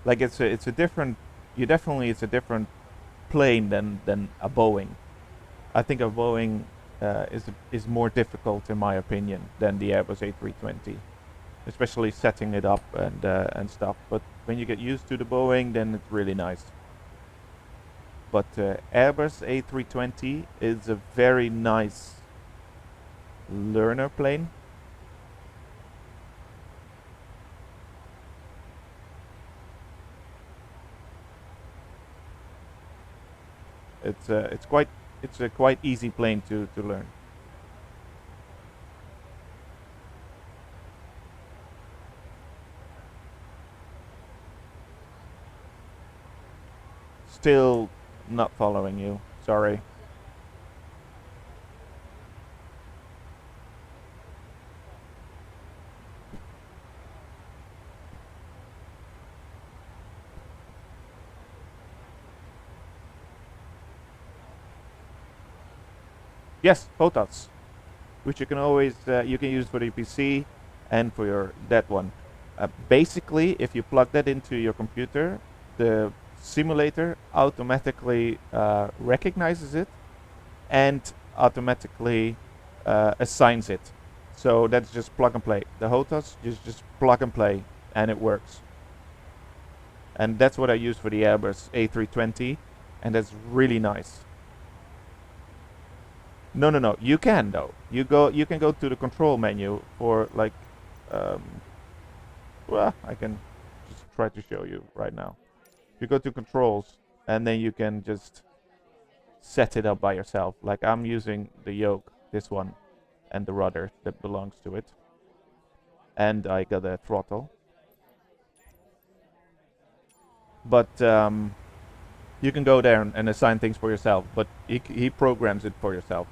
Like it's a different. It's a different plane than a Boeing. I think a Boeing is more difficult in my opinion than the Airbus A320. Especially setting it up and stuff. But when you get used to the Boeing, then it's really nice. But Airbus A320 is a very nice learner plane. It's a quite easy plane to learn. Still not following you. Sorry. Yes, photos, which you can always you can use for the PC and for your that one. Basically, if you plug that into your computer, the simulator automatically recognizes it and automatically assigns it. So that's just plug and play. The HOTAS just plug and play, and it works. And that's what I use for the Airbus A320, and that's really nice. No. You can though. You can go to the control menu for like. Well, I can just try to show you right now. You go to controls, and then you can just set it up by yourself. Like I'm using the yoke, this one, and the rudder that belongs to it. And I got a throttle. But you can go there and assign things for yourself. But he programs it for yourself.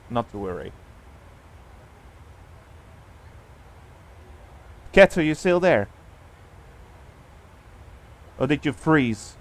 Not to worry. Cat, are you still there? Or did you freeze?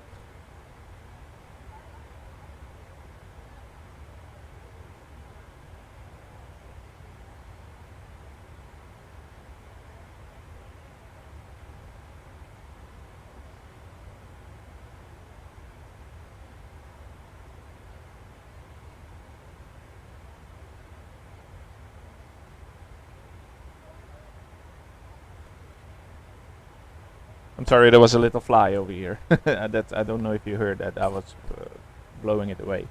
I'm sorry, there was a little fly over here. That's, I don't know if you heard that. I was blowing it away.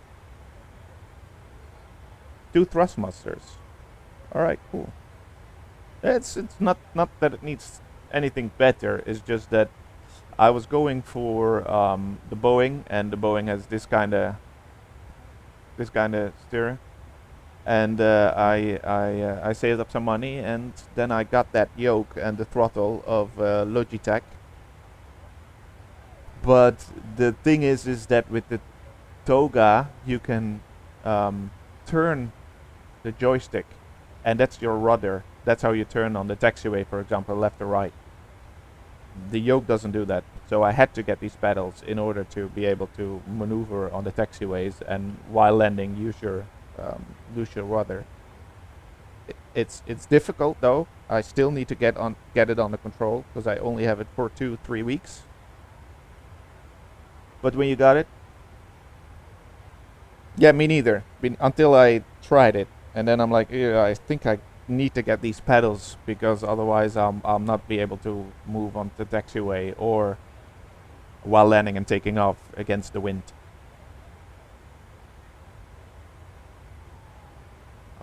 2 thrustmasters. All right, cool. It's not that it needs anything better. It's just that I was going for the Boeing, and the Boeing has this kind of steering, and I saved up some money, and then I got that yoke and the throttle of Logitech. But the thing is that with the Toga you can turn the joystick, and that's your rudder. That's how you turn on the taxiway, for example, left or right. The yoke doesn't do that, so I had to get these pedals in order to be able to maneuver on the taxiways, and while landing use your rudder. It's difficult though. I still need to get it under control because I only have it for 2-3 weeks. But when you got it, yeah, me neither. Until I tried it, and then I'm like, yeah, I think I need to get these pedals because otherwise I'll not be able to move on the taxiway or while landing and taking off against the wind.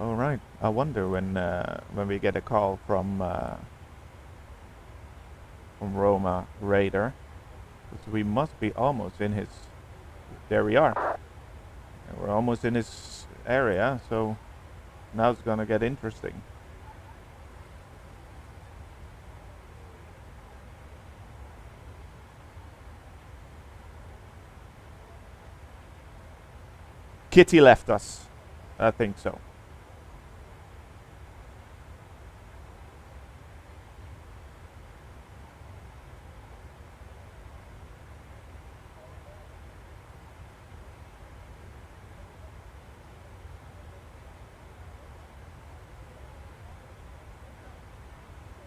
All right. I wonder when we get a call from Roma Raider. We must be almost in his. There we are. We're almost in his area, so now it's gonna get interesting. Kitty left us. I think so.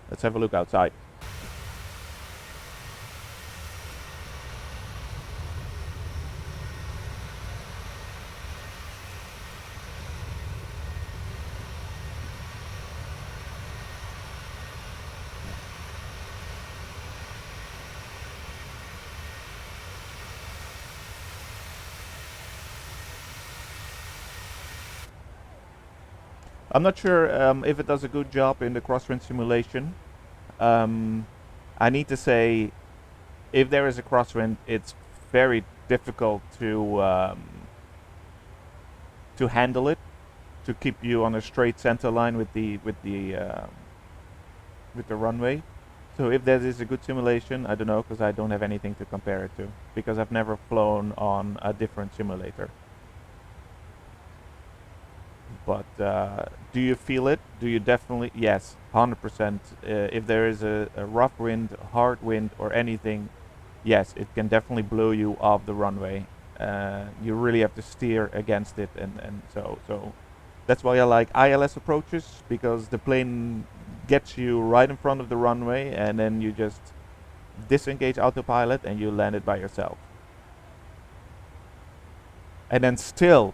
Let's have a look outside. I'm not sure if it does a good job in the crosswind simulation. I need to say, if there is a crosswind, it's very difficult to handle it, to keep you on a straight center line with the runway. So if that is a good simulation, I don't know, because I don't have anything to compare it to, because I've never flown on a different simulator. But do you feel it? Do you definitely? Yes, 100%. If there is a rough wind, hard wind, or anything, yes, it can definitely blow you off the runway. You really have to steer against it, and so that's why I like ILS approaches, because the plane gets you right in front of the runway, and then you just disengage autopilot and you land it by yourself. And then still,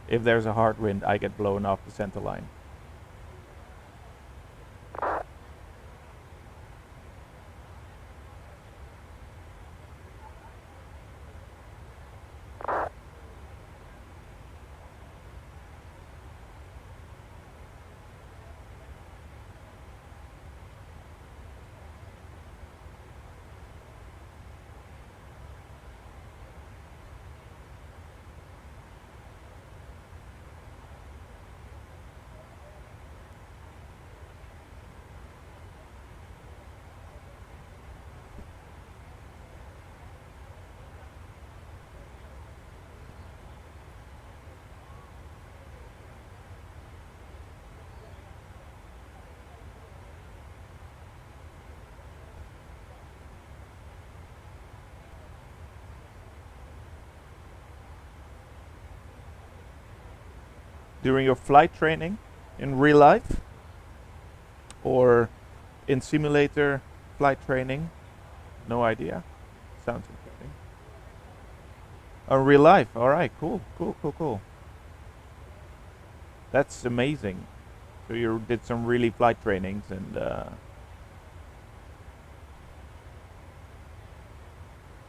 if there's a hard wind, I get blown off the center line. During your flight training in real life or in simulator flight training? No idea. Sounds interesting. Oh, real life. All right. Cool. That's amazing. So you did some really flight trainings, and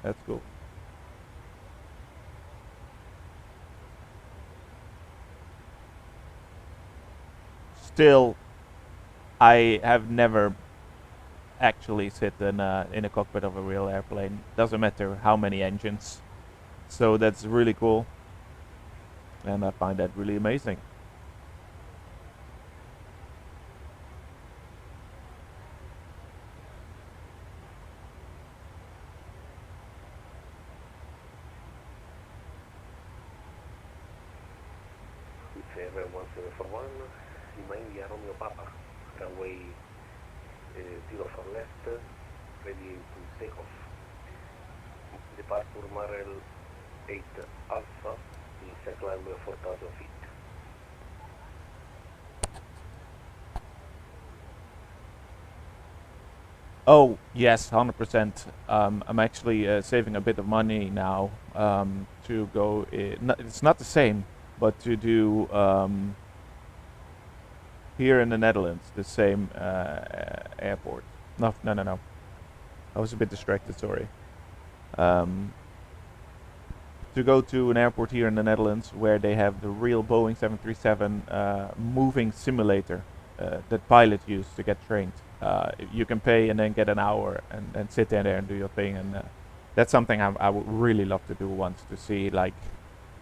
That's cool. Still, I have never actually sit in a cockpit of a real airplane. Doesn't matter how many engines. So that's really cool, and I find that really amazing. Server 1741, remain Romeo Papa, runway 04 left, ready to take off. Departure Marel 8 Alpha, in climb 4,000 feet. Oh yes, 100%. I'm actually saving a bit of money now to go. It's not the same, but to do here in the Netherlands, the same airport. No. I was a bit distracted. Sorry. To go to an airport here in the Netherlands where they have the real Boeing 737 moving simulator that pilots use to get trained. You can pay and then get an hour and sit in there and do your thing, and that's something I would really love to do once, to see like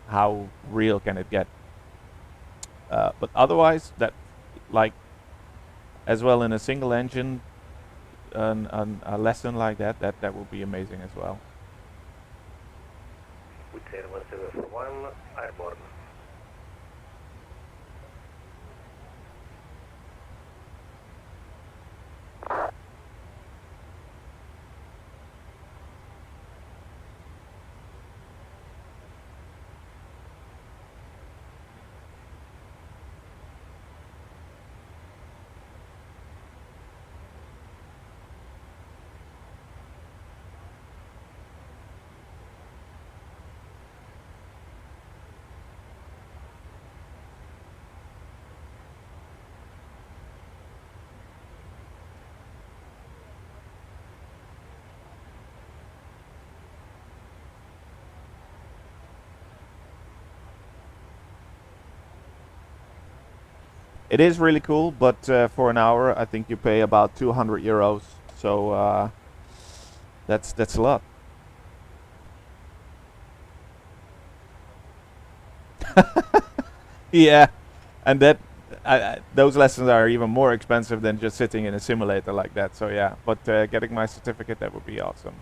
how real can it get. But otherwise, that like as well in a single engine, a lesson like that would be amazing as well. With 1741, airborne. It is really cool, but for an hour, I think you pay about 200 euros. So that's a lot. Yeah, and those lessons are even more expensive than just sitting in a simulator like that. So yeah, but getting my certificate, that would be awesome.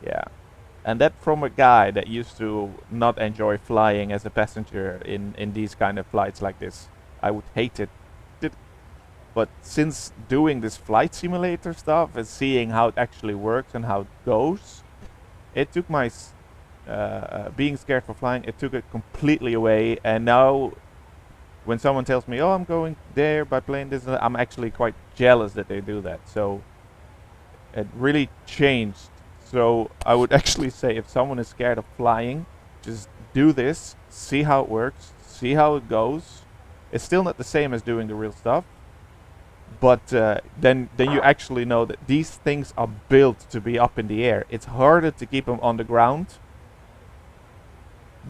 Yeah, and that from a guy that used to not enjoy flying as a passenger in these kind of flights like this. I would hate it. But since doing this flight simulator stuff and seeing how it actually works and how it goes, it took my being scared for flying, it took it completely away. And now when someone tells me, oh, I'm going there by plane this, I'm actually quite jealous that they do that. So it really changed. So I would actually say, if someone is scared of flying, just do this, see how it works, see how it goes. It's still not the same as doing the real stuff, but then you actually know that these things are built to be up in the air. It's harder to keep them on the ground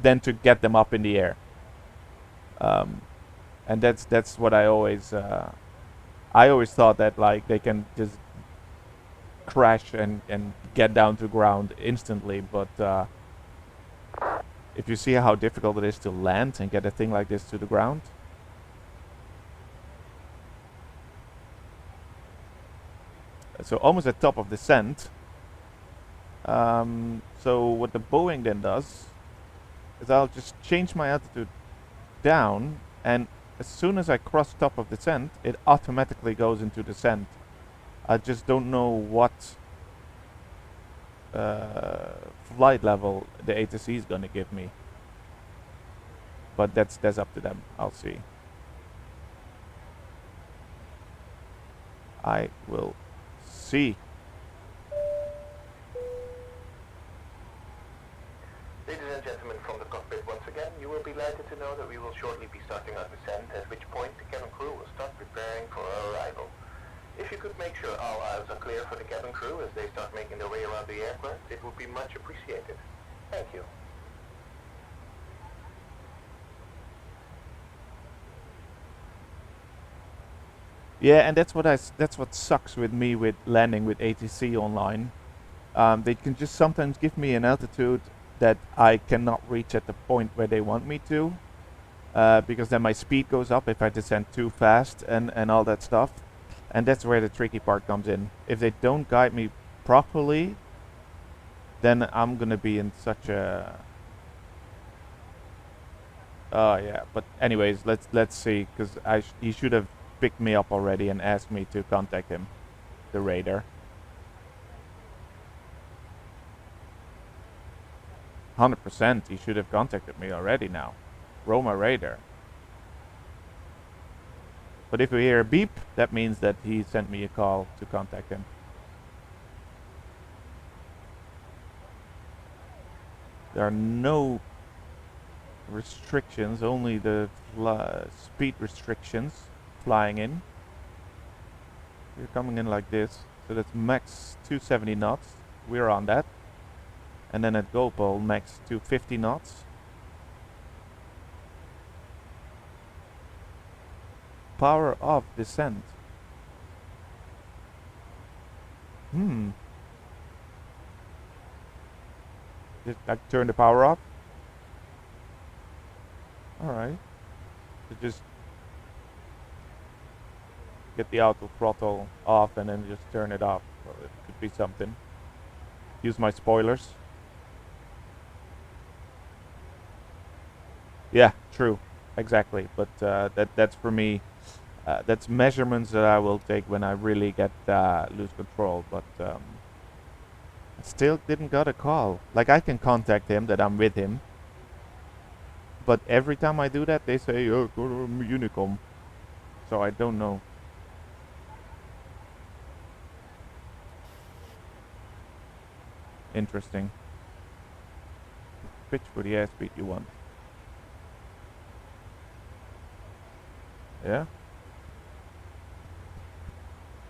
than to get them up in the air. And that's what I always thought, that like they can just crash and get down to ground instantly, but if you see how difficult it is to land and get a thing like this to the ground. So almost at top of descent. So what the Boeing then does is I'll just change my altitude down, and as soon as I cross top of descent, it automatically goes into descent. I just don't know what flight level the ATC is gonna give me, but that's up to them. I'll see. I will see. Ladies and gentlemen from the cockpit, once again, you will be delighted to know that we will shortly be starting our descent, at which point the cabin crew will start preparing for our arrival. If you could make sure all aisles are clear for the cabin crew as they start making their way around the aircraft, it would be much appreciated. Thank you. Yeah, and that's what sucks with me with landing with ATC online. They can just sometimes give me an altitude that I cannot reach at the point where they want me to, because then my speed goes up if I descend too fast and all that stuff. And that's where the tricky part comes in. If they don't guide me properly, then I'm gonna be in such a... Oh yeah, but anyways, let's see, because he should have picked me up already and asked me to contact him, the radar. 100%, he should have contacted me already now. Roma radar. But if we hear a beep, that means that he sent me a call to contact him. There are no restrictions, only the speed restrictions flying in. You're coming in like this, so that's max 270 knots. We're on that. And then at GoPol, max 250 knots. Power off descent. Did I turn the power off? Alright. So just get the auto throttle off and then just turn it off. Well, it could be something. Use my spoilers. Yeah, true. Exactly. But that's for me. That's measurements that I will take when I really get lose control. But I still didn't got a call. Like, I can contact him that I'm with him. But every time I do that, they say, oh, go to Unicom. So I don't know. Interesting. Pitch for the airspeed you want. Yeah?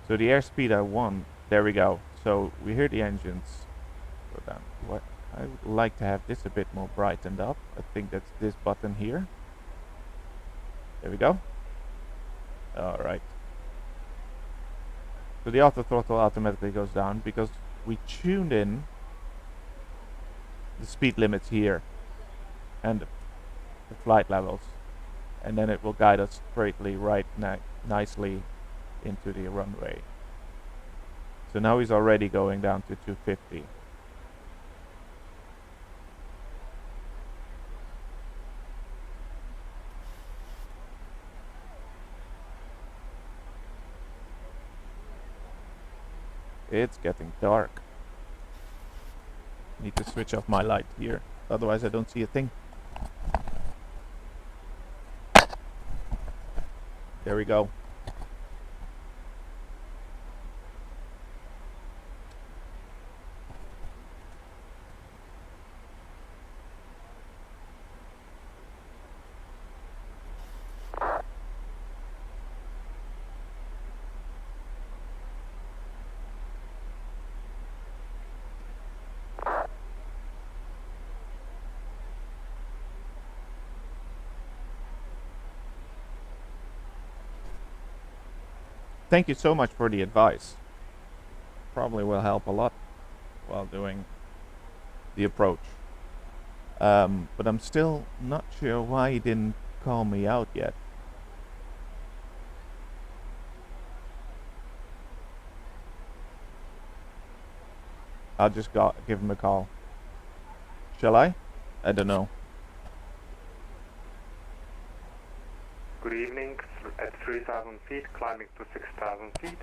So the airspeed I want, there we go. So we hear the engines go down. What? I would like to have this a bit more brightened up. I think that's this button here. There we go. Alright. So the auto throttle automatically goes down because we tuned in the speed limits here and the flight levels. And then it will guide us straightly right nicely into the runway. So now he's already going down to 250. It's getting dark. Need to switch off my light here, otherwise I don't see a thing. There we go. Thank you so much for the advice. Probably will help a lot while doing the approach. But I'm still not sure why he didn't call me out yet. I'll just give him a call. Shall I? I don't know. Good evening, at 3,000 feet, climbing to 6,000 feet.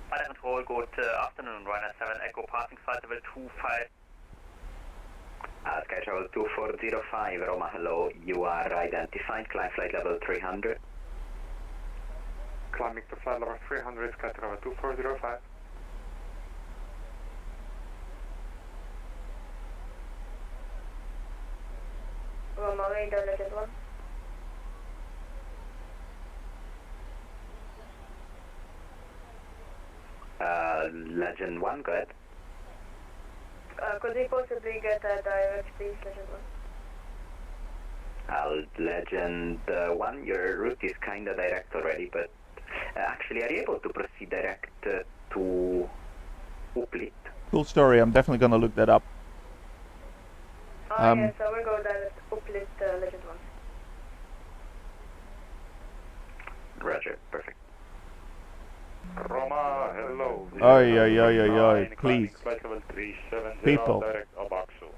Flight control, good afternoon, Ryanair 7 Echo, passing flight level 25. Sky Travel 2405, Roma, hello, you are identified, climb flight level 300. Climbing to flight level 300, Sky Travel 2405. Roma radar, legend 1. Legend 1, go ahead. Could we possibly get a direct, please, Legend 1? Legend 1, your route is kinda direct already, but actually, are you able to proceed direct to Uplit? Cool story. I'm definitely gonna look that up. Yes, so we'll go direct Uplit, Legend 1. Roger, perfect. Roma, hello. Oi, please. Flight level 370, People. direct Obaxu.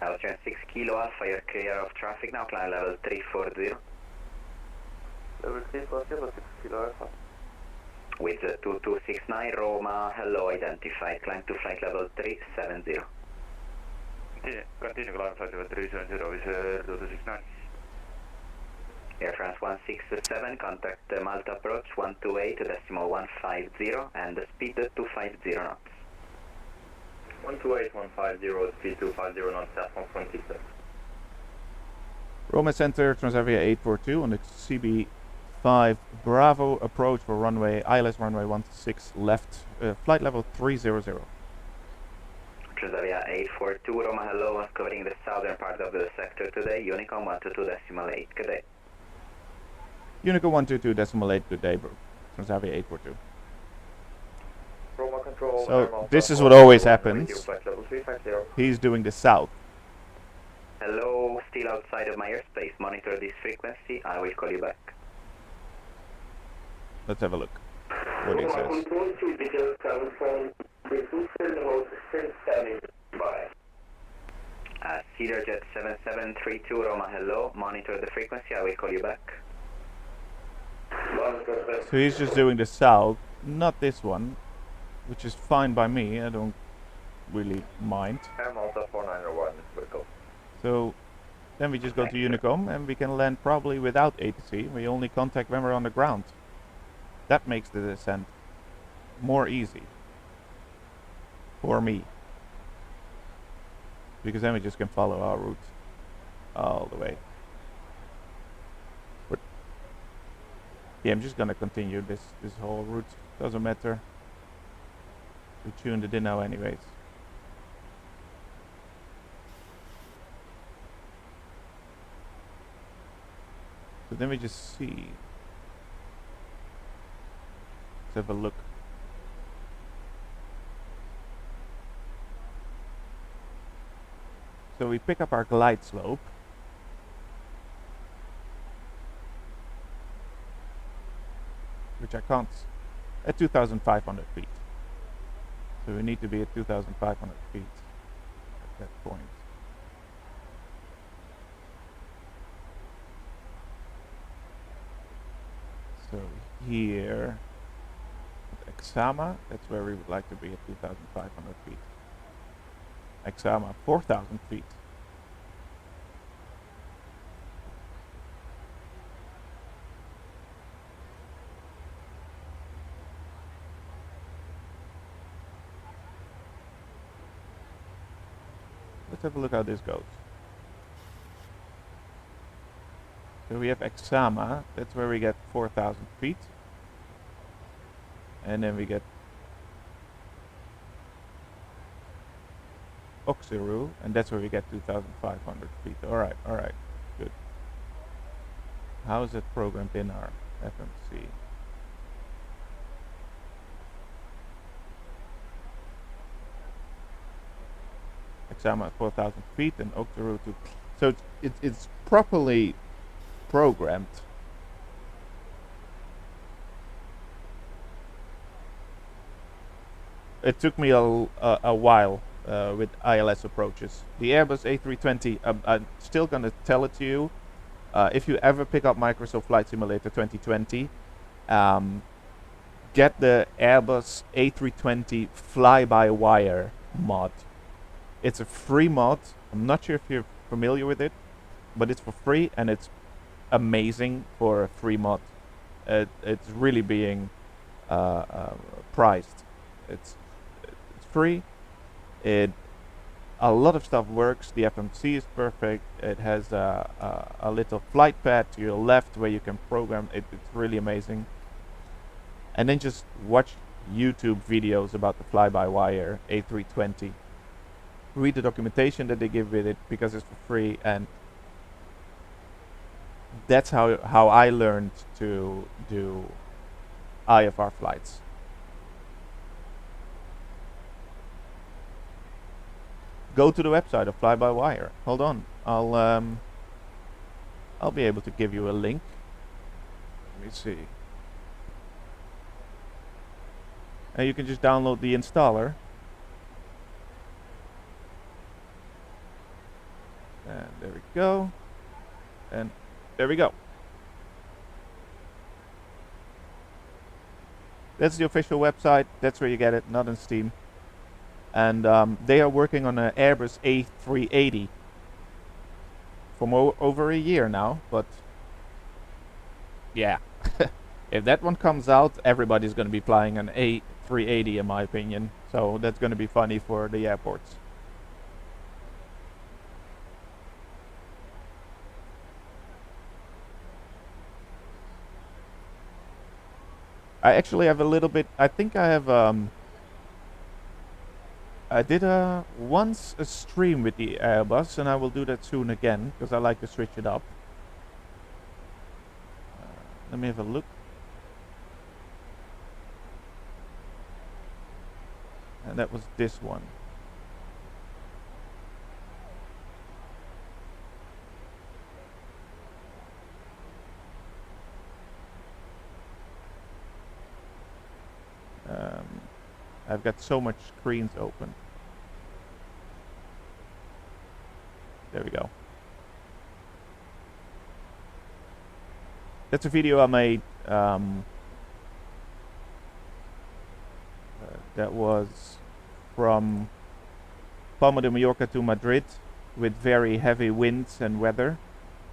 Austrian 6 Kilo Alpha, you're clear of traffic now, climb level 340. Level 340, 6 Kilo Alpha. With 2269, Roma, hello, identified, climb to flight level 370. Continue climb flight level 370, with 2269. Air France 167, contact Malta approach 128.150 and the speed 250 knots. 128.150, speed 250 knots, Air France 167. Roma Center, Transavia 842 on the CB5 Bravo approach for runway ILS runway 16 left, flight level 300. Transavia 842, Roma hello, covering the southern part of the sector today, Unicom 122.8, good day. Unico 122.8, good day, bro. Transavia 842. Roma control. So this is what always happens. Flight level 350. He's doing the south. Hello, still outside of my airspace, monitor this frequency, I will call you back. Let's have a look what he says. Cedar Jet 7732, Roma hello, monitor the frequency, I will call you back. So he's just doing the south, not this one, which is fine by me. I don't really mind. Air Malta 4901, vertical. So then we just go to Unicom and we can land probably without ATC. We only contact when we're on the ground. That makes the descent more easy for me, because then we just can follow our route all the way. But yeah, I'm just gonna continue this whole route. Doesn't matter. We tuned it in now anyways. So then we just see. Let's have a look. So we pick up our glide slope. Which I can't, at 2,500 feet. So we need to be at 2,500 feet at that point. So here, at Exama, that's where we would like to be at 2,500 feet. Exama, 4,000 feet. Let's have a look how this goes. So we have Exama, that's where we get 4,000 feet. And then we get Oxiru, and that's where we get 2,500 feet. Alright, good. How is it programmed in our FMC? Exama at 4,000 feet and Oxiru to... So it's properly programmed. It took me a while with ILS approaches. The Airbus A320, I'm still going to tell it to you. If you ever pick up Microsoft Flight Simulator 2020, get the Airbus A320 fly-by-wire mod. It's a free mod. I'm not sure if you're familiar with it, but it's for free and it's amazing for a free mod. It's really being priced. It's free. A lot of stuff works. The FMC is perfect. It has a little flight pad to your left where you can program it. It's really amazing. And then just watch YouTube videos about the fly-by-wire A320. Read the documentation that they give with it because it's for free, and that's how I learned to do IFR flights. Go to the website of fly-by-wire. Hold on, I'll be able to give you a link. Let me see. And you can just download the installer. And there we go. And there we go. That's the official website. That's where you get it, not on Steam. And they are working on an Airbus A380 for over a year now. But yeah, if that one comes out, everybody's going to be flying an A380 in my opinion. So that's going to be funny for the airports. I actually have a little bit, I think I have, I did once a stream with the Airbus, and I will do that soon again, because I like to switch it up. Let me have a look. And that was this one. I've got so much screens open. There we go. That's a video I made that was from Palma de Mallorca to Madrid with very heavy winds and weather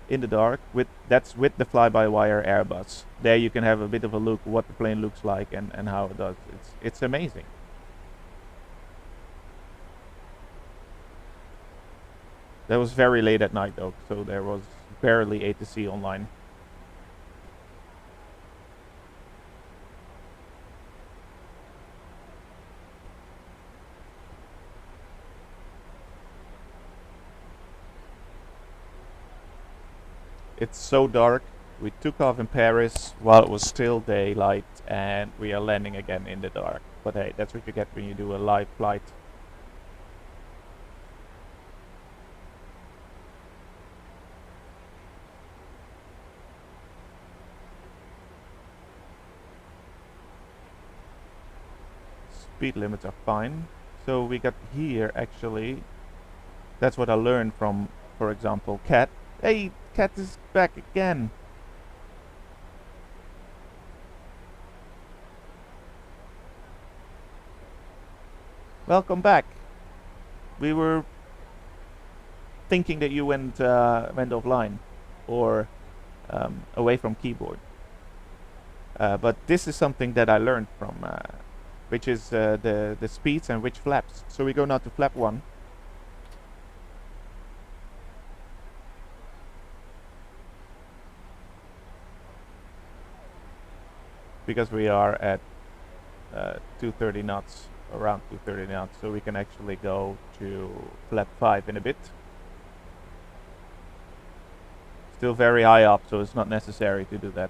in the dark. That's with the fly-by-wire Airbus. There you can have a bit of a look what the plane looks like and how it does. It's amazing. That was very late at night though, so there was barely ATC online. It's so dark. We took off in Paris while it was still daylight, and we are landing again in the dark. But hey, that's what you get when you do a live flight. Speed limits are fine. So we got here actually, that's what I learned from, for example, Cat. Hey, Cat is back again. Welcome back. We were thinking that you went offline or away from keyboard. But this is something that I learned from, which is the speeds and which flaps. So we go now to flap 1. Because we are at 230 knots, around 230 knots, so we can actually go to flap 5 in a bit. Still very high up, so it's not necessary to do that.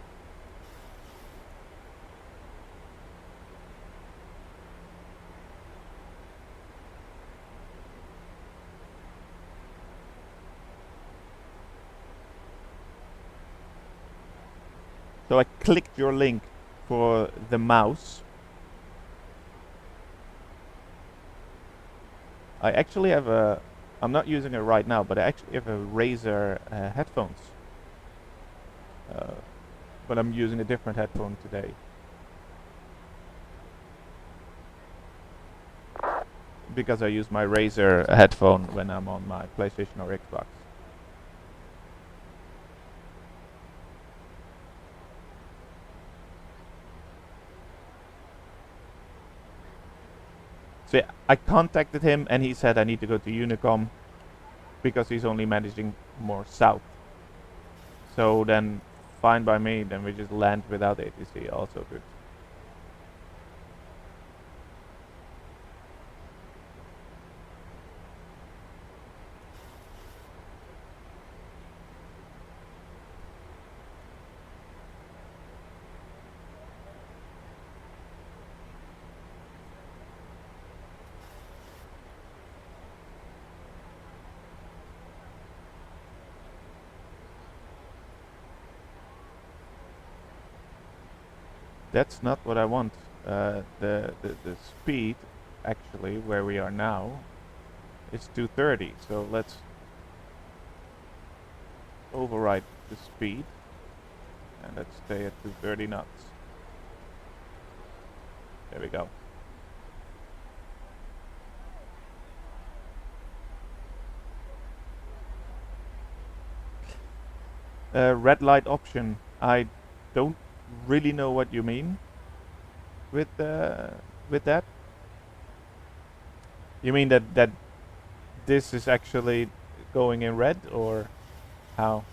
So I clicked your link for the mouse. I actually have a, I'm not using it right now, but I actually have a Razer headphones. But I'm using a different headphone today. Because I use my Razer headphone when I'm on my PlayStation or Xbox. So yeah, I contacted him and he said I need to go to Unicom because he's only managing more south. So then fine by me, then we just land without ATC, also good. That's not what I want. The speed, actually, where we are now, is 230. So let's override the speed, and let's stay at 230 knots. There we go. Red light option. I don't really know what you mean with that. You mean that this is actually going in red, or how?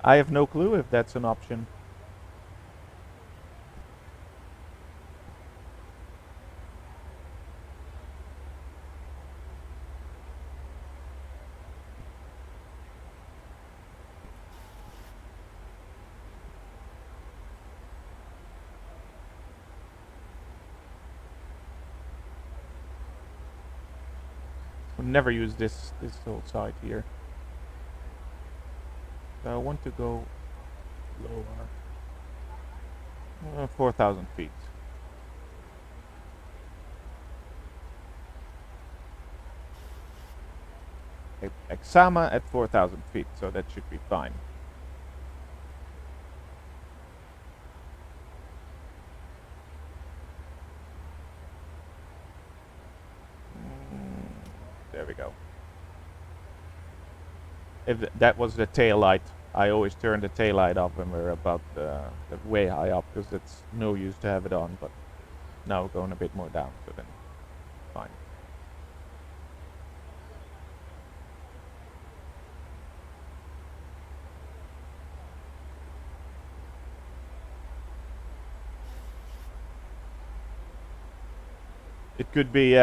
I have no clue if that's an option. We'll never use this whole side here. So I want to go lower. 4,000 feet. Exama at 4,000 feet, so that should be fine. There we go. If that was the tail light, I always turn the tail light off when we're about way high up, because it's no use to have it on. But now we're going a bit more down, so then fine. It could be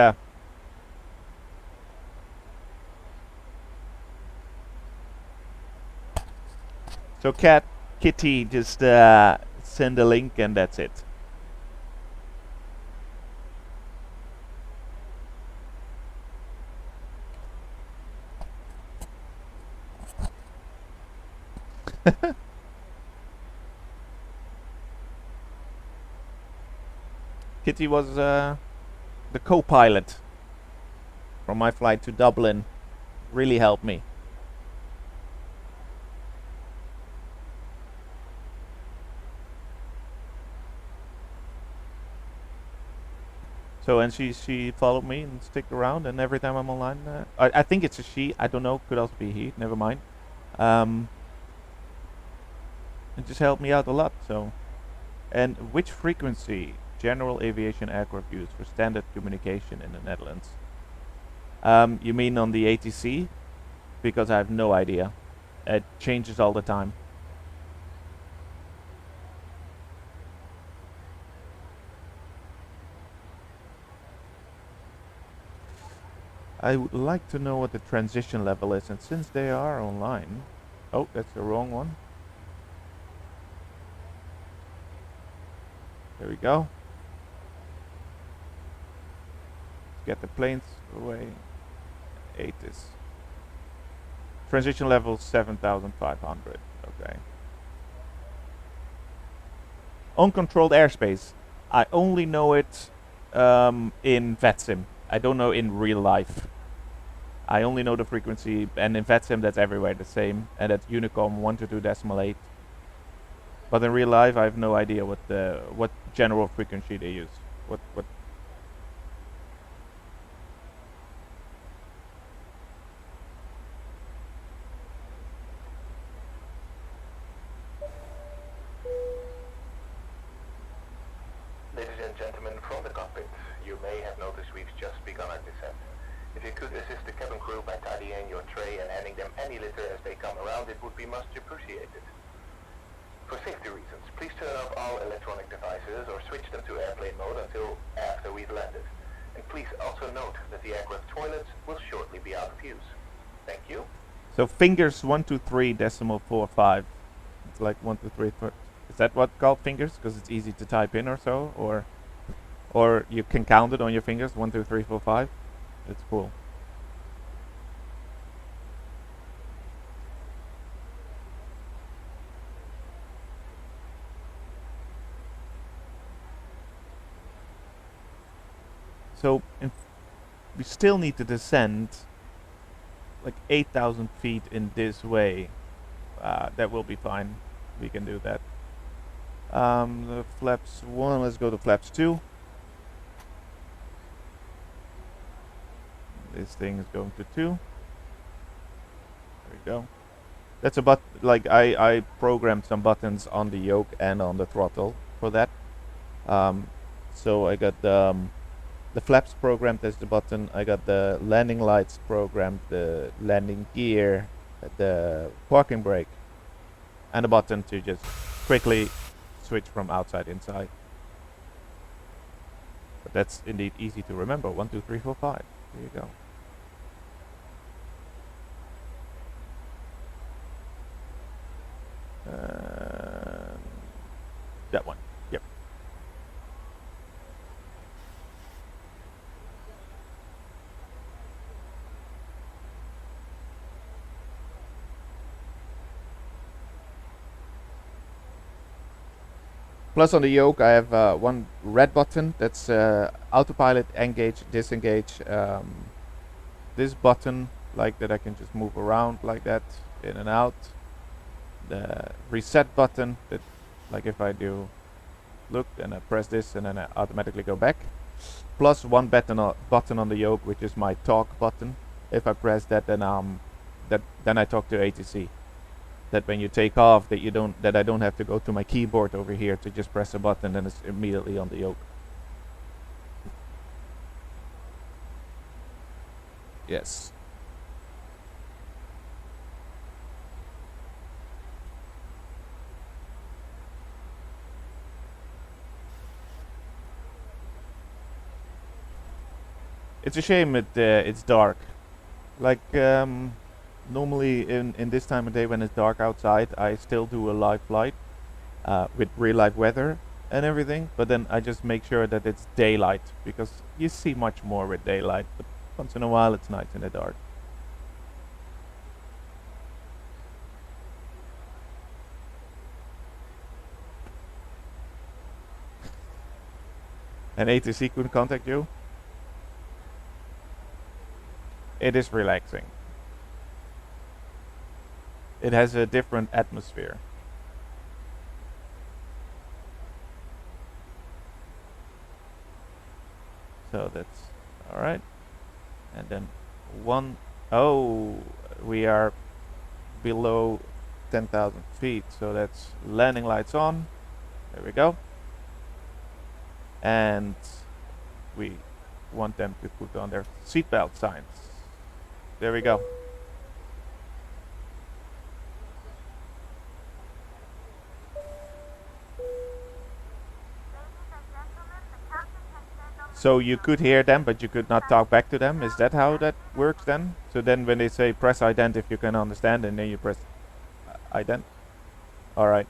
so Kitty, just send a link and that's it. Kitty was the co-pilot from my flight to Dublin. Really helped me. So, and she followed me and stick around, and every time I'm online, I think it's a she, I don't know, could also be he, never mind. It just helped me out a lot, so. And which frequency general aviation aircraft use for standard communication in the Netherlands? You mean on the ATC? Because I have no idea. It changes all the time. I would like to know what the transition level is, and since they are online... Oh, that's the wrong one. There we go. Let's get the planes away. 80s. Transition level 7,500. Okay. Uncontrolled airspace. I only know it in Vatsim. I don't know in real life. I only know the frequency, and in Vatsim that's everywhere the same, and at Unicom 122.8. But in real life I have no idea what general frequency they use. What Ladies and gentlemen, from the cockpit, you may have noticed we've just begun our descent. If you could assist the cabin crew by tidying your tray and handing them any litter as they come around, it would be much appreciated. For safety reasons, please turn off all electronic devices or switch them to airplane mode until after we've landed. And please also note that the aircraft toilets will shortly be out of use. Thank you. So fingers 123.45. It's like 1, 2, 3, 4. Is that what called fingers? Because it's easy to type in or so, or you can count it on your fingers. 1, 2, 3, 4, 5. It's cool. So we still need to descend like 8,000 feet in this way. That will be fine. We can do that. The flaps 1, let's go to flaps 2. This thing is going to 2. There we go. That's a like I programmed some buttons on the yoke and on the throttle for that. So I got the flaps programmed as the button. I got the landing lights programmed, the landing gear, the parking brake, and a button to just quickly switch from outside inside. But that's indeed easy to remember. 1, 2, 3, 4, 5. There you go. That one. Yep. Plus on the yoke I have one red button, that's autopilot, engage, disengage. This button, like that, I can just move around like that, in and out. The reset button, that like if I do look and I press this and then I automatically go back. Plus one button on the yoke, which is my talk button. If I press that, then then I talk to ATC. That when you take off, that I don't have to go to my keyboard over here to just press a button, and it's immediately on the yoke. Yes. It's a shame it's dark. Like normally in this time of day when it's dark outside, I still do a live flight with real life weather and everything, but then I just make sure that it's daylight, because you see much more with daylight, but once in a while it's nice in the dark. And ATC couldn't contact you? It is relaxing. It has a different atmosphere. So that's alright. And then we are below 10,000 feet, so that's landing lights on. There we go. And we want them to put on their seatbelt signs. There we go. So you could hear them, but you could not talk back to them. Is that how that works then? So then when they say press ident if you can understand, and then you press ident? Alright.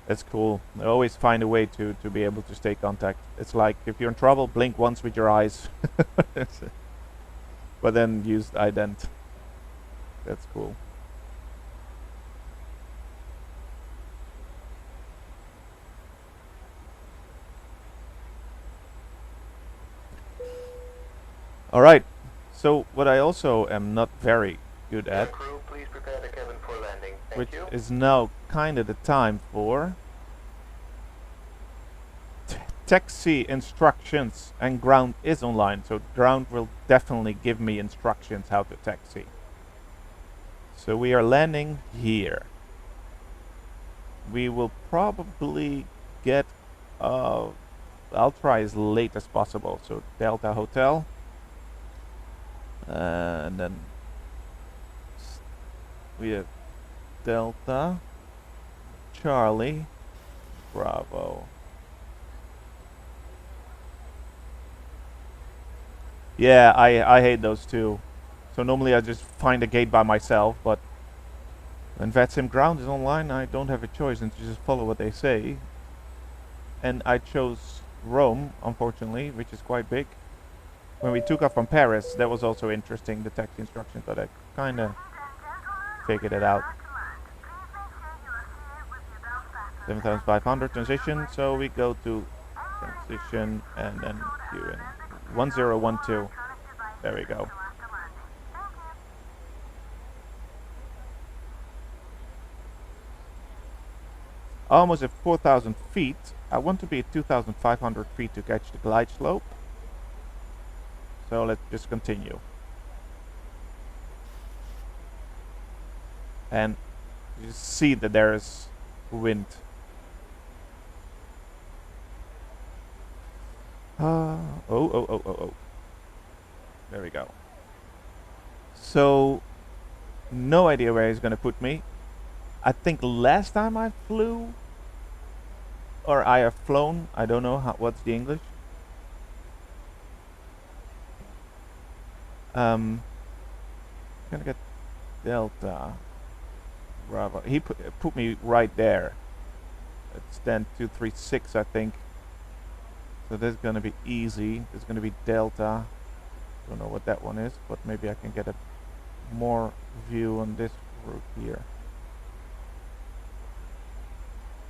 That's cool. I always find a way to be able to stay contact. It's like if you're in trouble, blink once with your eyes. But then use ident. That's cool. Alright, so what I also am not very good at, crew, please prepare the cabin for landing. which is now kind of the time for taxi instructions, and ground is online, so ground will definitely give me instructions how to taxi. So we are landing here. We will probably get, I'll try as late as possible, so Delta Hotel. And then we have Delta, Charlie, Bravo. Yeah, I hate those too. So normally I just find a gate by myself, but When Vatsim ground is online, I don't have a choice and to just follow what they say. And I chose Rome, unfortunately, which is quite big. When we took off from Paris, that was also interesting, the taxi instructions, but I kind of figured it out. 7,500 transition, so we go to transition and then queue in 1012. There we go. Almost at 4,000 feet. I want to be at 2,500 feet to catch the glide slope. So let's just continue. And you see that there is wind. Oh. There we go. So, no idea where he's gonna put me. I think last time I flew, or I have flown, I don't know what's the English. Gonna get Delta Bravo. He put me right there. It's then 236, I think. So this is gonna be easy. It's gonna be Delta. Don't know what that one is, but maybe I can get a more view on this route here.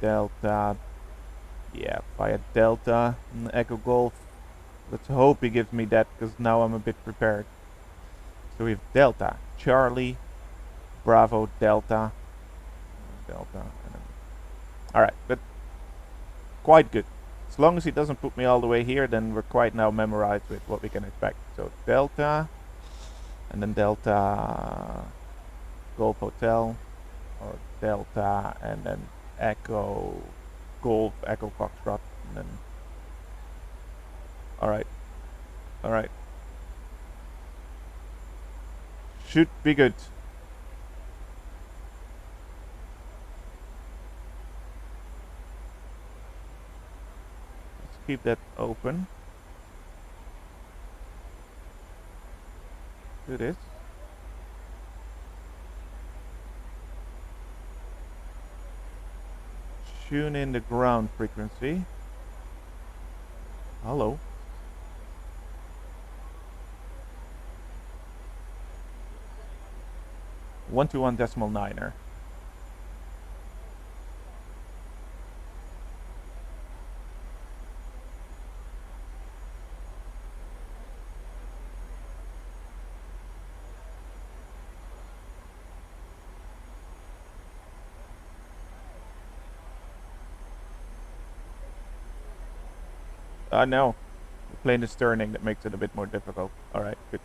Delta. Yeah, via Delta Echo Golf. Let's hope he gives me that, because now I'm a bit prepared. So we have Delta, Charlie, Bravo, Delta, alright, but quite good. As long as he doesn't put me all the way here, then we're quite now memorized with what we can expect. So Delta, and then Delta Golf Hotel, or Delta, and then Echo Golf, Echo Foxtrot, and then alright. Should be good. Let's keep that open. Do this. Tune in the ground frequency. Hello. One to 1.9er. No. The plane is turning, that makes it a bit more difficult. Alright, good.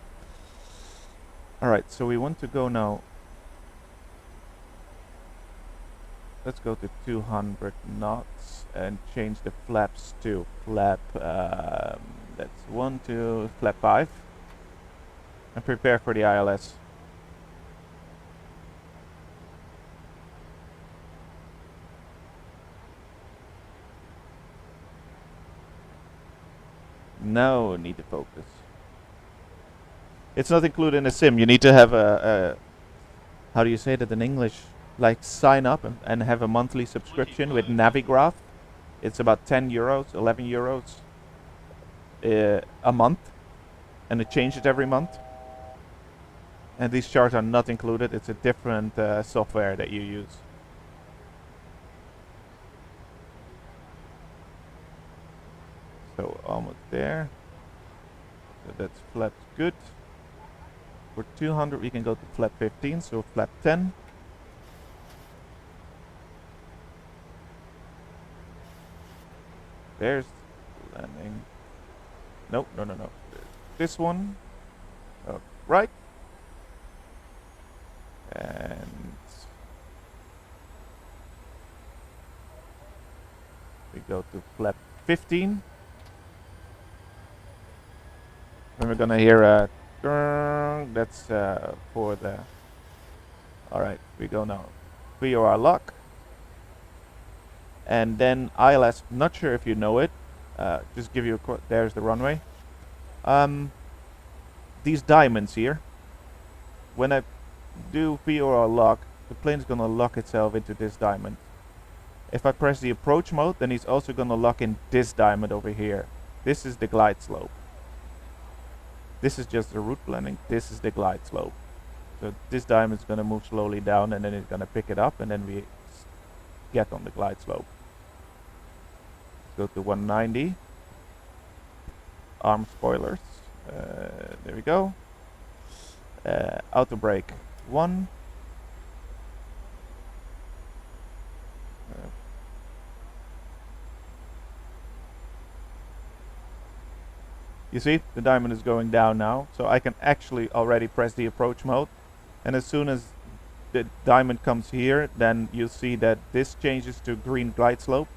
Alright, so we want to go now. Let's go to 200 knots and change the flaps to flap, that's 1, 2, flap 5. And prepare for the ILS. No need to focus. It's not included in the sim. You need to have a how do you say that in English? Like sign up and have a monthly subscription with Navigraph. It's about 10 euros, 11 euros a month, and it changes every month. And these charts are not included. It's a different software that you use. So almost there. So that's flap good. For 200 we can go to flap 15, so flap 10. There's landing. No. This one. Oh, right. And we go to flap 15. And we're gonna hear a that's for the. Alright, we go now. VOR lock. And then ILS, not sure if you know it. Just give you a there's the runway. These diamonds here. When I do VOR lock, the plane is gonna lock itself into this diamond. If I press the approach mode, then he's also gonna lock in this diamond over here. This is the glide slope. This is just the route planning. This is the glide slope. So this diamond is gonna move slowly down, and then it's gonna pick it up, and then we get on the glide slope. Let's go to 190. Arm spoilers. There we go. Auto brake 1. You see, the diamond is going down now, so I can actually already press the approach mode. And as soon as the diamond comes here, then you'll see that this changes to green glide slope,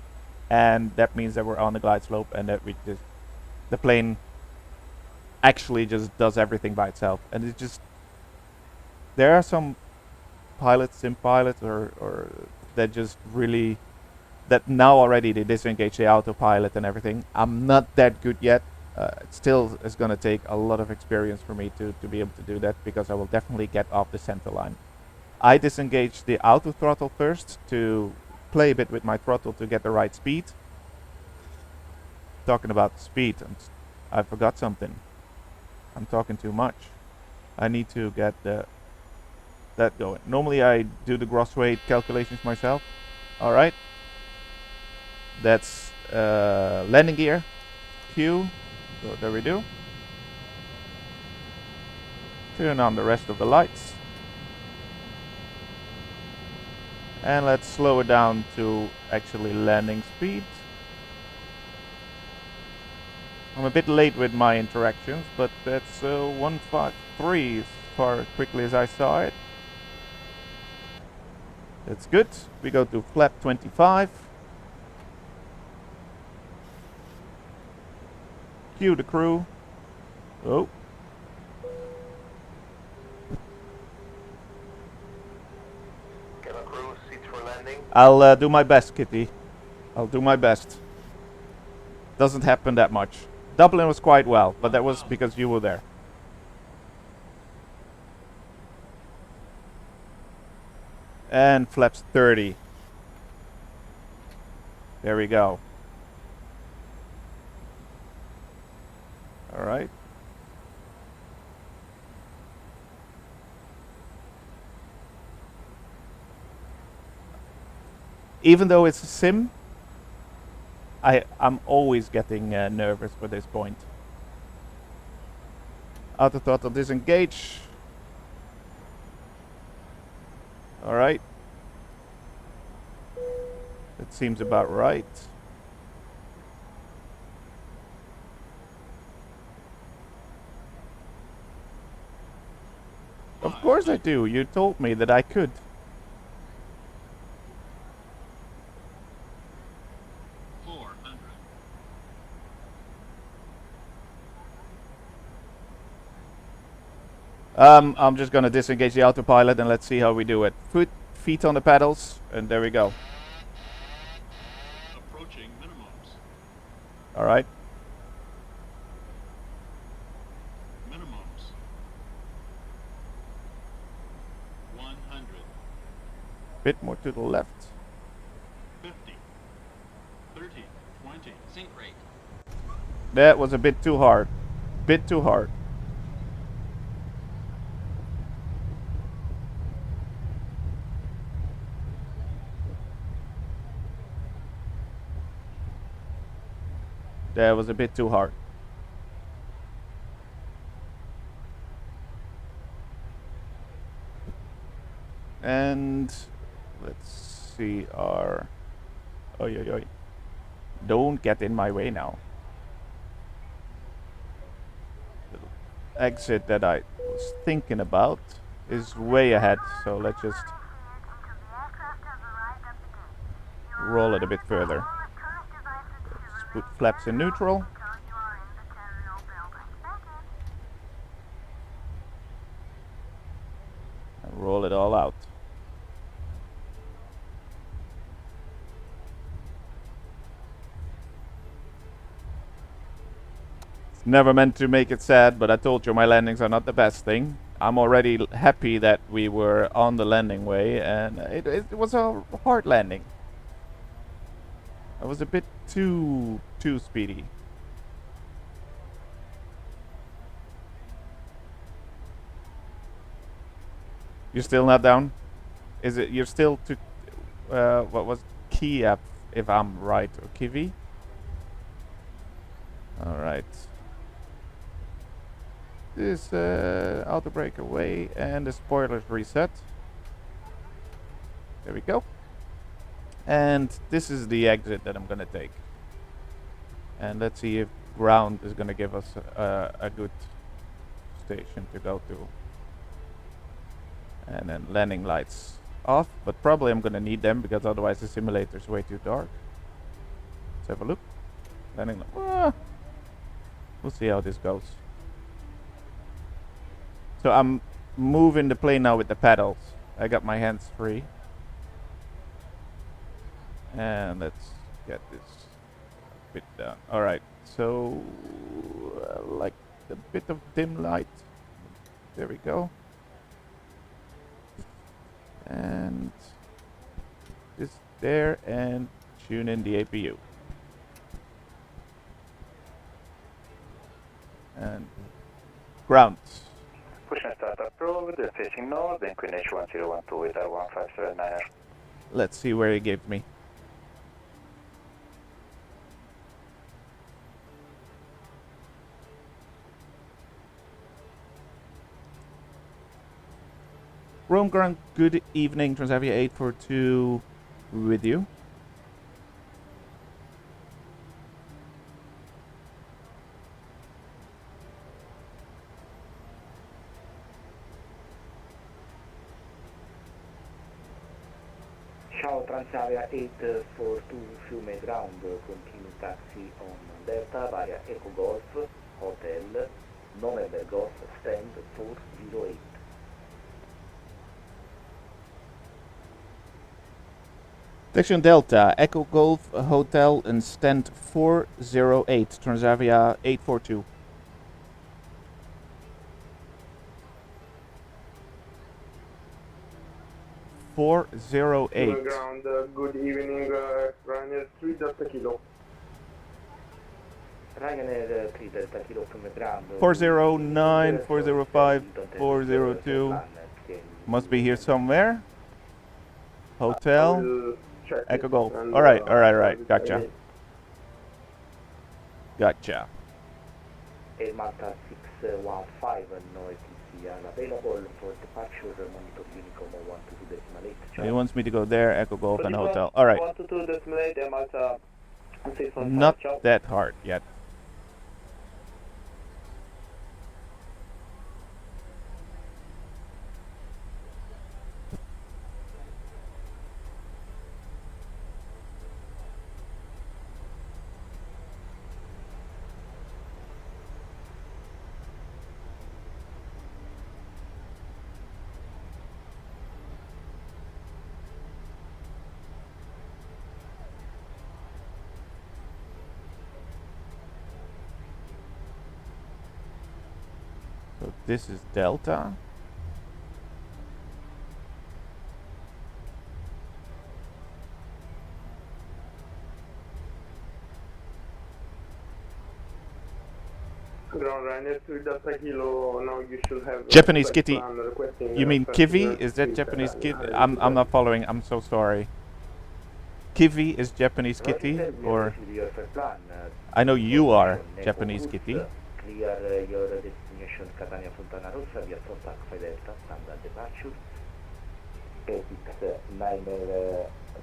and that means that we're on the glide slope, and that we just, the plane actually just does everything by itself. And it just, there are some pilots, sim pilots, or that just really, that now already they disengage the autopilot and everything. I'm not that good yet. It still is going to take a lot of experience for me to be able to do that, because I will definitely get off the center line. I disengage the auto throttle first to play a bit with my throttle to get the right speed. Talking about speed, I forgot something. I'm talking too much. I need to get that going. Normally I do the gross weight calculations myself. Alright. That's landing gear. Q. So there we do. Turn on the rest of the lights. And let's slow it down to actually landing speed. I'm a bit late with my interactions, but that's 153 as far quickly as I saw it. That's good. We go to flap 25. Cue the crew. Oh. Crew, seats for landing. I'll do my best, Kitty. I'll do my best. Doesn't happen that much. Dublin was quite well, but that was because you were there. And flaps 30. There we go. All right. Even though it's a sim, I'm always getting nervous for this point. Auto throttle disengage. All right. That seems about right. Of course I do. You told me that I could. I'm just gonna disengage the autopilot and let's see how we do it. Feet on the pedals, and there we go. Approaching minimums. All right. Minimums. 100. Bit more to the left. 50. 30. 20. Sync rate. That was a bit too hard. Bit too hard. That was a bit too hard. And let's see our... Oi, oi, oi. Don't get in my way now. The exit that I was thinking about is way ahead, so let's just roll it a bit further. Let's put flaps in neutral. And roll it all out. It's never meant to make it sad, but I told you my landings are not the best thing. I'm already happy that we were on the landing way, and it was a hard landing. It was a bit too speedy. You're still not down? Is it you're still to what was Kiev, if I'm right, or Kivi? All right. This auto brake away and the spoilers reset. There we go. And this is the exit that I'm gonna take. And let's see if ground is gonna give us a good station to go to. And then landing lights off, but probably I'm gonna need them because otherwise the simulator is way too dark. Let's have a look. Landing. We'll see how this goes. So I'm moving the plane now with the pedals. I got my hands free. And let's get this bit down. Alright, so like a bit of dim light. There we go. And this there, and tune in the APU. And ground. Push and start approved, facing north, inclination 1012 with R1579. Let's see where he gave me. Rome Ground, good evening, Transavia 842 with you. Ciao Transavia 842 Fiume Ground, continue taxi on Delta, varia Eco Golf, Hotel, November Golf, stand 408. Taxi on Delta, Echo Golf Hotel and stand 408, Transavia 842. Ground, good evening, Ryanair 3 Delta Kilo. Ryanair 3 Delta Kilo Fiume Ground. 409, 405, 402. Must be here somewhere. Hotel. Echo Golf. Alright. Gotcha. Air Malta 615, no ATC unavailable for departure, monitor Unicom 122.8. He wants me to go there, Echo Golf and Hotel. Alright. 122.8, Air Malta 615. Not that hard yet. So this is Delta. Ground Ryanair 3 Delta Kilo, now you should have Japanese Kitty. You mean Kivi? Is that Japanese Kitty? I'm not following. I'm so sorry. Kivi is Japanese Kitty, or I know you are Japanese Kitty. Clear your destination Catania Fontana Rossa via Frontac Delta, standard departure. ATX 9,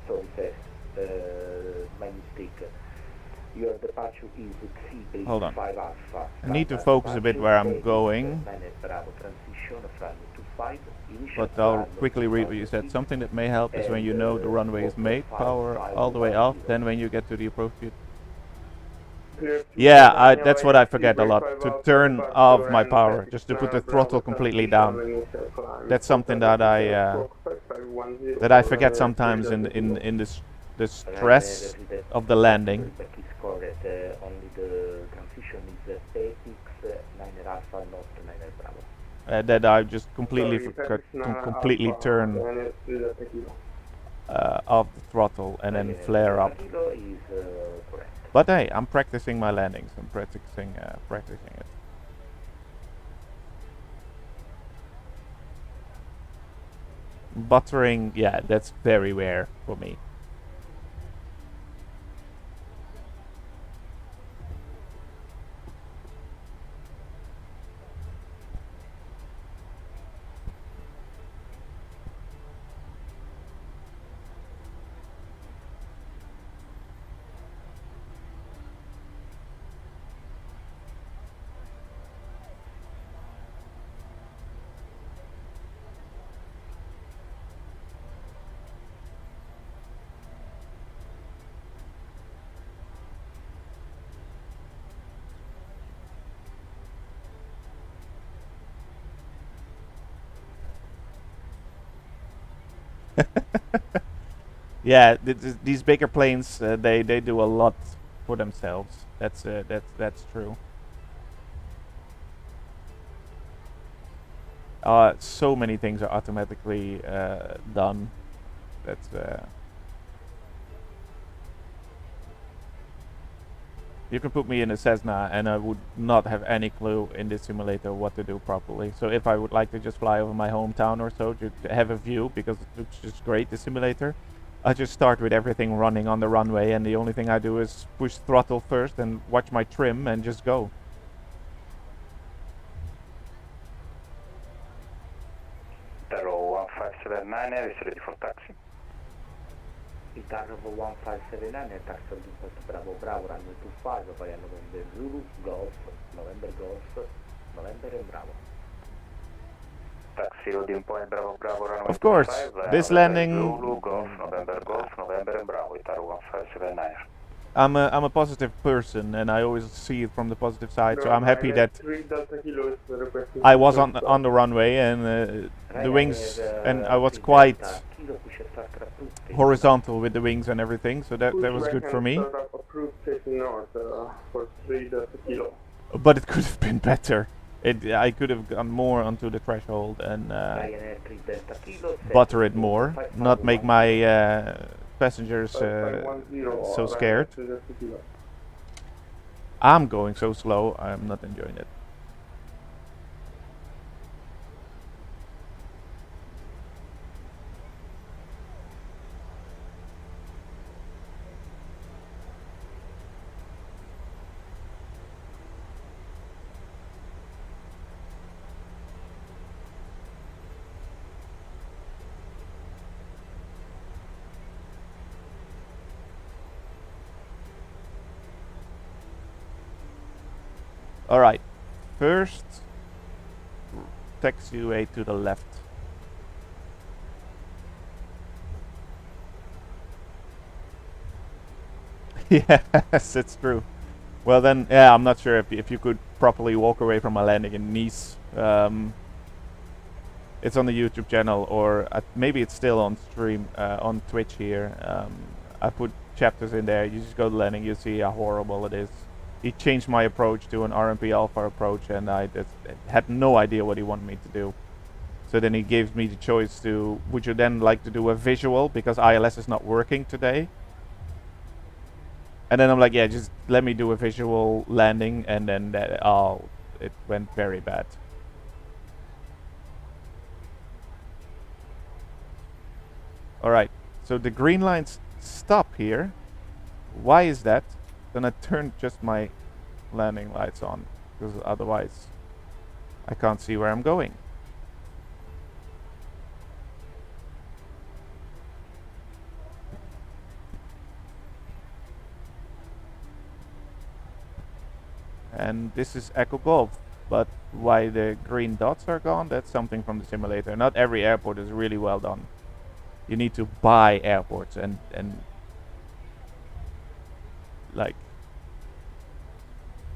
sorry, my mistake. Your departure is C-Base Hold on. 5 Alpha. I need to focus a bit where I'm going. But I'll quickly read what you said. Something that may help is when you know the runway is made, power all the way off, then when you get to the appropriate... Yeah, that's what I forget a lot, to turn off my power, just to put the throttle completely down. That's something that I forget sometimes in the stress of the landing. Only the transition is ATX 9 Alpha, not 9 Bravo. that I just completely Sorry, forgot Patrick to Nara completely Alpha, turn Daniel 3 Delta Kilo. off the throttle and then flare up. Kilo is correct. But hey, I'm practicing my landings. I'm practicing it. Buttering, yeah, that's very rare for me. Yeah, these bigger planes, they do a lot for themselves. That's true. So many things are automatically done. That's you can put me in a Cessna and I would not have any clue in this simulator what to do properly. So if I would like to just fly over my hometown or so to have a view, because it looks just great, the simulator, I just start with everything running on the runway, and the only thing I do is push throttle first and watch my trim and just go. Darrow 1579, is ready for taxi. Darrow 1579 and taxi on input Bravo Bravo, runway 25, via November Zulu, Golf, November Golf, November and Bravo. Taxiroute in point Bravo Bravo, runway Of course, 25, this November landing... Zulu, Golf, November and Bravo, Darrow 1579. I'm a positive person, and I always see it from the positive side. So I'm happy that I was on the runway and the wings, and I was quite horizontal with the wings and everything. So that was good for me. But it could have been better. I could have gone more onto the threshold and butter it more, not make my passengers so scared. I'm going so slow, I'm not enjoying it. Alright, first taxiway to the left. Yes, it's true. Well then, yeah, I'm not sure if you could properly walk away from a landing in Nice. It's on the YouTube channel, or maybe it's still on stream on Twitch here. I put chapters in there. You just go to landing, you see how horrible it is. He changed my approach to an RMP Alpha approach, and I just had no idea what he wanted me to do. So then he gave me the choice to, would you then like to do a visual, because ILS is not working today? And then I'm like, yeah, just let me do a visual landing, and then it went very bad. Alright, so the green lines stop here. Why is that? Then I turned just my landing lights on, because otherwise I can't see where I'm going. And this is Echo Golf, but why the green dots are gone, that's something from the simulator. Not every airport is really well done. You need to buy airports and like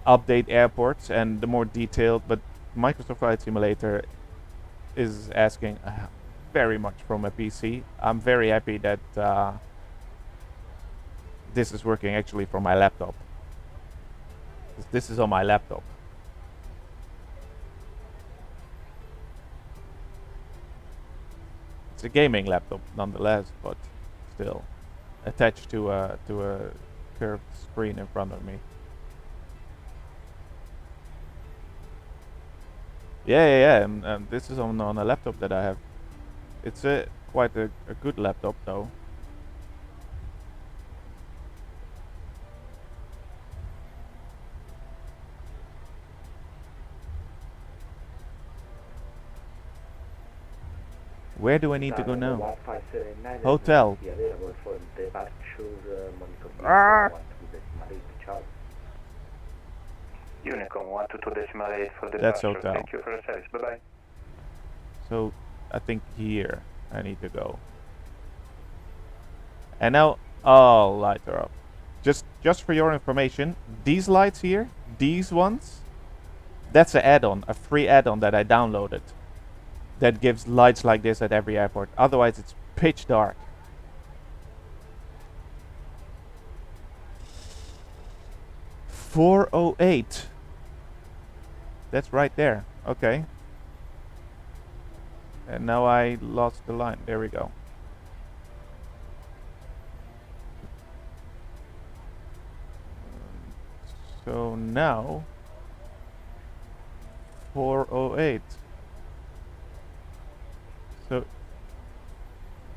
update airports, and the more detailed, but Microsoft Flight Simulator is asking very much from a PC. I'm very happy that this is working actually from my laptop. This is on my laptop. It's a gaming laptop nonetheless, but still attached to a curved screen in front of me. Yeah. This is on a laptop that I have. It's quite a good laptop though. Where do I need to go now? Hotel. Unicom 122.8 for departure. That's hotel. Thank you for the service. Bye bye. So I think here I need to go. And now all lights are up. Just for your information, these lights here, these ones, that's an add-on, a free add-on that I downloaded. That gives lights like this at every airport. Otherwise it's pitch dark. $408. That's right there. Okay. And now I lost the line. There we go. So now 408.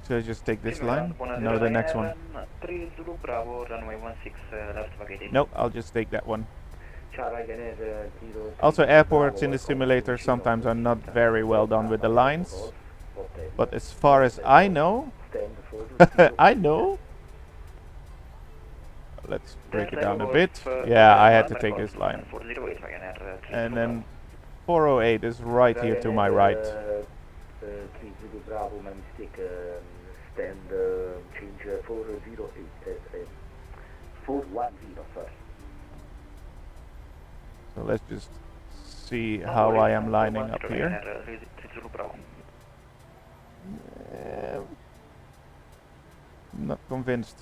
So I just take this line? No, the next one. 3 Zulu Bravo, runway 16 left vacated. Nope, I'll just take that one. Also, airports in the simulator sometimes are not very well done with the lines. But as far as I know, let's break it down a bit. Yeah, I had to take this line. And then 408 is right here to my right. Bravo, my mistake, stand change 408, 410, sorry. So let's just see how I am lining up here. Not convinced.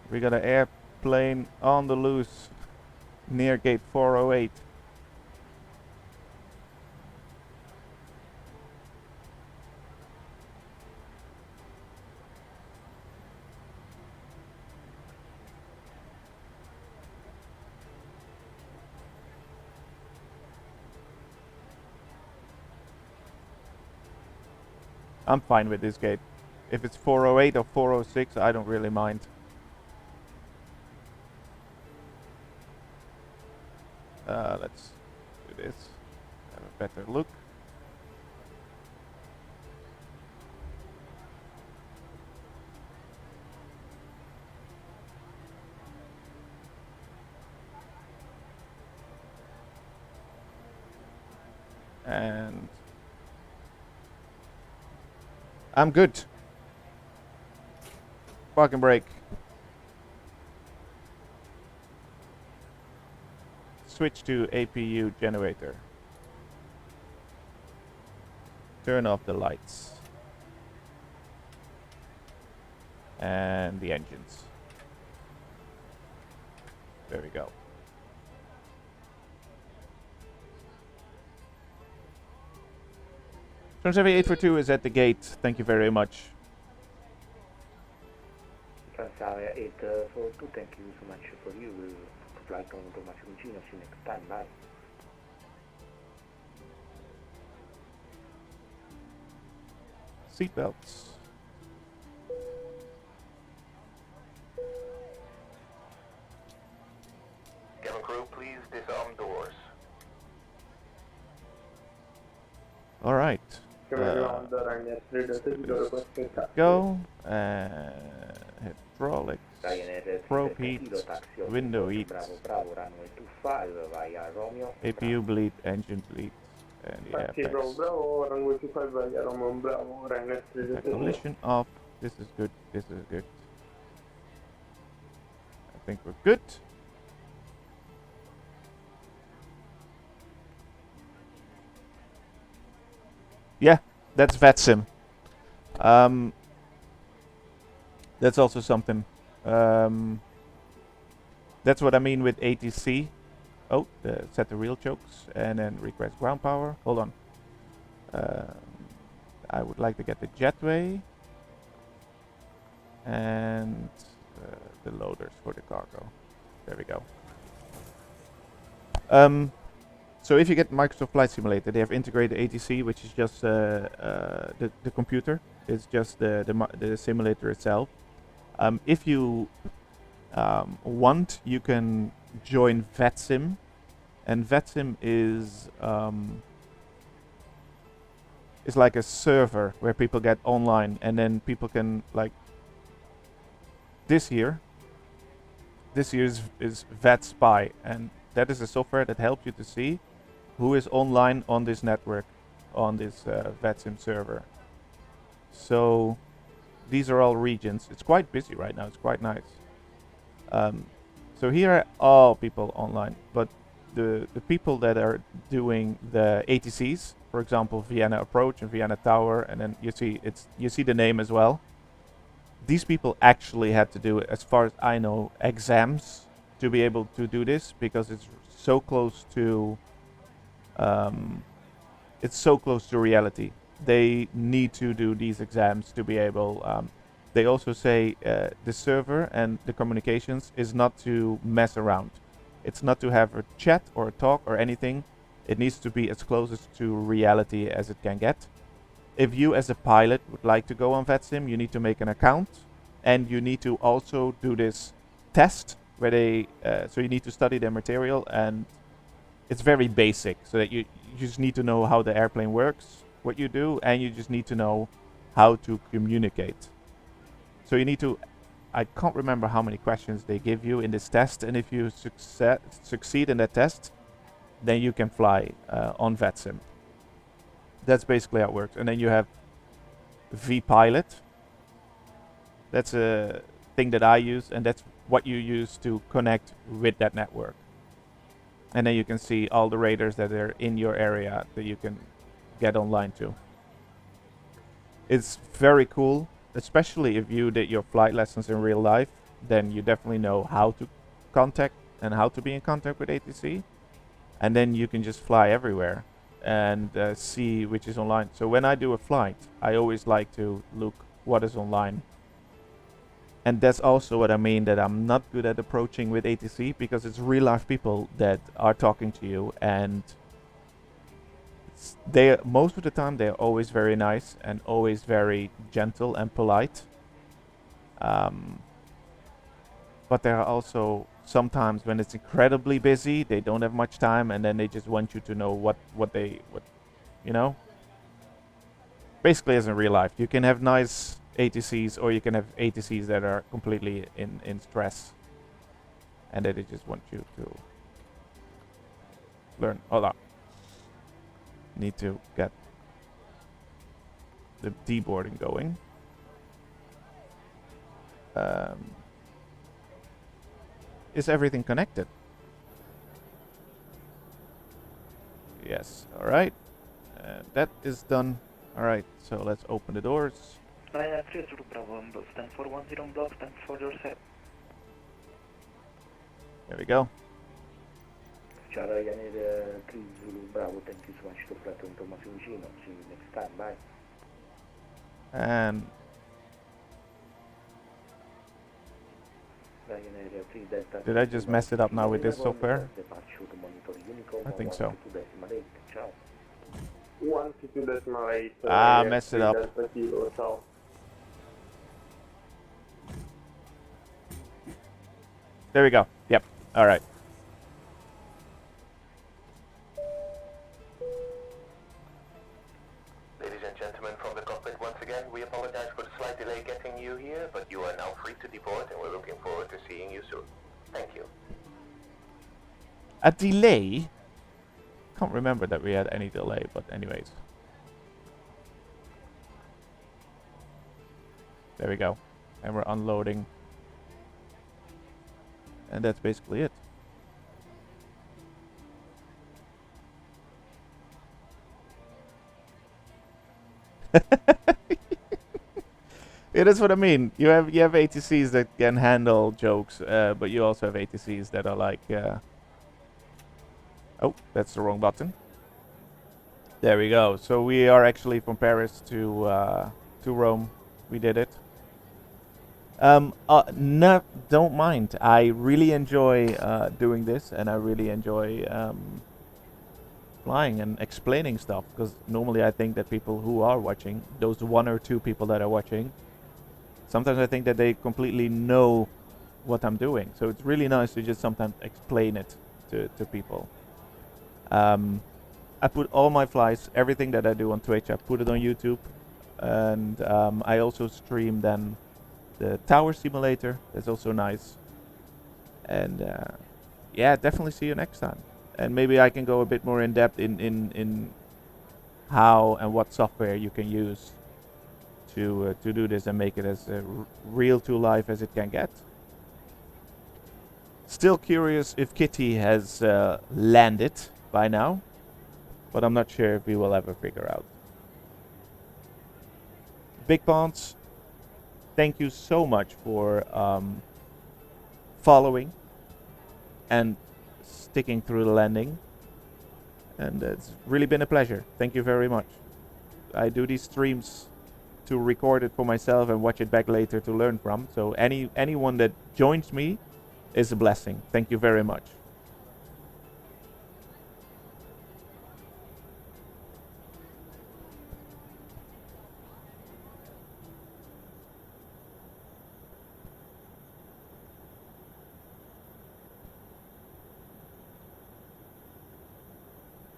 We got an airplane on the loose near gate 408. I'm fine with this gate. If it's 408 or 406, I don't really mind. Let's do this. Have a better look. And I'm good. Park and brake. Switch to APU generator. Turn off the lights. And the engines. There we go. Transavia 842 is at the gate. Thank you very much. Transavia 842, thank you so much for you. Flight on Thomas Cugino, see you next time. Bye. Seatbelts. Cabin crew, please disarm doors. All right. Go. Hydraulics. Probe heat. Window heat. APU bleed. Engine bleed. And the airbags. Collision off. This is good. This is good. I think we're good. Yeah, that's Vatsim. That's also something. That's what I mean with ATC. Oh, set the real chokes and then request ground power. Hold on. I would like to get the jetway and the loaders for the cargo. There we go. So if you get Microsoft Flight Simulator, they have integrated ATC, which is just the computer. It's just the simulator itself. If you want, you can join Vatsim, and Vatsim is like a server where people get online, and then people can, like, this here is Vat Spy, and that is a software that helps you to see who is online on this network, on this Vatsim server. So these are all regions. It's quite busy right now. It's quite nice. So here are all people online, but the people that are doing the ATCs, for example, Vienna Approach and Vienna Tower, and then you see the name as well. These people actually had to do, as far as I know, exams to be able to do this, because it's so close to reality. They need to do these exams to be able. They also say the server and the communications is not to mess around. It's not to have a chat or a talk or anything. It needs to be as close to reality as it can get. If you as a pilot would like to go on Vatsim, you need to make an account, and you need to also do this test where they. So you need to study their material, and it's very basic. So that you just need to know how the airplane works, what you do, and you just need to know how to communicate. So you need to. I can't remember how many questions they give you in this test, and if you succeed in that test, then you can fly on Vatsim. That's basically how it works. And then you have vPilot. That's a thing that I use, and that's what you use to connect with that network. And then you can see all the radars that are in your area that you can get online to. It's very cool, especially if you did your flight lessons in real life. Then you definitely know how to contact and how to be in contact with ATC. And then you can just fly everywhere and see which is online. So when I do a flight, I always like to look what is online. And that's also what I mean, that I'm not good at approaching with ATC, because it's real life people that are talking to you, and they most of the time they're always very nice and always very gentle and polite. But there are also sometimes when it's incredibly busy, they don't have much time, and then they just want you to know what you know. Basically, as in real life, you can have nice ATCs, or you can have ATCs that are completely in stress, and they just want you to learn. Hold on. Need to get the deboarding going. Is everything connected? Yes. All right. That is done. All right. So let's open the doors. Ryanair 3 Zulu Bravo, stand for 10 block, stand for yourself. There we go. Ciao Ryanair 3 Zulu Bravo, thank you so much to flight Thomas Vicino. See you next time, bye. And did I just mess it up now with this software? I think so. 122.8. Ah, messed it up. There we go. Yep. All right. Ladies and gentlemen from the cockpit, once again, we apologize for the slight delay getting you here, but you are now free to depart, and we're looking forward to seeing you soon. Thank you. A delay? Can't remember that we had any delay, but anyways. There we go. And we're unloading. And that's basically it. Yeah, that's what I mean. You have ATCs that can handle jokes, but you also have ATCs that are like, oh, that's the wrong button. There we go. So we are actually from Paris to Rome. We did it. No, don't mind. I really enjoy doing this, and I really enjoy flying and explaining stuff. Because normally I think that people who are watching, those one or two people that are watching, sometimes I think that they completely know what I'm doing. So it's really nice to just sometimes explain it to people. I put all my flights, everything that I do on Twitch, I put it on YouTube. And I also stream then the tower simulator. That's also nice. And yeah, definitely see you next time. And maybe I can go a bit more in depth in how and what software you can use to do this and make it as real to life as it can get. Still curious if Kitty has landed by now, but I'm not sure if we will ever figure out. Big Ponds, thank you so much for following and sticking through the landing. And it's really been a pleasure. Thank you very much. I do these streams to record it for myself and watch it back later to learn from. So anyone that joins me is a blessing. Thank you very much.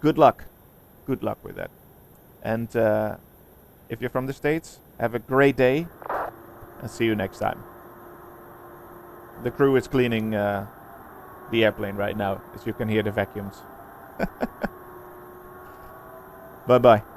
Good luck. Good luck with that. And if you're from the States, have a great day and see you next time. The crew is cleaning the airplane right now, as you can hear the vacuums. Bye-bye.